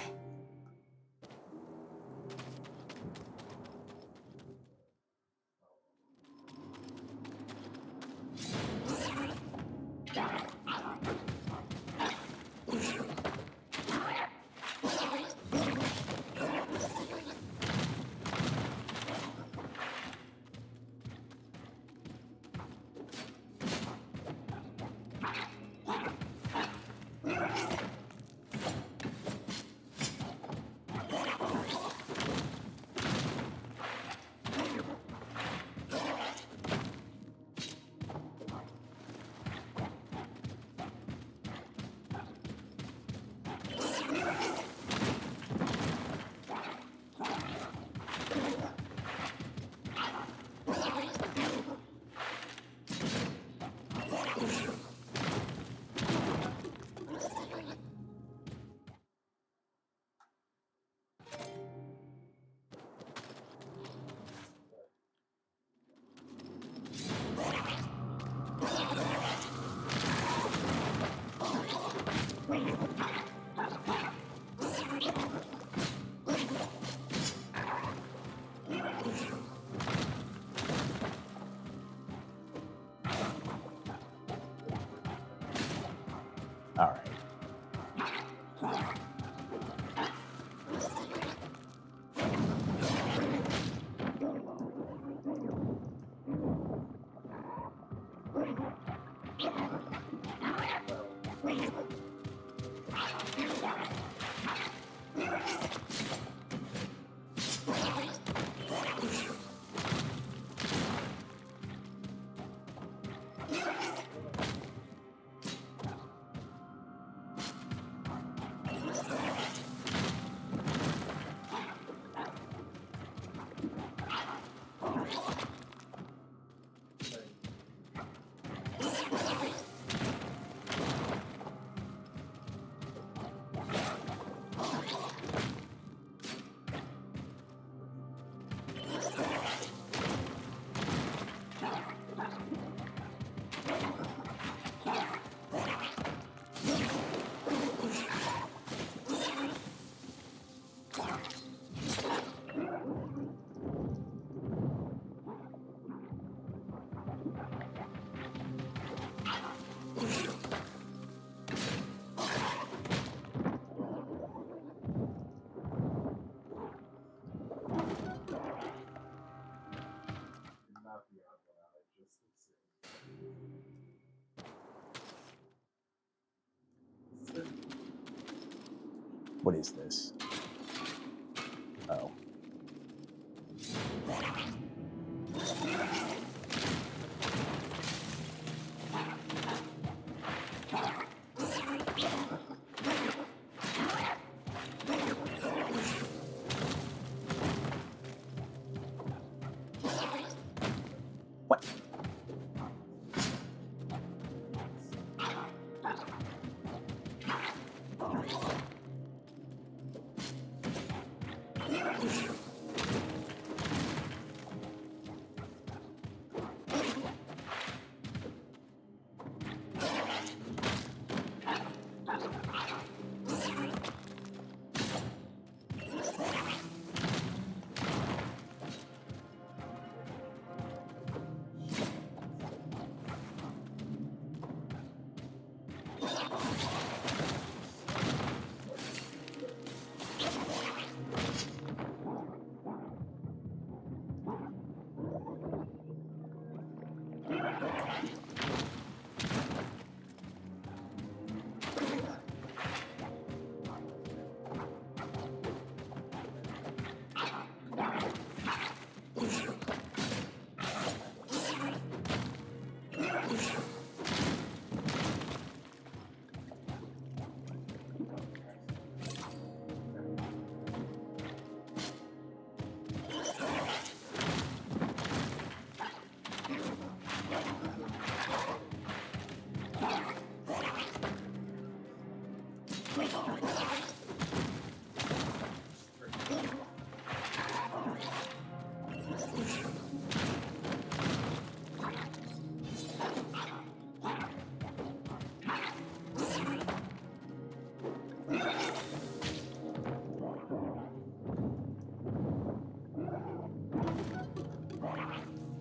Not the odd one out, just the same. What is this? Oh. What?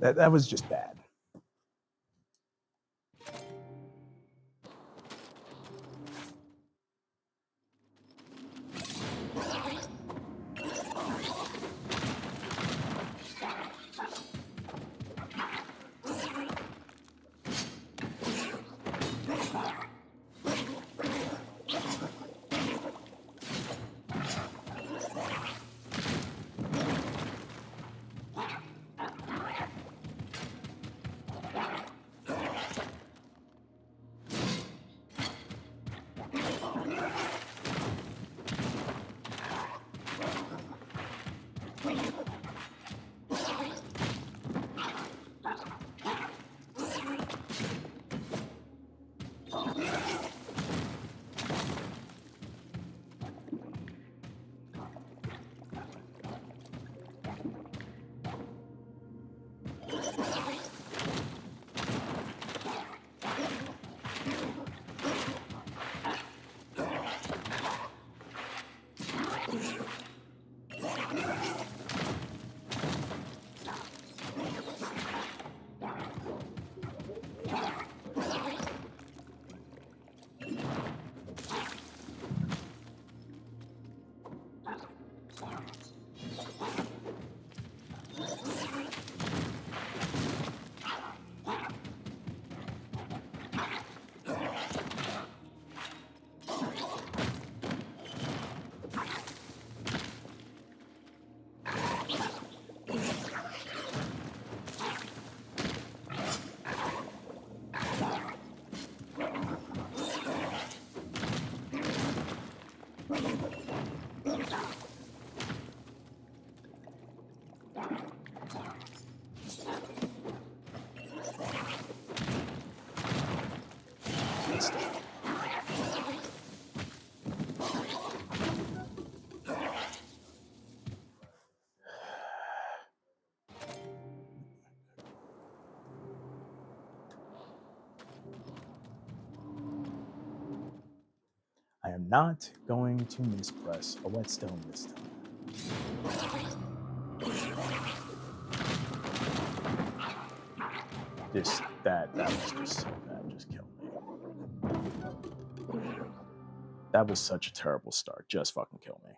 That was just bad. I am not going to mispress a whetstone this time. That was just so bad. Just killed me. That was such a terrible start. Just fucking kill me.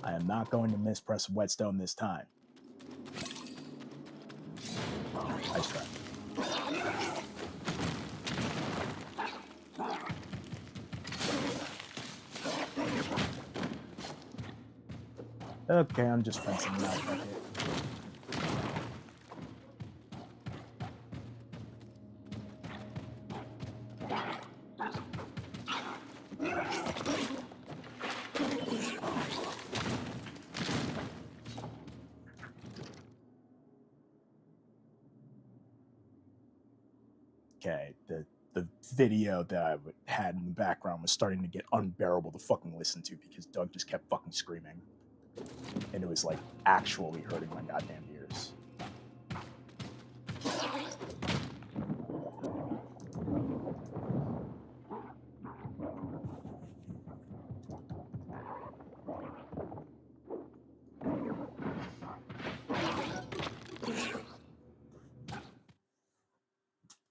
I am not going to mispress Whetstone this time. Nice try. Okay, I'm just fencing it out. Fuck it. Okay, the video that I had in the background was starting to get unbearable to fucking listen to because Doug just kept fucking screaming. And it was like actually hurting my goddamn ears.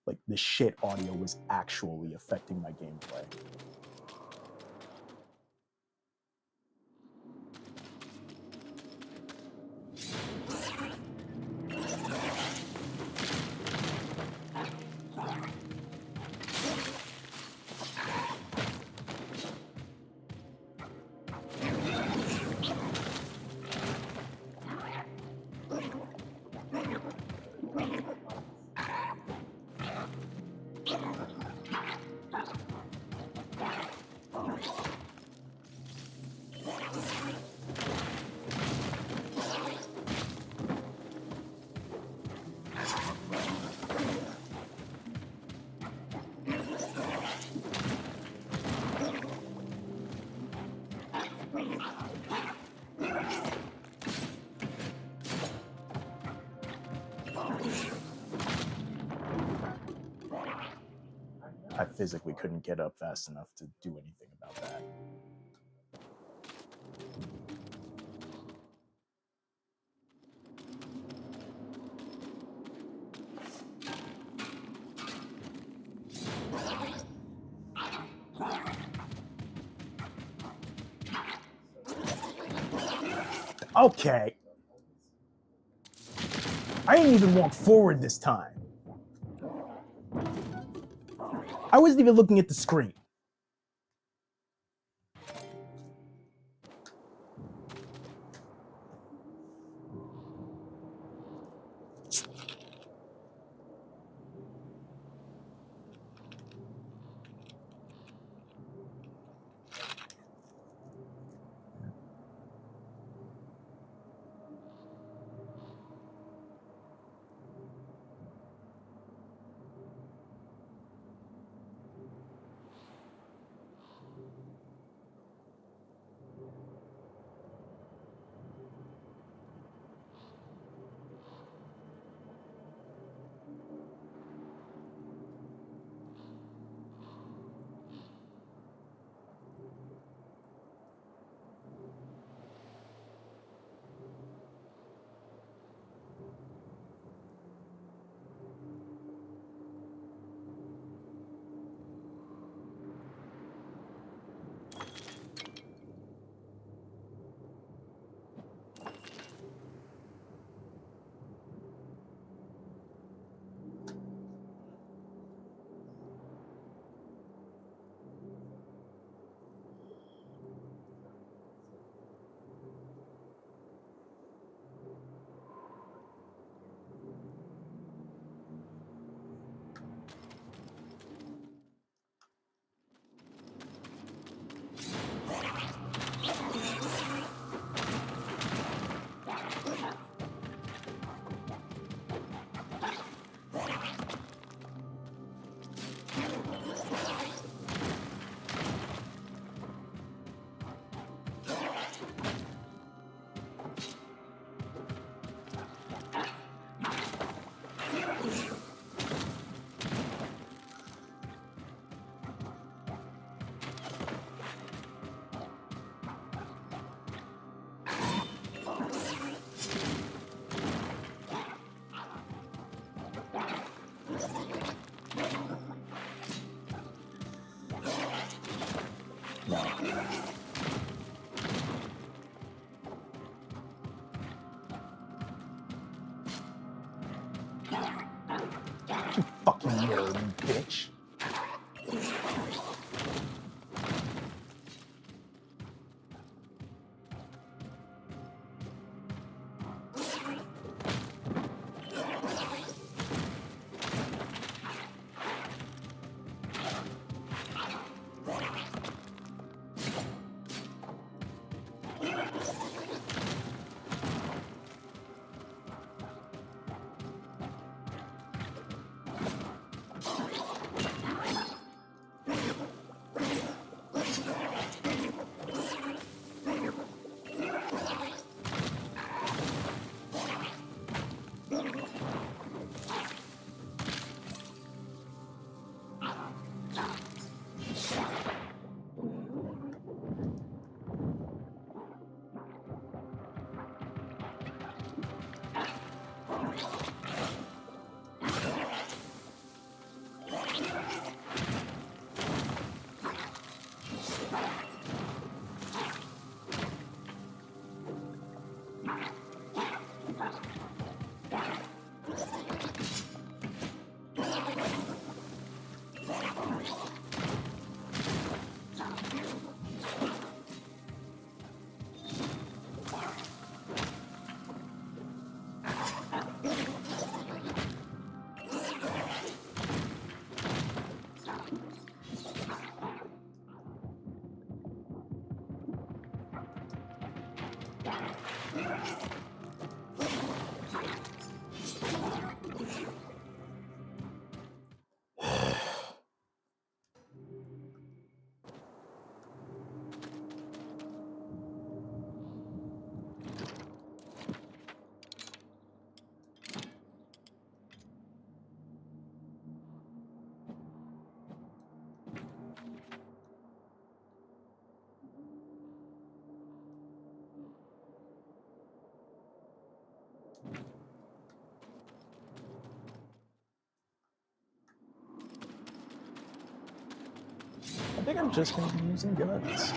Like the shit audio was actually affecting my gameplay. I physically couldn't get up fast enough to do anything about that. Okay. I didn't even walk forward this time. I wasn't even looking at the screen. I think I'm just going to be using guns.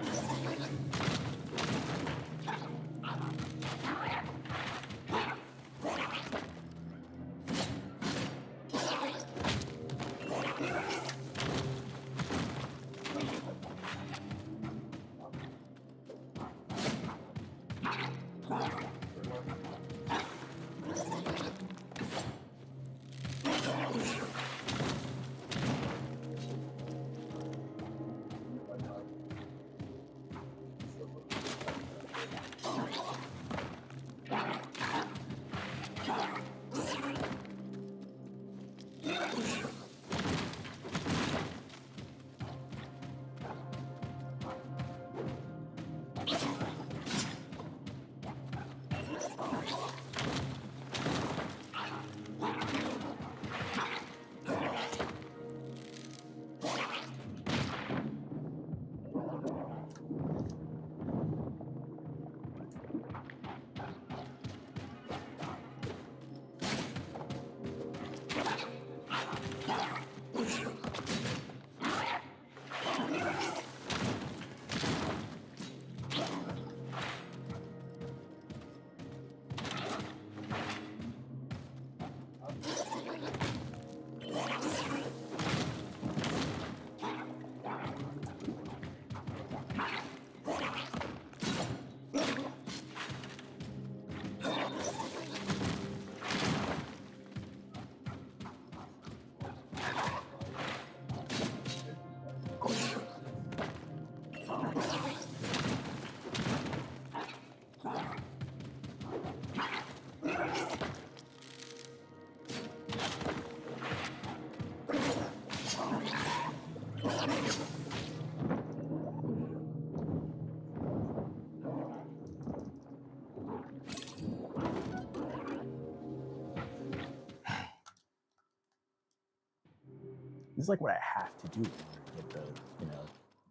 This is like what I have to do in order to get the,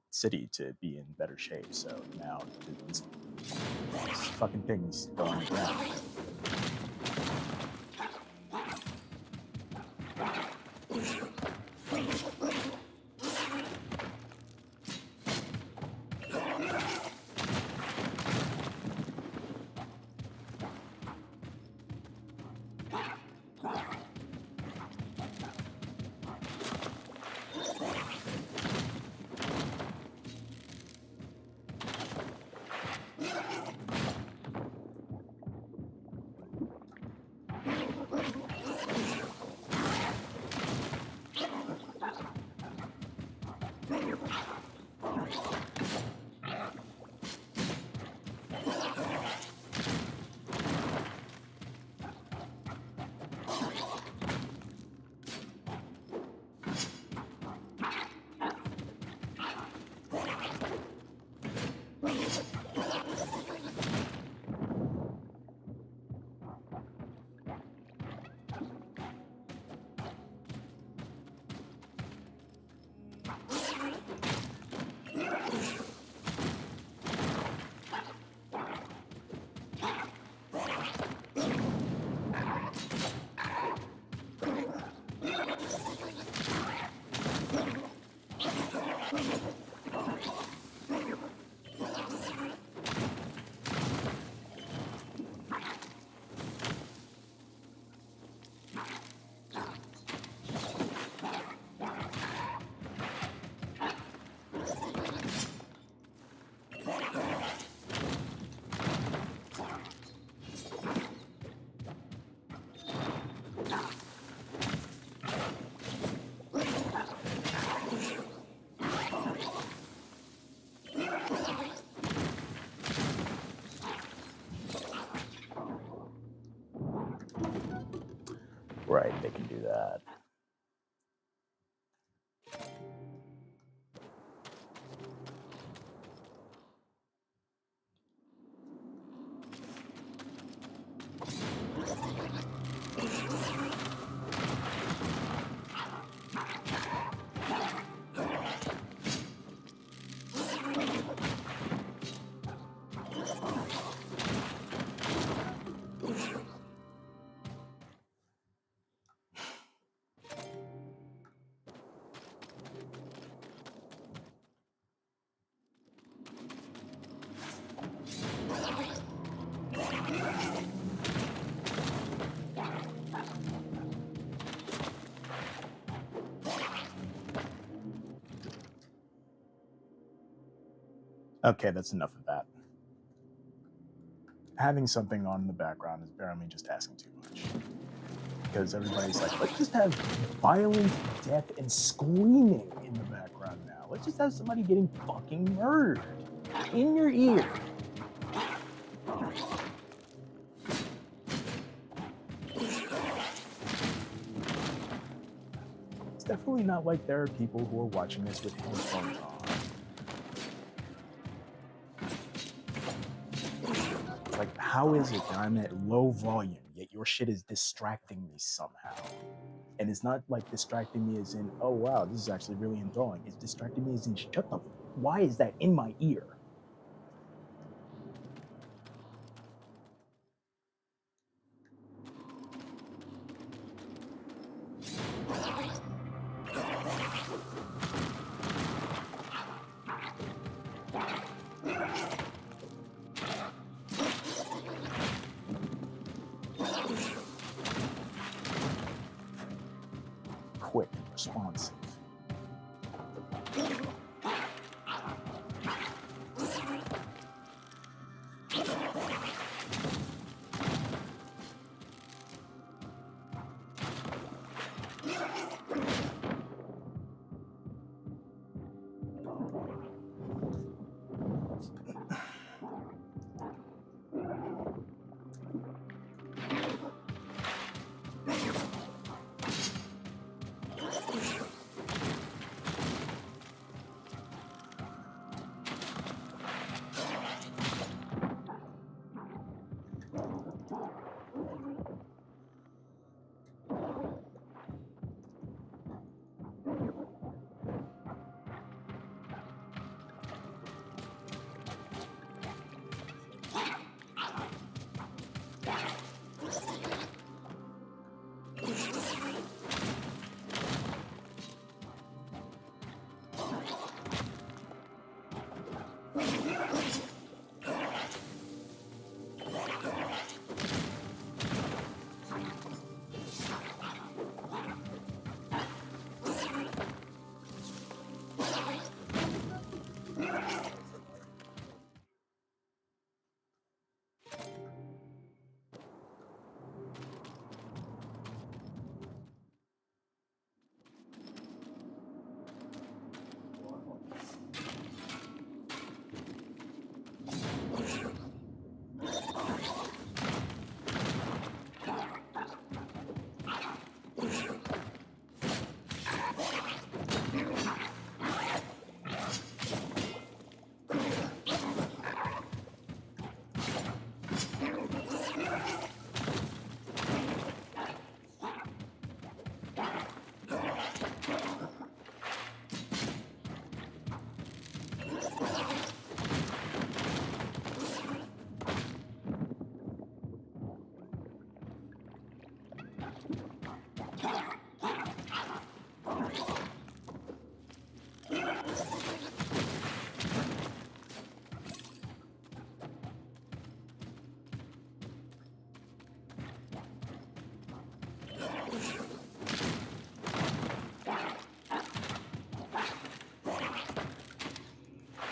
city to be in better shape. So now this fucking thing's going down. Right, they can do that. Okay, that's enough of that. Having something on in the background is apparently just asking too much. Because everybody's like, let's just have violent death and screaming in the background now. Let's just have somebody getting fucking murdered in your ear. It's definitely not like there are people who are watching this with headphones on. Like, how is it that I'm at low volume, yet your shit is distracting me somehow? And it's not like distracting me as in, oh wow, this is actually really enthralling. It's distracting me as in, shut the, why is that in my ear? Quick, responsive.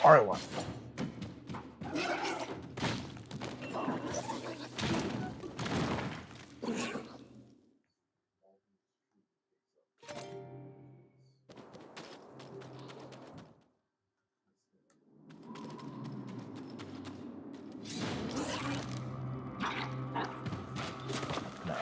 Arla. No.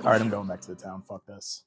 All right, I'm going back to the town. Fuck this.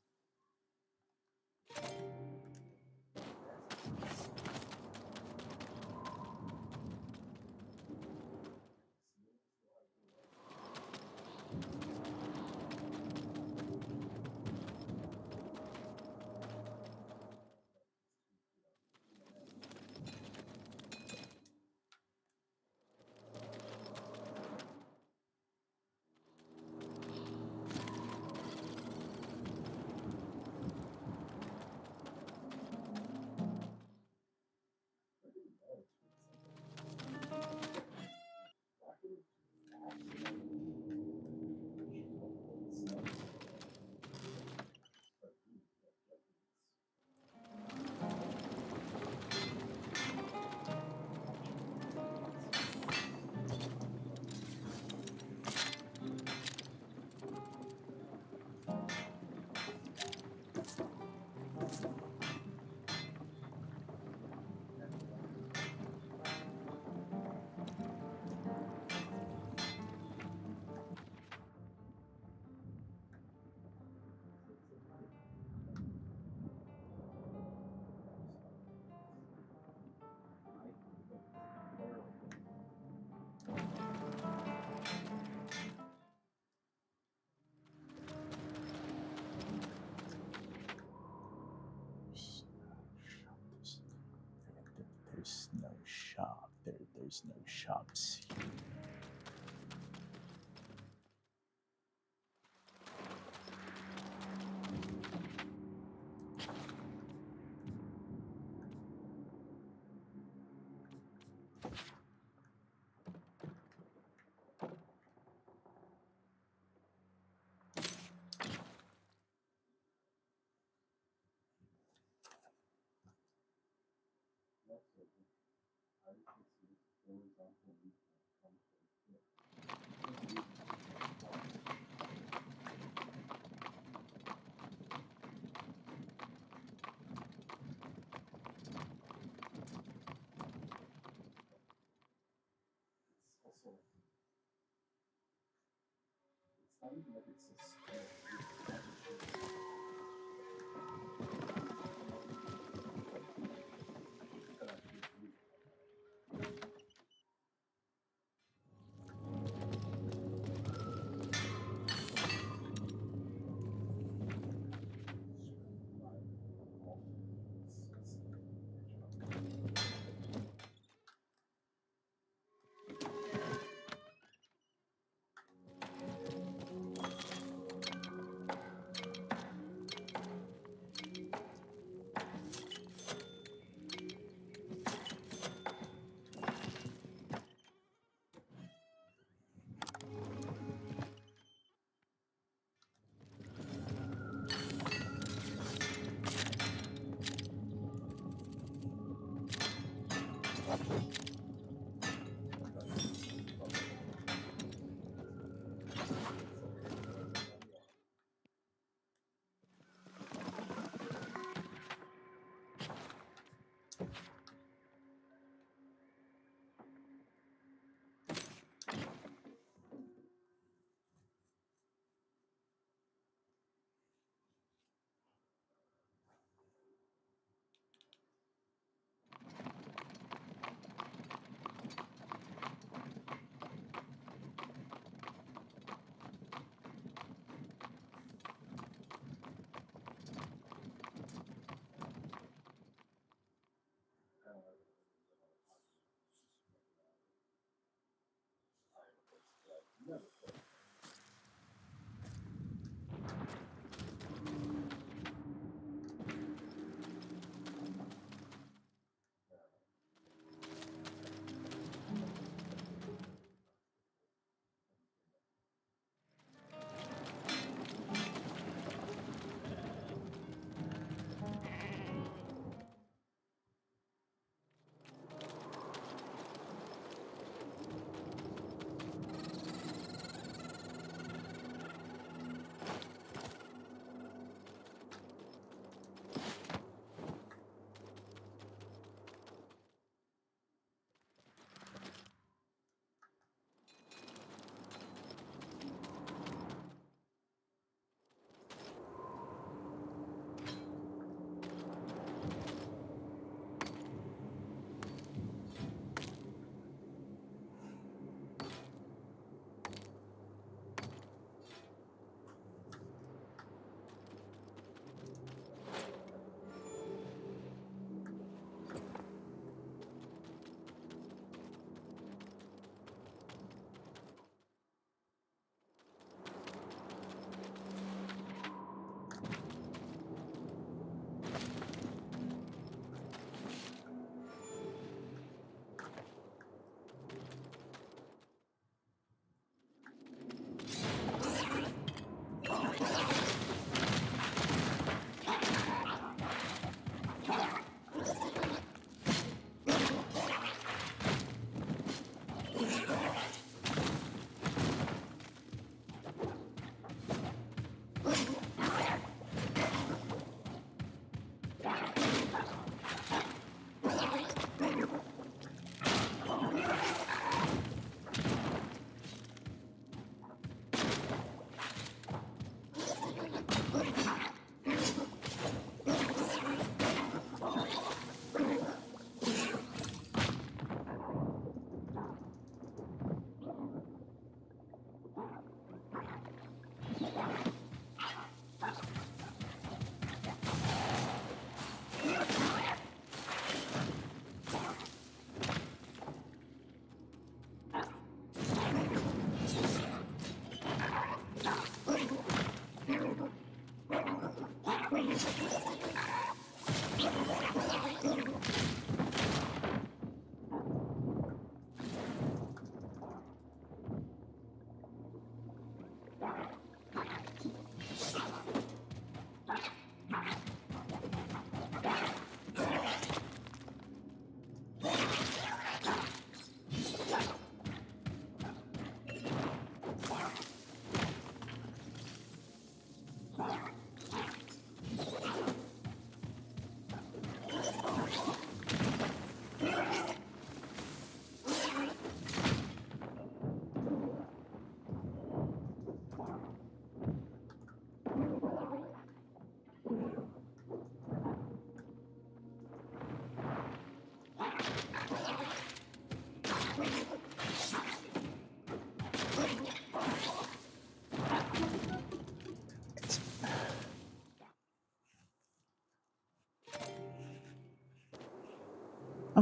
shop. There's no shops here. It's not even like it's a spell.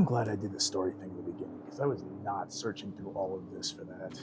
I'm glad I did the story thing in the beginning, because I was not searching through all of this for that.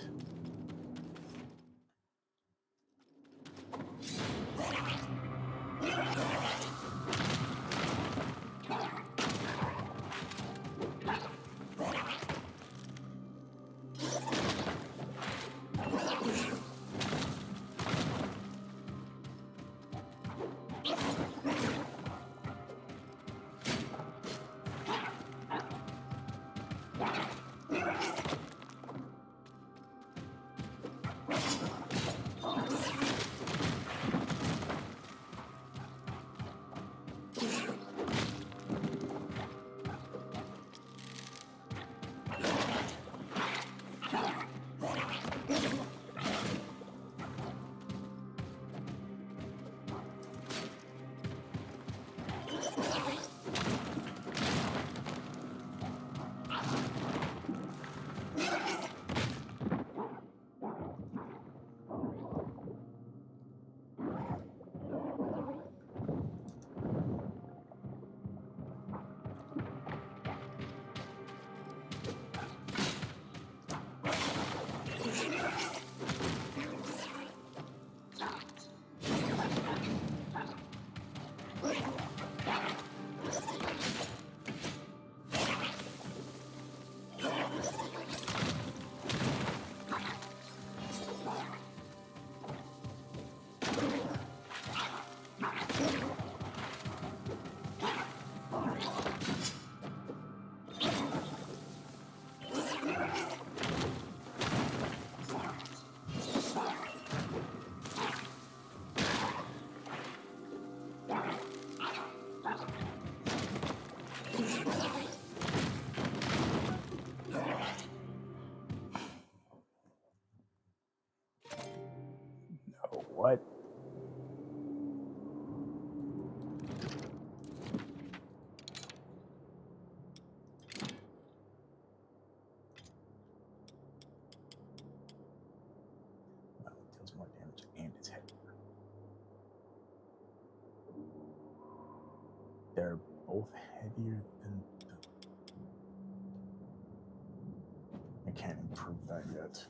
Oh, what? Well, it deals more damage and it's heavier. They're both heavier than I can't improve that yet.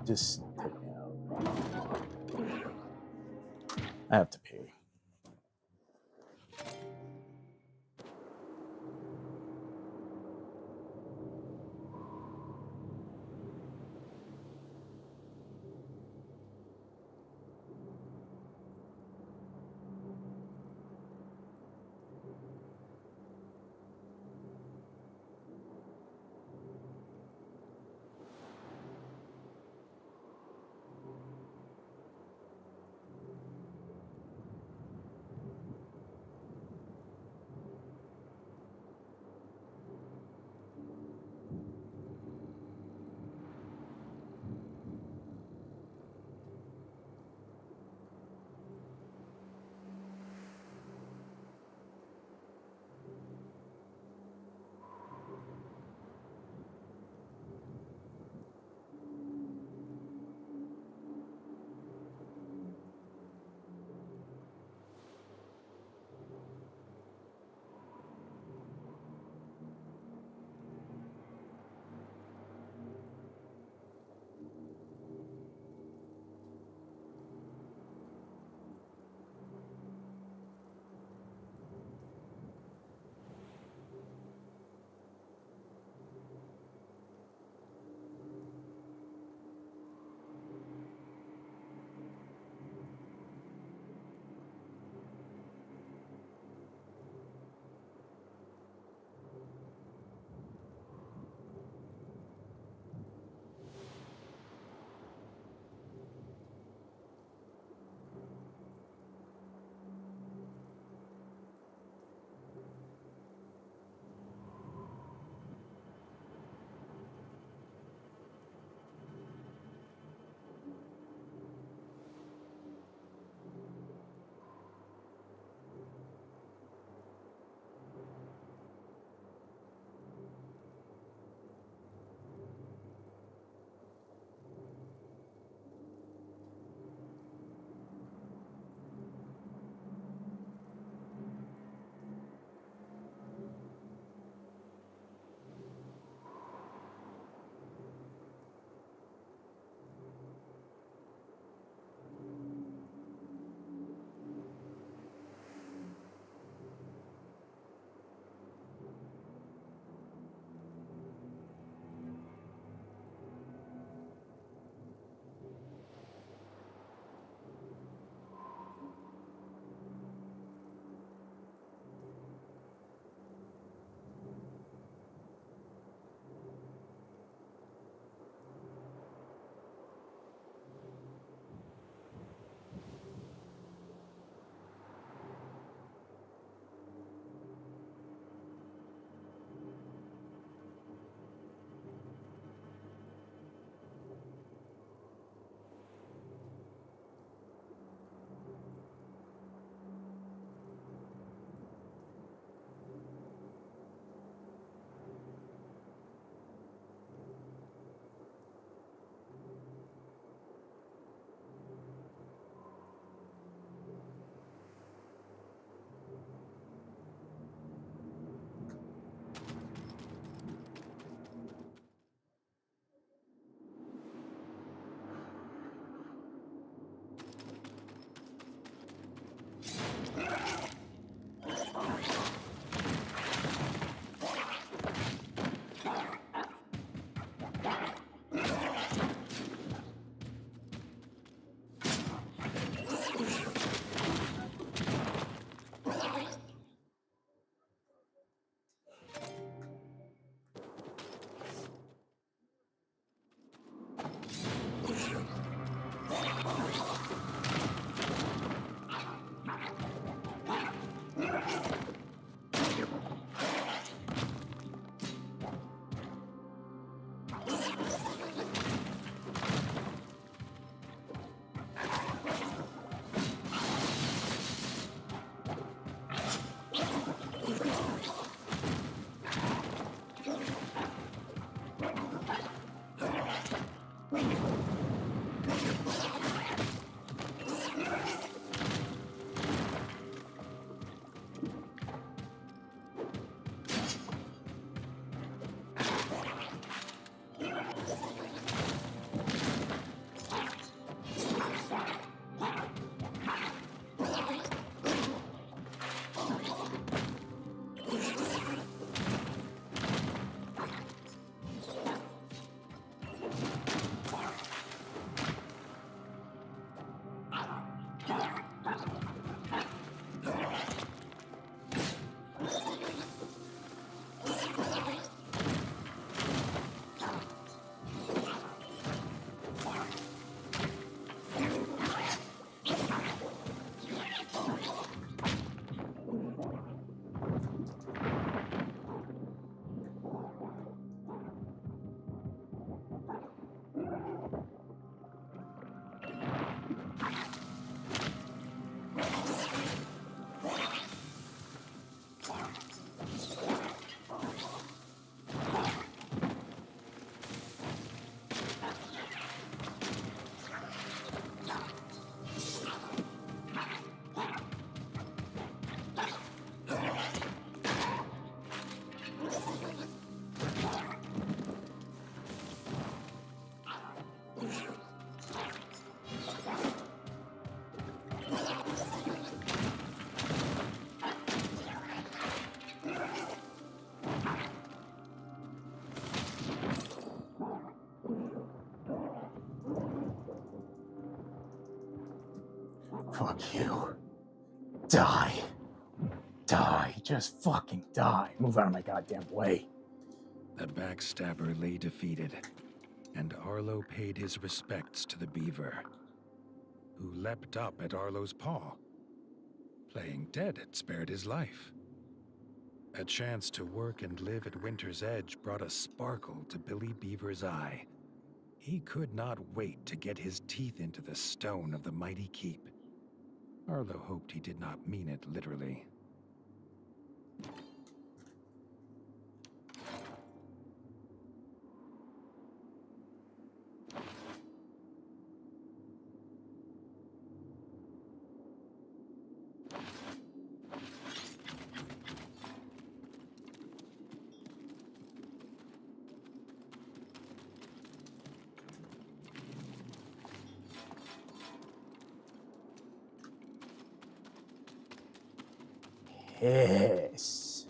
Just take me out. I have to pee. Fuck you. Die. Die. Just fucking die. Move out of my goddamn way. The backstabber lay defeated, and Arlo paid his respects to the beaver, who leapt up at Arlo's paw. Playing dead had spared his life. A chance to work and live at Winter's Edge brought a sparkle to Billy Beaver's eye. He could not wait to get his teeth into the stone of the mighty keep. Arlo hoped he did not mean it literally. Yes.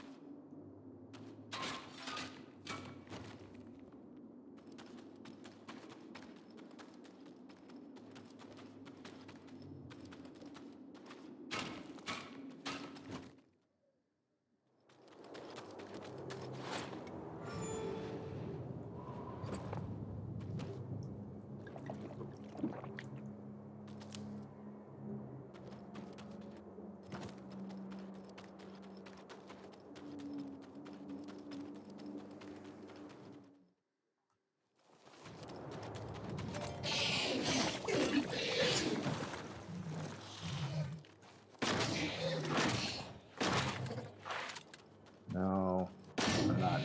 No, I'm not.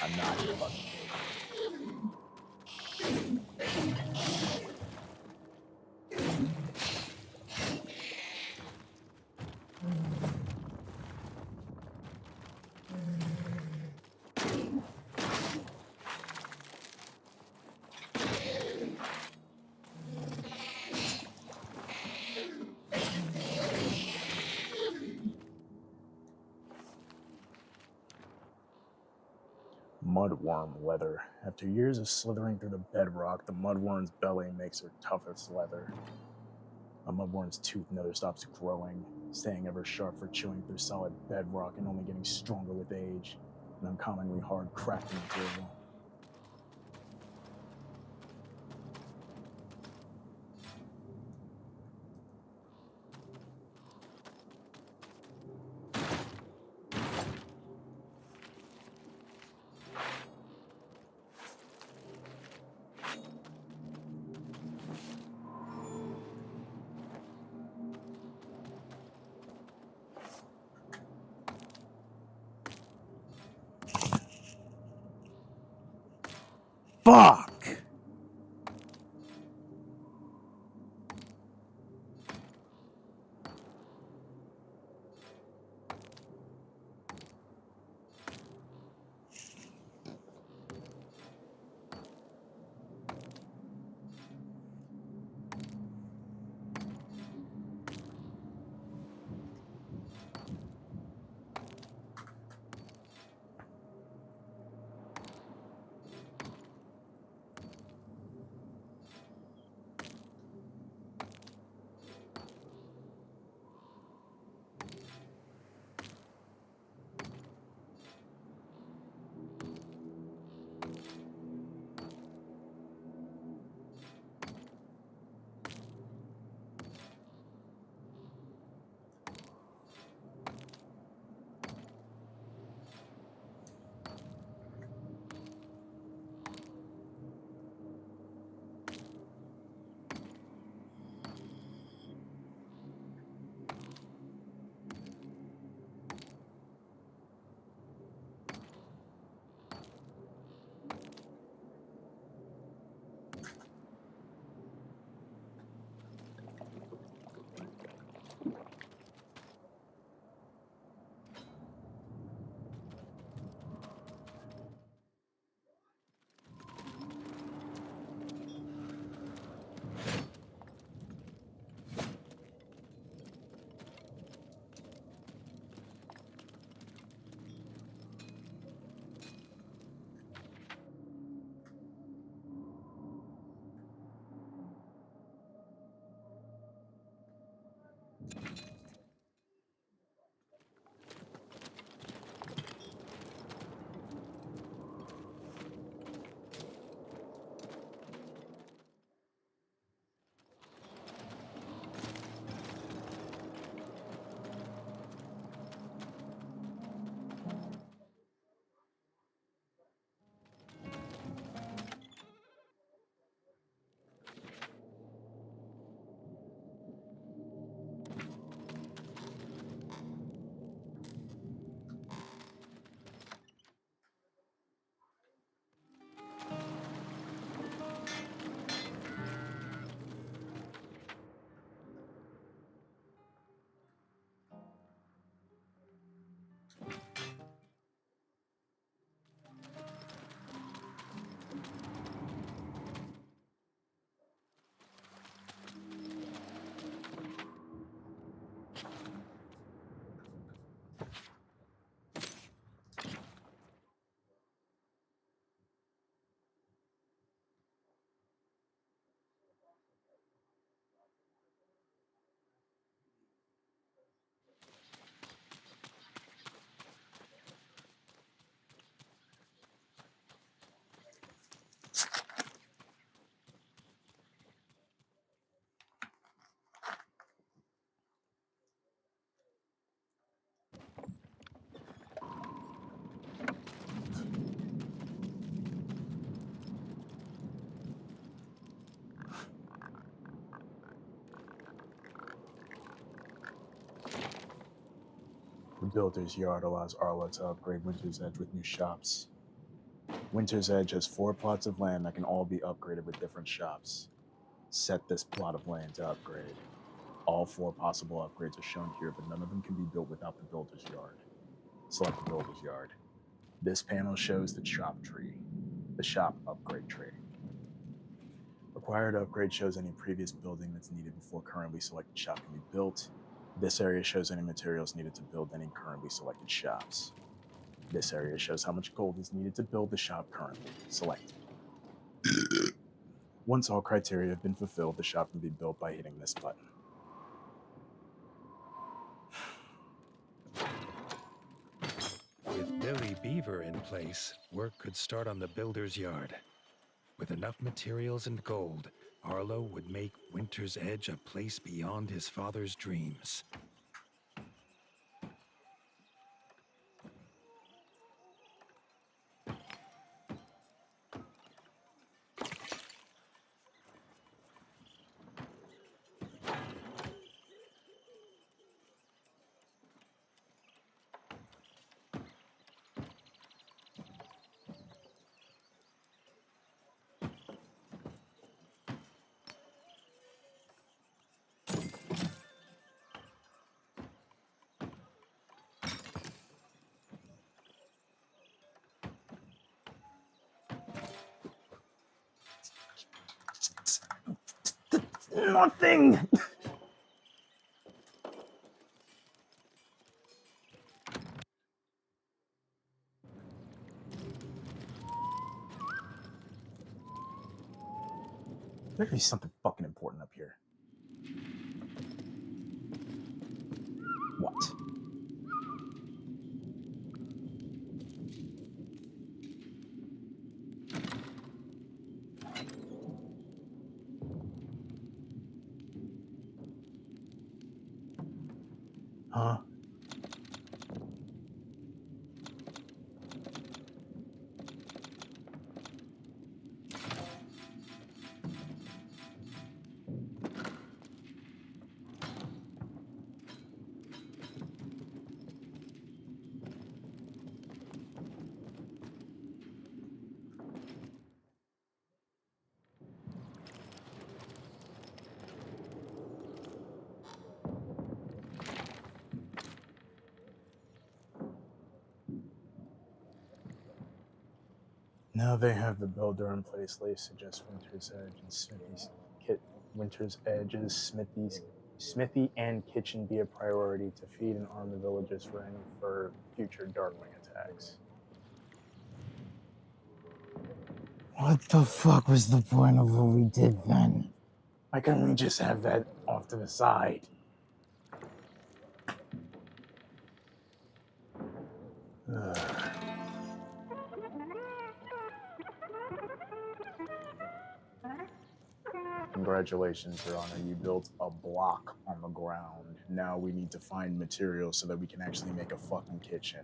I'm not fucking. Mudworm leather. After years of slithering through the bedrock, the mudworm's belly makes her toughest leather. A mudworm's tooth never stops growing, staying ever sharp for chewing through solid bedrock and only getting stronger with age. An uncommonly hard crafting material. Fuck! The Builder's Yard allows Arlo to upgrade Winter's Edge with new shops. Winter's Edge has 4 plots of land that can all be upgraded with different shops. Set this plot of land to upgrade. All 4 possible upgrades are shown here, but none of them can be built without the Builder's Yard. Select the Builder's Yard. This panel shows the shop tree, the shop upgrade tree. Required upgrade shows any previous building that's needed before currently selected shop can be built. This area shows any materials needed to build any currently selected shops. This area shows how much gold is needed to build the shop currently selected. Once all criteria have been fulfilled, the shop can be built by hitting this button. With Billy Beaver in place, work could start on the Builder's Yard. With enough materials and gold, Arlo would make Winter's Edge a place beyond his father's dreams. Nothing! There could be something fucking important up here. What? Huh? Now they have the builder in place. They suggest Winter's Edge and Winter's Edge's smithy and kitchen be a priority to feed and arm the villagers for any future Darkwing attacks. What the fuck was the point of what we did then? Why couldn't we just have that off to the side? Ugh. Congratulations, Your Honor. You built a block on the ground. Now we need to find materials so that we can actually make a fucking kitchen.